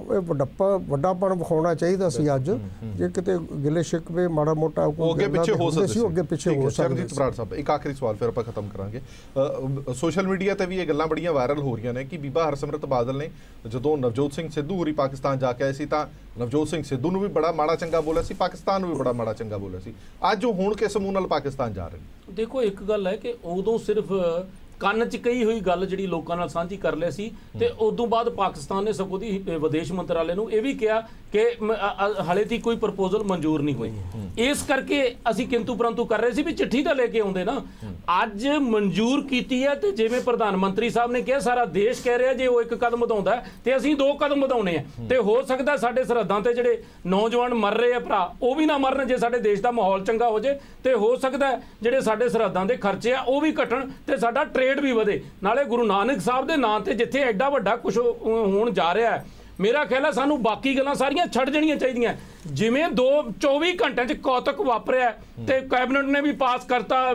ਇਹ ਵੱਡਾਪਣ ਵਿਖਾਉਣਾ ਚਾਹੀਦਾ ਸੀ ਅੱਜ, ਜੇ ਕਿਤੇ ਗਿਲੇ ਸ਼ਿਕਵੇ ਮਾੜਾ ਮੋਟਾ ਅੱਗੇ ਪਿੱਛੇ ਹੋ ਸਕਦੇ ਸੀ, ਅੱਗੇ ਪਿੱਛੇ ਹੋ ਸਕਦੇ। ਚਰਨਜੀਤ ਬਰਾੜ ਸਾਹਿਬ, ਇੱਕ ਆਖਰੀ ਸਵਾਲ ਫਿਰ ਆਪਾਂ ਖਤਮ ਕਰਾਂਗੇ। ਸੋਸ਼ਲ ਮੀਡੀਆ ਤੇ ਵੀ ਇਹ ਗੱਲਾਂ ਬੜੀਆਂ ਵਾਇਰਲ ਹੋ ਰਹੀਆਂ ਨੇ ਕਿ ਬੀਬਾ ਹਰਸਿਮਰਤ ਬਾਦਲ ਨੇ ਜਦੋਂ ਨਵਜੋਤ ਸਿੰਘ ਸਿੱਧੂ ਹੋਰੀ ਪਾਕਿਸਤਾਨ ਜਾ ਕੇ ਆਏ ਸੀ ਤਾਂ ਨਵਜੋਤ ਸਿੰਘ ਸਿੱਧੂ ਨੂੰ ਵੀ ਬੜਾ ਮਾੜਾ ਚੰਗਾ ਬੋਲਿਆ ਸੀ, ਪਾਕਿਸਤਾਨ ਨੂੰ ਵੀ ਬੜਾ ਮਾੜਾ ਚੰਗਾ ਬੋਲਿਆ ਸੀ। ਅੱਜ ਉਹ ਹੁਣ ਕਿਸ ਮੂੰਹ ਨਾਲ ਪਾਕਿਸਤਾਨ ਜਾ ਰਹੇ ਨੇ? ਦੇਖੋ, ਇੱਕ ਗੱਲ ਹੈ ਕਿ ਉਦੋਂ ਸਿਰਫ ਕੰਨ 'ਚ ਕਹੀ ਹੋਈ ਗੱਲ ਜਿਹੜੀ ਲੋਕਾਂ ਨਾਲ ਸਾਂਝੀ ਕਰ ਲਿਆ ਸੀ, ਤੇ ਉਦੋਂ ਬਾਅਦ ਪਾਕਿਸਤਾਨ ਨੇ ਸਗੋਂ ਦੀ ਵਿਦੇਸ਼ ਮੰਤਰਾਲੇ ਨੂੰ ਇਹ ਵੀ ਕਿਹਾ ਕਿ ਹਾਲੇ ਤੱਕ ਕੋਈ ਪ੍ਰਪੋਜ਼ਲ ਮਨਜ਼ੂਰ ਨਹੀਂ ਹੋਈ। ਇਸ ਕਰਕੇ ਅਸੀਂ ਕਿੰਤੂ ਪਰੰਤੂ ਕਰ ਰਹੇ ਸੀ ਵੀ ਚਿੱਠੀ ਤਾਂ ਲੈ ਕੇ ਆਉਂਦੇ ਨਾ। ਅੱਜ ਮਨਜ਼ੂਰ ਕੀਤੀ ਹੈ, ਤੇ ਜਿਵੇਂ ਪ੍ਰਧਾਨ ਮੰਤਰੀ ਸਾਹਿਬ ਨੇ ਕਿਹਾ, ਸਾਰਾ ਦੇਸ਼ ਕਹਿ ਰਿਹਾ ਜੇ ਉਹ ਇੱਕ ਕਦਮ ਵਧਾਉਂਦਾ ਤੇ ਅਸੀਂ 2 ਕਦਮ ਵਧਾਉਣੇ ਆ। ਤੇ ਹੋ ਸਕਦਾ ਸਾਡੇ ਸਰਹੱਦਾਂ ਤੇ ਜਿਹੜੇ ਨੌਜਵਾਨ ਮਰ ਰਹੇ ਆ ਭਰਾ, ਉਹ ਵੀ ਨਾ ਮਰਨ ਜੇ ਸਾਡੇ ਦੇਸ਼ ਦਾ ਮਾਹੌਲ ਚੰਗਾ ਹੋ ਜੇ। ਤੇ ਹੋ ਸਕਦਾ ਜਿਹੜੇ ਸਾਡੇ ਸਰਹੱਦਾਂ ਦੇ ਖਰਚੇ ਆ ਉਹ ਵੀ ਘਟਣ, ਤੇ ਸਾਡਾ ਰੇਟ ਵੀ ਵਧੇ। ਨਾਲੇ ਗੁਰੂ ਨਾਨਕ ਸਾਹਿਬ ਦੇ ਨਾਂ ਤੇ ਜਿੱਥੇ ਐਡਾ ਵੱਡਾ ਕੁਝ ਹੋਣ ਜਾ ਰਿਹਾ ਹੈ, ਮੇਰਾ ਖਿਆਲ ਹੈ ਸਾਨੂੰ ਬਾਕੀ ਗੱਲਾਂ ਸਾਰੀਆਂ ਛੱਡ ਜਾਣੀਆਂ ਚਾਹੀਦੀਆਂ। ਜਿਵੇਂ 24 ਘੰਟਿਆਂ 'ਚ ਕੌਤਕ ਵਾਪਰਿਆ ਤੇ ਕੈਬਨਿਟ ਨੇ ਵੀ ਪਾਸ ਕਰਤਾ,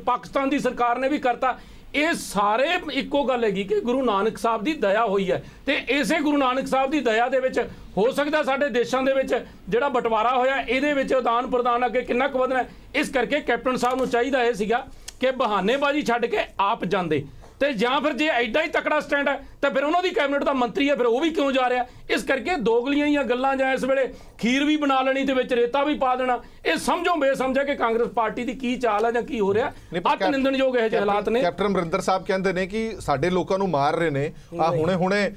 ਪਾਕਿਸਤਾਨ ਦੀ ਸਰਕਾਰ ਨੇ ਵੀ ਕਰਤਾ, ਇਹ ਸਾਰੇ ਇੱਕੋ ਗੱਲ ਹੈਗੀ ਕਿ ਗੁਰੂ ਨਾਨਕ ਸਾਹਿਬ ਦੀ ਦਇਆ ਹੋਈ ਹੈ। ਤੇ ਇਸੇ ਗੁਰੂ ਨਾਨਕ ਸਾਹਿਬ ਦੀ ਦਇਆ ਦੇ ਵਿੱਚ ਹੋ ਸਕਦਾ ਸਾਡੇ ਦੇਸ਼ਾਂ ਦੇ ਵਿੱਚ ਜਿਹੜਾ ਬਟਵਾਰਾ ਹੋਇਆ ਇਹਦੇ ਵਿੱਚ ਆਦਾਨ ਪ੍ਰਦਾਨ ਅੱਗੇ ਕਿੰਨਾ ਕੁ ਵਧਣਾ। ਇਸ ਕਰਕੇ ਕੈਪਟਨ ਸਾਹਿਬ ਨੂੰ ਚਾਹੀਦਾ ਇਹ ਸੀਗਾ ਕਿ ਬਹਾਨੇਬਾਜ਼ੀ ਛੱਡ ਕੇ ਆਪ ਜਾਂਦੇ, ਤੇ ਜਾਂ ਫਿਰ ਜੇ ਐਡਾ ਹੀ ਤਕੜਾ ਸਟੈਂਡ ਹੈ ਤਾਂ ਫਿਰ ਉਹਨਾਂ ਦੀ ਕੈਬਨਿਟ ਦਾ ਮੰਤਰੀ ਹੈ, ਫਿਰ ਉਹ ਵੀ ਕਿਉਂ ਜਾ ਰਿਹਾ। ਇਸ ਕਰਕੇ ਦੋਗਲੀਆਂ ਹੀ ਗੱਲਾਂ, ਜਾਂ ਇਸ ਵੇਲੇ ਖੀਰ ਵੀ ਬਣਾ ਲੈਣੀ ਤੇ ਵਿੱਚ ਰੇਤਾ ਵੀ ਪਾ ਦੇਣਾ, ਇਹ ਸਮਝੋ ਬੇਸਮਝਾ ਕਿ ਕਾਂਗਰਸ ਪਾਰਟੀ ਦੀ ਕੀ ਚਾਲ ਹੈ ਜਾਂ ਕੀ ਹੋ ਰਿਹਾ। ਅੱਤ ਨਿੰਦਣਯੋਗ ਇਹ ਜਿਹੇ ਹਾਲਾਤ ਨੇ। ਕੈਪਟਨ ਅਮਰਿੰਦਰ ਸਾਹਿਬ ਕਹਿੰਦੇ ਨੇ ਕਿ ਸਾਡੇ ਲੋਕਾਂ ਨੂੰ ਮਾਰ ਰਹੇ ਨੇ, ਆ ਹੁਣੇ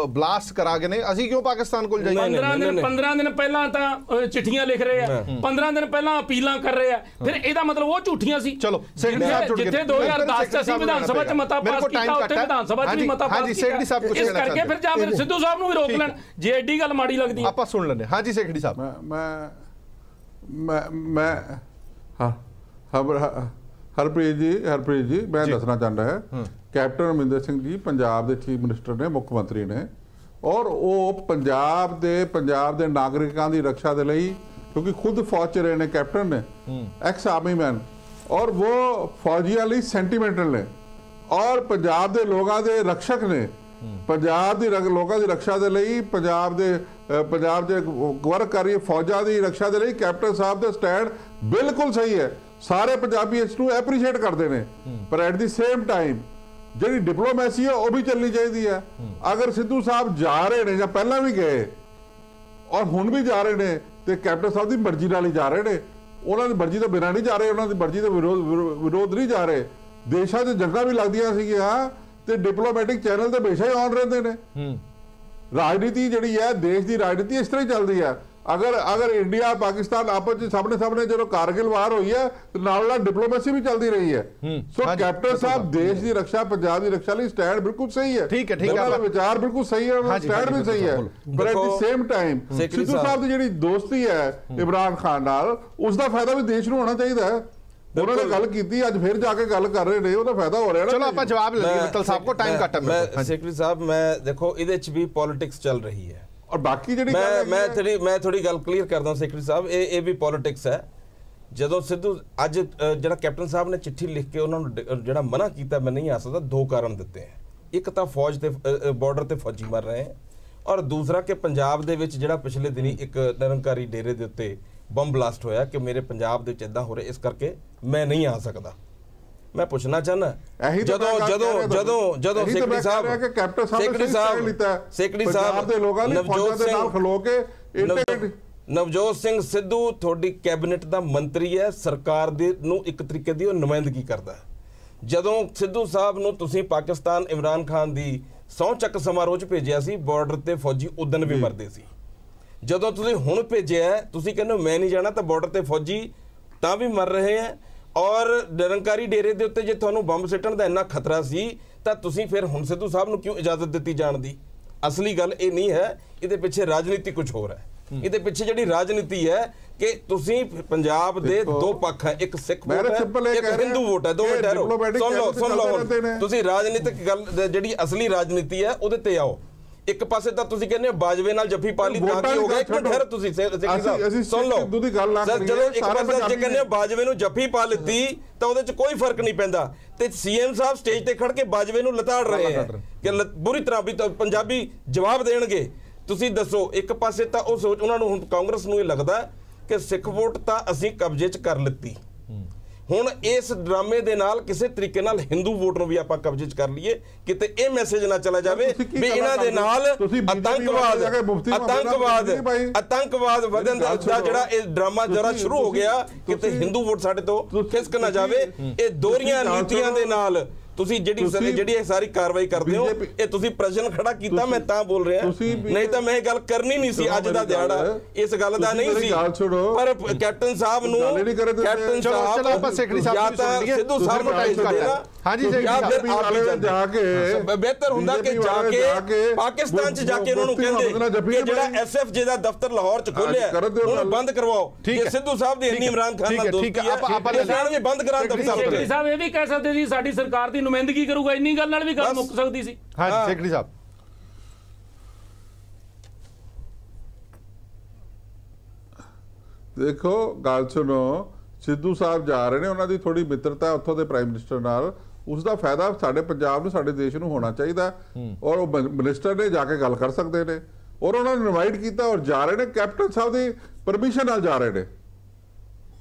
ਬਲਾਸਟ ਕਰਾ ਗਏ ਨੇ, ਅਸੀਂ ਕਿਉਂ ਪਾਕਿਸਤਾਨ ਕੋਲ ਜਾਈਏ। 15 ਦਿਨ ਪਹਿਲਾਂ ਤਾਂ ਚਿੱਠੀਆਂ ਲਿਖ ਰਹੇ ਆ, 15 ਦਿਨ ਪਹਿਲਾਂ ਅਪੀਲਾਂ ਕਰ ਰਹੇ ਆ, ਫਿਰ ਇਹਦਾ ਮਤਲਬ ਉਹ ਝੂਠੀਆਂ ਸੀ। ਚਲੋ ਜਿੱਥੇ 2010 ਚ ਅਸੀਂ ਵਿਧਾਨ ਸਭਾ ਚ ਮਤਾ ਪਾਸ ਕੀਤਾ, ਉੱਥੇ ਵਿਧਾਨ ਸਭਾ ਚ ਵੀ ਮਤਾ ਪਾਸ ਕੀਤਾ। ਇਸ ਕਰਕੇ ਫਿਰ ਜਾਂ ਫਿਰ ਸਿੱਧੂ ਸਾਹਿਬ ਨੂੰ ਵੀ ਰੋਕ ਲੈਣ ਜੇ ਐਡੀ ਗੱਲ ਮਾੜੀ ਲੱਗਦੀ। ਆਪਾਂ ਸੁਣ ਲੈਂਦੇ। ਹਾਂਜੀ ਸੇਖੜੀ ਸਾਹਿਬ। ਮੈਂ ਹਰਪ੍ਰੀਤ ਜੀ ਮੈਂ ਦੱਸਣਾ ਚਾਹੁੰਦਾ ਹੈ, ਕੈਪਟਨ ਅਮਰਿੰਦਰ ਸਿੰਘ ਜੀ ਪੰਜਾਬ ਦੇ ਚੀਫ ਮਿਨਿਸਟਰ ਨੇ, ਮੁੱਖ ਮੰਤਰੀ ਨੇ, ਔਰ ਉਹ ਪੰਜਾਬ ਦੇ ਨਾਗਰਿਕਾਂ ਦੀ ਰੱਖਿਆ ਦੇ ਲਈ, ਕਿਉਂਕਿ ਖੁਦ ਫੌਜ 'ਚ ਰਹੇ ਨੇ ਕੈਪਟਨ ਨੇ, ਐਕਸ ਆਰਮੀ ਮੈਨ, ਔਰ ਉਹ ਫੌਜੀਆਂ ਲਈ ਸੈਂਟੀਮੈਂਟਲ ਨੇ, ਔਰ ਪੰਜਾਬ ਦੇ ਲੋਕਾਂ ਦੇ ਰਕਸ਼ਕ ਨੇ। ਪੰਜਾਬ ਦੀ ਲੋਕਾਂ ਦੀ ਰੱਖਿਆ ਦੇ ਲਈ, ਪੰਜਾਬ ਦੇ ਵਰਕ ਕਰ ਰਹੀ ਫੌਜਾਂ ਦੀ ਰੱਖਿਆ ਦੇ ਲਈ ਕੈਪਟਨ ਸਾਹਿਬ ਦਾ ਸਟੈਂਡ ਬਿਲਕੁਲ ਸਹੀ ਹੈ। ਸਾਰੇ ਪੰਜਾਬੀ ਇਸ ਨੂੰ ਐਪਰੀਸ਼ੀਏਟ ਕਰਦੇ ਨੇ, ਪਰ ਐਟ ਦੀ ਸੇਮ ਟਾਈਮ ਜਿਹੜੀ ਡਿਪਲੋਮੈਸੀ ਹੈ ਉਹ ਵੀ ਚੱਲਣੀ ਚਾਹੀਦੀ ਹੈ। ਅਗਰ ਸਿੱਧੂ ਸਾਹਿਬ ਜਾ ਰਹੇ ਨੇ ਜਾਂ ਪਹਿਲਾਂ ਵੀ ਗਏ ਔਰ ਹੁਣ ਵੀ ਜਾ ਰਹੇ ਨੇ, ਤੇ ਕੈਪਟਨ ਸਾਹਿਬ ਦੀ ਮਰਜ਼ੀ ਨਾਲ ਹੀ ਜਾ ਰਹੇ ਨੇ, ਉਹਨਾਂ ਦੀ ਮਰਜ਼ੀ ਤੋਂ ਬਿਨਾਂ ਨਹੀਂ ਜਾ ਰਹੇ, ਉਹਨਾਂ ਦੀ ਮਰਜ਼ੀ ਦੇ ਵਿਰੋਧ ਨਹੀਂ ਜਾ ਰਹੇ। ਦੇਸ਼ਾਂ 'ਚ ਜੰਗਾਂ ਵੀ ਲੱਗਦੀਆਂ ਸੀਗੀਆਂ ਤੇ ਡਿਪਲੋਮੈਟਿਕ ਚੈਨਲ ਤੇ ਹਮੇਸ਼ਾ ਹੀ ਆਨ ਰਹਿੰਦੇ ਨੇ। ਰਾਜਨੀਤੀ ਜਿਹੜੀ ਹੈ, ਦੇਸ਼ ਦੀ ਰਾਜਨੀਤੀ ਇਸ ਤਰ੍ਹਾਂ ਹੀ ਚੱਲਦੀ ਹੈ। ਅਗਰ ਇੰਡੀਆ ਪਾਕਿਸਤਾਨ ਆਪਸ ਵਿੱਚ ਸਾਹਮਣੇ ਜਦੋਂ ਕਾਰਗਿਲ ਵਾਰ ਹੋਈ ਹੈ, ਨਾਲ ਡਿਪਲੋਮੈਸੀ ਵੀ ਚੱਲਦੀ ਰਹੀ ਹੈ। ਸੋ ਕੈਪਟਨ ਸਾਹਿਬ ਦੇਸ਼ ਦੀ ਰੱਖਿਆ, ਪੰਜਾਬ ਦੀ ਰੱਖਿਆ ਲਈ ਸਟੈਂਡ ਬਿਲਕੁਲ ਸਹੀ ਹੈ। ਠੀਕ ਹੈ, ਵਿਚਾਰ ਬਿਲਕੁਲ ਸਹੀ ਹੈ, ਸਟੈਂਡ ਵੀ ਸਹੀ ਹੈ, ਪਰ at the same time Sidhu ਸਾਹਿਬ ਦੀ ਜਿਹੜੀ ਦੋਸਤੀ ਹੈ ਇਮਰਾਨ ਖਾਨ ਨਾਲ, ਉਸ ਦਾ ਫਾਇਦਾ ਵੀ ਦੇਸ਼ ਨੂੰ ਹੋਣਾ ਚਾਹੀਦਾ ਹੈ। ਉਹਨਾਂ ਨੇ ਗੱਲ ਕੀਤੀ, ਅੱਜ ਫਿਰ ਜਾ ਕੇ ਗੱਲ ਕਰ ਰਹੇ ਨੇ, ਉਹਦਾ ਫਾਇਦਾ ਹੋ ਰਿਹਾ। ਚਲੋ ਆਪਾਂ ਜਵਾਬ ਲੈ ਲਈਏ, ਮਿੱਤਲ ਸਾਹਿਬ ਕੋ ਟਾਈਮ ਘੱਟ ਹੈ। ਸੈਕਟਰੀ ਸਾਹਿਬ, ਮੈਂ ਦੇਖੋ ਇਹਦੇ 'ਚ ਵੀ ਪੋਲਿਟਿਕਸ ਚੱਲ ਰਹੀ ਹੈ, ਔਰ ਬਾਕੀ ਜਿਹੜੀ ਮੈਂ ਥੋੜੀ ਗੱਲ ਕਲੀਅਰ ਕਰਦਾ ਸੈਕਟਰੀ ਸਾਹਿਬ, ਇਹ ਵੀ ਪੋਲਿਟਿਕਸ ਹੈ। ਜਦੋਂ ਸਿੱਧੂ ਅੱਜ ਜਿਹੜਾ ਕੈਪਟਨ ਸਾਹਿਬ ਨੇ ਚਿੱਠੀ ਲਿਖ ਕੇ ਉਹਨਾਂ ਨੂੰ ਜਿਹੜਾ ਮਨਾ ਕੀਤਾ ਮੈਂ ਨਹੀਂ ਆ ਸਕਦਾ, 2 ਕਾਰਨ ਦਿੱਤੇ ਹੈ। ਇੱਕ ਤਾਂ ਫੌਜ ਤੇ ਬਾਰਡਰ ਤੇ ਫੌਜੀ ਮਰ ਰਹੇ ਹੈ, ਔਰ ਦੂਸਰਾ ਕਿ ਪੰਜਾਬ ਦੇ ਵਿੱਚ ਜਿਹੜਾ ਪਿਛਲੇ ਦਿਨੀ ਇੱਕ ਨਿਰੰਕਾਰੀ ਡੇਰੇ ਦੇ ਉੱਤੇ ਬੰਬ ਬਲਾਸਟ ਹੋਇਆ ਕਿ ਮੇਰੇ ਪੰਜਾਬ ਦੇ ਵਿੱਚ ਇਦਾਂ ਹੋ ਰਿਹਾ, ਇਸ ਕਰਕੇ ਮੈਂ ਨਹੀਂ ਆ ਸਕਦਾ। ਮੈਂ ਪੁੱਛਣਾ ਚਾਹੁੰਦਾ, ਜਦੋਂ ਸੈਕਟਰੀ ਸਾਹਿਬ ਦੇ ਲੋਕਾਂ ਨੇ ਫੌਜਾਂ ਦੇ ਨਾਲ ਖਲੋ ਕੇ ਨਵਜੋਤ ਸਿੰਘ ਸਿੱਧੂ ਤੁਹਾਡੀ ਕੈਬਨਿਟ ਦਾ ਮੰਤਰੀ ਹੈ, ਸਰਕਾਰ ਦੇ ਨੂੰ ਇੱਕ ਤਰੀਕੇ ਦੀ ਉਹ ਨੁਮਾਇੰਦਗੀ ਕਰਦਾ ਹੈ। ਜਦੋਂ ਸਿੱਧੂ ਸਾਹਿਬ ਨੂੰ ਤੁਸੀਂ ਪਾਕਿਸਤਾਨ ਇਮਰਾਨ ਖਾਨ ਦੀ ਸਹੁੰ ਚੱਕ ਸਮਾਰੋਹ 'ਚ ਭੇਜਿਆ ਸੀ, ਬਾਰਡਰ ਤੇ ਫੌਜੀ ਉਦਣ ਵੀ ਮਰਦੇ ਸੀ। ਜਦੋਂ ਤੁਸੀਂ ਹੁਣ ਭੇਜਿਆ, ਤੁਸੀਂ ਕਹਿੰਦੇ ਮੈਂ ਨਹੀਂ ਜਾਣਾ, ਤਾਂ ਬਾਰਡਰ ਤੇ ਫੌਜੀ ਤਾਂ ਵੀ ਮਰ ਰਹੇ ਹੈ। ਔਰ ਨਿਰੰਕਾਰੀ ਡੇਰੇ ਦੇ ਉੱਤੇ ਜੇ ਤੁਹਾਨੂੰ ਬੰਬ ਸਿੱਟਣ ਦਾ ਇੰਨਾ ਖਤਰਾ ਸੀ, ਤਾਂ ਤੁਸੀਂ ਫਿਰ ਹੁਣ ਸਿੱਧੂ ਸਾਹਿਬ ਨੂੰ ਕਿਉਂ ਇਜਾਜ਼ਤ ਦਿੱਤੀ ਜਾਣ ਦੀ? ਅਸਲੀ ਗੱਲ ਇਹ ਨਹੀਂ ਹੈ, ਇਹਦੇ ਪਿੱਛੇ ਰਾਜਨੀਤੀ ਕੁਝ ਹੋਰ ਹੈ। ਇਹਦੇ ਪਿੱਛੇ ਜਿਹੜੀ ਰਾਜਨੀਤੀ ਹੈ ਕਿ ਤੁਸੀਂ ਪੰਜਾਬ ਦੇ 2 ਪੱਖ ਹੈ, ਇੱਕ ਸਿੱਖ ਵੋਟ ਹੈ, ਇੱਕ ਹਿੰਦੂ ਵੋਟ ਹੈ। 2 ਮਿੰਟ ਸੁਣ ਲਓ, ਤੁਸੀਂ ਰਾਜਨੀਤਿਕ ਗੱਲ ਜਿਹੜੀ ਅਸਲੀ ਰਾਜਨੀਤੀ ਹੈ ਉਹਦੇ ਤੇ ਆਓ। ਇੱਕ ਪਾਸੇ ਤਾਂ ਤੁਸੀਂ ਕਹਿੰਦੇ ਹੋ ਬਾਜਵੇ ਨਾਲ ਜੱਫੀ ਪਾ ਲਈ ਤਾਂ ਕੀ ਹੋ ਗਿਆ? ਇੱਕ ਮਿੰਟ ਠਹਿਰੋ, ਤੁਸੀਂ ਸੁਣ ਲਓ। ਜਦੋਂ ਇੱਕ ਪਾਸੇ ਜੇ ਕਹਿੰਦੇ ਹੋ ਬਾਜਵੇ ਨੂੰ ਜੱਫੀ ਪਾ ਲਿੱਤੀ ਤਾਂ ਉਹਦੇ 'ਚ ਕੋਈ ਫਰਕ ਨਹੀਂ ਪੈਂਦਾ, ਤੇ ਸੀਐਮ ਸਾਹਿਬ ਸਟੇਜ ਤੇ ਖੜ ਕੇ ਬਾਜਵੇ ਨੂੰ ਲਤਾੜ ਰਹੇ ਹੈ ਕਿ ਬੁਰੀ ਤਰ੍ਹਾਂ ਵੀ ਪੰਜਾਬੀ ਜਵਾਬ ਦੇਣਗੇ। ਤੁਸੀਂ ਦੱਸੋ, ਇੱਕ ਪਾਸੇ ਤਾਂ ਉਹ ਸੋਚ ਉਹਨਾਂ ਨੂੰ, ਹੁਣ ਕਾਂਗਰਸ ਨੂੰ ਇਹ ਲੱਗਦਾ ਕਿ ਸਿੱਖ ਵੋਟ ਤਾਂ ਅਸੀਂ ਕਬਜ਼ੇ 'ਚ ਕਰ ਲਿੱਤੀ, ਹੁਣ ਇਸ ਡਰਾਮੇ ਦੇ ਨਾਲ ਕਿਸੇ ਤਰੀਕੇ ਨਾਲ ਹਿੰਦੂ ਵੋਟ ਨੂੰ ਵੀ ਆਪਾਂ ਕਬਜ਼ੇ 'ਚ ਕਰ ਲਈਏ, ਕਿਤੇ ਇਹ ਮੈਸੇਜ ਨਾ ਚਲਾ ਜਾਵੇ ਵੀ ਇਹਨਾਂ ਦੇ ਨਾਲ ਆਤੰਕਵਾਦ ਵਧਣ ਦਾ ਜਿਹੜਾ ਇਹ ਡਰਾਮਾ ਜਰਾ ਸ਼ੁਰੂ ਹੋ ਗਿਆ, ਕਿਤੇ ਹਿੰਦੂ ਵੋਟ ਸਾਡੇ ਤੋਂ ਖਿਸਕ ਨਾ ਜਾਵੇ। ਇਹ ਦੋਹਰੀਆਂ ਨੀਤੀਆਂ ਦੇ ਨਾਲ ਤੁਸੀਂ ਜਿਹੜੀ ਇਹ ਸਾਰੀ ਕਾਰਵਾਈ ਕਰਦੇ ਹੋ, ਇਹ ਤੁਸੀਂ ਪ੍ਰਸ਼ਨ ਖੜਾ ਕੀਤਾ, ਮੈਂ ਤਾਂ ਬੋਲ ਰਿਹਾ, ਨਹੀਂ ਤਾਂ ਮੈਂ ਇਹ ਗੱਲ ਕਰਨੀ ਨਹੀਂ ਸੀ। ਅੱਜ ਦਾ ਦਿਹਾੜਾ ਇਸ ਗੱਲ ਦਾ ਨਹੀਂ ਸੀ, ਪਰ ਕੈਪਟਨ ਸਾਹਿਬ ਨੂੰ ਸਿੱਧੂ ਸਾਹਿਬ ਨੂੰ ਜਾ ਕੇ ਬਿਹਤਰ ਹੁੰਦਾ ਕਿ ਜਾ ਕੇ ਪਾਕਿਸਤਾਨ 'ਚ ਜਾ ਕੇ ਉਹਨਾਂ ਨੂੰ ਕਹਿੰਦੇ ਕਿ ਜਿਹੜਾ SFJ ਦਾ ਦਫ਼ਤਰ ਲਾਹੌਰ 'ਚ ਖੋਲਿਆ ਉਹਨੂੰ ਬੰਦ ਕਰਵਾਓ। ਕਿ ਸਿੱਧੂ ਸਾਹਿਬ ਦੀ ਇੰਨੀ ਇਮਰਾਨ ਖਾਨ ਨਾਲ ਦੋਸਤੀ ਹੈ, ਆਪਾਂ ਵੀ ਬੰਦ ਕਰਾਉਣ ਦਫ਼ਤਰ ਸਾਹਿਬ ਇਹ ਵੀ ਕਹਿ ਸਕਦੇ ਜੀ ਸਾਡੀ ਸਰਕਾਰ ਦੀ ਨੁਮਾਇੰਦਗੀ ਕਰੂਗਾ, ਇੰਨੀ ਗੱਲ ਨਾਲ ਵੀ ਗੱਲ ਮੁੱਕ ਸਕਦੀ ਸੀ। ਹਾਂਜੀ ਸੈਕਟਰੀ ਸਾਹਿਬ, ਦੇਖੋ ਗੱਲ ਸੁਣੋ, ਸਿੱਧੂ ਸਾਹਿਬ ਜਾ ਰਹੇ ਨੇ, ਉਹਨਾਂ ਦੀ ਥੋੜੀ ਮਿੱਤਰਤਾ ਉੱਥੋਂ ਦੇ ਪ੍ਰਾਈਮ ਮਿਨਿਸਟਰ ਨਾਲ, ਉਸ ਦਾ ਫਾਇਦਾ ਸਾਡੇ ਪੰਜਾਬ ਨੂੰ, ਸਾਡੇ ਦੇਸ਼ ਨੂੰ ਹੋਣਾ ਚਾਹੀਦਾ, ਔਰ ਉਹ ਮਿਨਿਸਟਰ ਨੇ ਜਾ ਕੇ ਗੱਲ ਕਰ ਸਕਦੇ ਨੇ, ਔਰ ਉਹਨਾਂ ਨੂੰ ਇਨਵਾਈਟ ਕੀਤਾ ਔਰ ਜਾ ਰਹੇ ਨੇ, ਕੈਪਟਨ ਸਾਹਿਬ ਦੀ ਪਰਮਿਸ਼ਨ ਨਾਲ ਜਾ ਰਹੇ ਨੇ,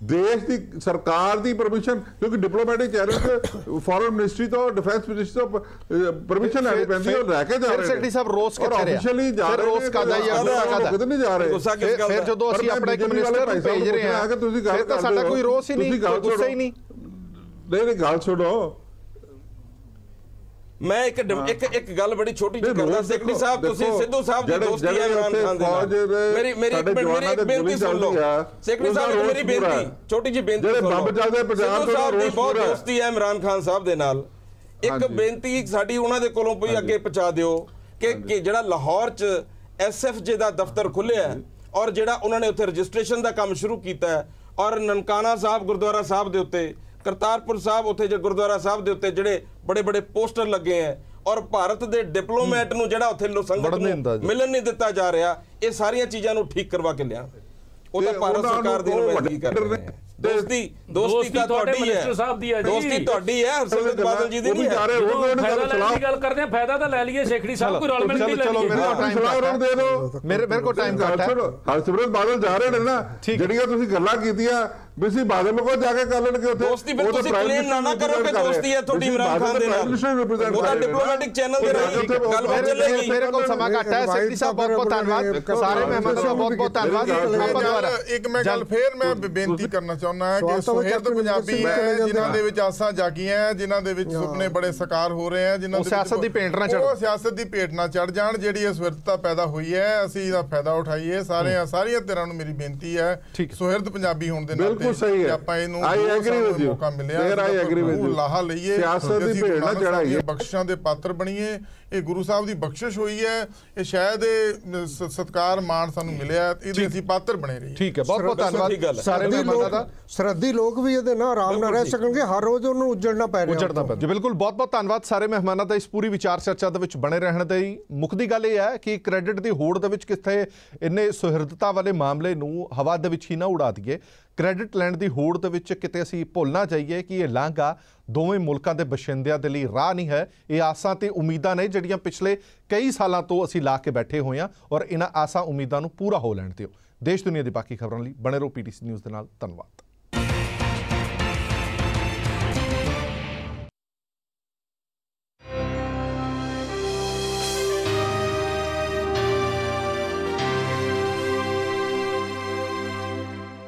ਦੇਸ਼ ਦੀ ਸਰਕਾਰ ਦੀ ਪਰਮਿਸ਼ਨ, ਕਿਉਂਕਿ ਡਿਪਲੋਮੈਟਿਕ ਚੈਨਲ ਤੇ ਫੋਰਨ ਮਿਨਿਸਟਰੀ ਤੋਂ, ਡਿਫੈਂਸ ਮਿਨਿਸਟਰੀ ਤੋਂ ਪਰਮਿਸ਼ਨ ਲੈਣੀ ਪੈਂਦੀ, ਉਹ ਲੈ ਕੇ ਜਾ ਰਹੇ ਨੇ। ਸੈਕਟਰੀ ਸਾਹਿਬ ਰੋਸ ਕਿੱਥੇ ਰਿਹਾ? ਆਫੀਸ਼ੀਅਲੀ ਜਾ ਰਹੇ ਨੇ, ਰੋਸ ਕਾਦਾ ਜਾਂ ਕਿਤੇ ਨਹੀਂ ਜਾ ਰਹੇ। ਫਿਰ ਜਦੋਂ ਅਸੀਂ ਆਪਣਾ ਇੱਕ ਮਿਨਿਸਟਰ ਨੂੰ ਭੇਜ ਰਹੇ ਹਾਂ, ਫਿਰ ਤਾਂ ਸਾਡਾ ਕੋਈ ਰੋਸ ਹੀ ਨਹੀਂ, ਕੋਈ ਗੁੱਸਾ ਹੀ ਨਹੀਂ। ਨਹੀਂ ਗੱਲ ਸੁਣੋ, ਮੈਂ ਇੱਕ ਗੱਲ ਬੜੀ ਛੋਟੀ ਜਿਹੀ ਕਰਦਾ। ਸੈਕਟਰੀ ਸਾਹਿਬ, ਤੁਸੀਂ ਸਿੱਧੂ ਸਾਹਿਬ ਦੀ ਦੋਸਤੀ ਹੈ ਇਮਰਾਨ ਖਾਨ ਦੇ ਨਾਲ, ਮੇਰੀ ਇੱਕ ਬੇਨਤੀ ਸੁਣ ਲਓ। ਸੈਕਟਰੀ ਸਾਹਿਬ ਮੇਰੀ ਬੇਨਤੀ, ਛੋਟੀ ਜਿਹੀ ਬੇਨਤੀ ਸੁਣ ਲਓ। ਸਿੱਧੂ ਸਾਹਿਬ ਦੀ ਬਹੁਤ ਦੋਸਤੀ ਹੈ ਇਮਰਾਨ ਖਾਨ ਸਾਹਿਬ ਦੇ ਨਾਲ। ਇੱਕ ਬੇਨਤੀ ਸਾਡੀ ਉਹਨਾਂ ਦੇ ਕੋਲੋਂ ਵੀ ਅੱਗੇ ਪਹੁੰਚਾ ਦਿਓ ਕਿ ਜਿਹੜਾ ਲਾਹੌਰ 'ਚ SFJ ਦਾ ਦਫ਼ਤਰ ਖੁੱਲਿਆ ਹੈ, ਔਰ ਜਿਹੜਾ ਉਹਨਾਂ ਨੇ ਉੱਥੇ ਰਜਿਸਟ੍ਰੇਸ਼ਨ ਦਾ ਕੰਮ ਸ਼ੁਰੂ ਕੀਤਾ ਹੈ, ਔਰ ਨਨਕਾਣਾ ਸਾਹਿਬ ਗੁਰਦੁਆਰਾ ਸਾਹਿਬ ਦੇ ਉੱਤੇ, ਕਰਤਾਰਪੁਰ ਸਾਹਿਬ ਉੱਥੇ ਜੇ ਗੁਰਦੁਆਰਾ ਸਾਹਿਬ ਦੇ ਉੱਤੇ ਜਿਹੜੇ ਬੜੇ ਬੜੇ ਪੋਸਟਰ ਲੱਗੇ ਹੈ, ਔਰ ਭਾਰਤ ਦੇ ਡਿਪਲੋਮੈਟ ਨੂੰ ਜਿਹੜਾ ਉੱਥੇ ਸੰਗਤ ਨੂੰ ਮਿਲਣ ਨਹੀਂ ਦਿੱਤਾ ਜਾ ਰਿਹਾ, ਇਹ ਸਾਰੀਆਂ ਚੀਜ਼ਾਂ ਨੂੰ ਠੀਕ ਕਰਵਾ ਕੇ ਲਿਆ। ਉਹ ਤਾਂ ਭਾਰਤ ਸਰਕਾਰ ਦੀ ਨੁਮਾਇੰਦਗੀ ਕਰ ਰਹੇ ਹੈ। ਦੋਸਤੀ ਤਾਂ ਤੁਹਾਡੀ ਹੈ, ਦੋਸਤੀ ਤੁਹਾਡੀ ਹੈ, ਹਰਸਿਮਰਤ ਬਾਦਲ ਜੀ ਦੀ ਨਹੀਂ ਹੈ। ਗੱਲ ਕਰਦੇ ਆ, ਫਾਇਦਾ ਤਾਂ ਲੈ ਲਈਏ ਸੈਕਟਰੀ ਸਾਹਿਬ, ਕੋਈ ਰਲ ਮਿਲ ਕੇ ਲੈ ਲਈਏ। ਮੇਰੇ ਕੋਲ ਟਾਈਮ ਘੱਟ ਹੈ। ਹਰਸਿਮਰਤ ਬਾਦਲ ਜਾ ਰਹੇ ਨੇ ਨਾ, ਜਿਹੜੀਆਂ ਤੁਸੀਂ ਗੱਲਾਂ ਕੀਤੀਆਂ ਬਿਸੀ ਬਾਦਲ ਕੋਲ ਜਾ ਕੇ ਕਰ ਲੈਣਗੇ ਉੱਥੇ। ਦੋਸਤੀ ਫਿਰ ਤੁਸੀਂ ਕਲੇਮ ਨਾ ਕਰੋ ਕਿ ਦੋਸਤੀ ਹੈ ਤੁਹਾਡੀ ਇਮਰਾਨ ਖਾਨ ਦੇ ਨਾਲ, ਉਹਦਾ ਡਿਪਲੋਮੈਟਿਕ ਚੈਨਲ ਦੇ ਰਾਹੀਂ ਗੱਲਬਾਤ ਚੱਲੇਗੀ। ਮੇਰੇ ਕੋਲ ਸਮਾਂ ਘੱਟ ਹੈ। ਸੈਕਟਰੀ ਸਾਹਿਬ ਬਹੁਤ ਬਹੁਤ ਧੰਨਵਾਦ, ਸਾਰੇ ਮਹਿਮਾਨਾਂ ਦਾ ਬਹੁਤ ਬਹੁਤ ਧੰਨਵਾਦ। ਇੱਕ ਮੈਂ ਗੱਲ ਫੇਰ ਮੈਂ ਬੇਨਤੀ ਕਰਨਾ ਚਾਹੁੰਦਾ ਹਾਂ ਕਿ ਸੁਹਿਰਦ ਪੰਜਾਬੀ ਹੈ, ਜਿਨ੍ਹਾਂ ਦੇ ਵਿੱਚ ਆਸਾਂ ਜਾਗੀਆਂ, ਜਿਨ੍ਹਾਂ ਦੇ ਵਿੱਚ ਸੁਪਨੇ ਬੜੇ ਸਾਕਾਰ ਹੋ ਰਹੇ ਆ, ਜਿਨ੍ਹਾਂ ਦੇ ਸਿਆਸਤ ਦੀ ਭੇਟ ਨਾ ਚੜ੍ਹ, ਉਹ ਸਿਆਸਤ ਦੀ ਭੇਟ ਨਾ ਚੜ ਜਾਣ। ਜਿਹੜੀ ਇਹ ਸੁਹਿਰਦਤਾ ਪੈਦਾ ਹੋਈ ਹੈ, ਅਸੀਂ ਇਹਦਾ ਫਾਇਦਾ ਉਠਾਈਏ। ਸਾਰੀਆਂ ਧਿਰਾਂ ਨੂੰ ਮੇਰੀ ਬੇਨਤੀ ਹੈ, ਸੁਹਿਰਦ ਪੰਜਾਬੀ ਹੋਣ ਦੇ ਨਾਤੇ ਆਪਾਂ ਇਹਨੂੰ ਮੌਕਾ ਮਿਲਿਆ, ਲਾਹਾ ਲਈਏ, ਸਿਆਸਤ ਦੀ ਭੇਟ ਨਾ ਚੜਾਈਏ, ਬਖਸ਼ਿਸ਼ਾਂ ਦੇ ਪਾਤਰ ਬਣੀਏ। ਇਹ ਗੁਰੂ ਸਾਹਿਬ ਦੀ ਬਖਸ਼ਿਸ਼ ਹੋਈ ਹੈ, ਇਹ ਸ਼ਾਇਦ ਸਤਿਕਾਰ ਮਾਣ ਸਾਨੂੰ ਮਿਲਿਆ, ਇਹਦੇ ਅਸੀਂ ਪਾਤਰ ਬਣੇ ਰਹੀਏ। ਠੀਕ ਹੈ, ਬਹੁਤ ਬਹੁਤ ਧੰਨਵਾਦ ਸਾਰੇ ਮਹਿਮਾਨਾਂ ਦਾ। ਸਰਹੱਦੀ ਲੋਕ ਵੀ ਇਹਦੇ ਨਾਲ ਆਰਾਮ ਨਾਲ ਰਹਿ ਸਕਣਗੇ, ਹਰ ਰੋਜ਼ ਉਹਨੂੰ ਉੱਜੜਨਾ ਪੈ ਰਿਹਾ। ਜੀ ਬਿਲਕੁਲ, ਬਹੁਤ ਬਹੁਤ ਧੰਨਵਾਦ ਸਾਰੇ ਮਹਿਮਾਨਾਂ ਦਾ ਇਸ ਪੂਰੀ ਵਿਚਾਰ ਚਰਚਾ ਦੇ ਵਿੱਚ ਬਣੇ ਰਹਿਣ ਦੇ। ਮੁੱਖ ਦੀ ਗੱਲ ਇਹ ਹੈ ਕਿ ਕ੍ਰੈਡਿਟ ਦੀ ਹੋੜ ਦੇ ਵਿੱਚ ਕਿੱਥੇ ਇੰਨੇ ਸੁਹਿਰਦਤਾ ਵਾਲੇ ਮਾਮਲੇ ਨੂੰ ਹਵਾ ਦੇ ਵਿੱਚ ਹੀ ਨਾ ਉਡਾ ਦਈਏ। ਕ੍ਰੈਡਿਟ ਲੈਣ ਦੀ ਹੋੜ ਦੇ ਵਿੱਚ ਕਿਤੇ ਅਸੀਂ ਭੁੱਲ ਨਾ ਜਾਈਏ ਕਿ ਇਹ ਲਾਂਘਾ ਦੋਵੇਂ ਮੁਲਕਾਂ ਦੇ ਬਸ਼ਿੰਦਿਆਂ ਦੇ ਲਈ ਰਾਹ ਨਹੀਂ ਹੈ। ਇਹ ਆਸਾਂ ਤੇ ਉਮੀਦਾਂ ਨੇ ਜਿਹੜੀਆਂ ਪਿਛਲੇ ਕਈ ਸਾਲਾਂ ਤੋਂ ਅਸੀਂ ਲਾ ਕੇ ਬੈਠੇ ਹੋਏ ਹਾਂ, ਔਰ ਇਹਨਾਂ ਆਸਾਂ ਉਮੀਦਾਂ ਨੂੰ ਪੂਰਾ ਹੋ ਲੈਣ ਦਿਓ। ਦੇਸ਼ ਦੁਨੀਆ ਦੀ ਬਾਕੀ ਖਬਰਾਂ ਲਈ ਬਣੇ ਰਹੋ PTC ਨਿਊਜ਼ ਦੇ ਨਾਲ। ਧੰਨਵਾਦ।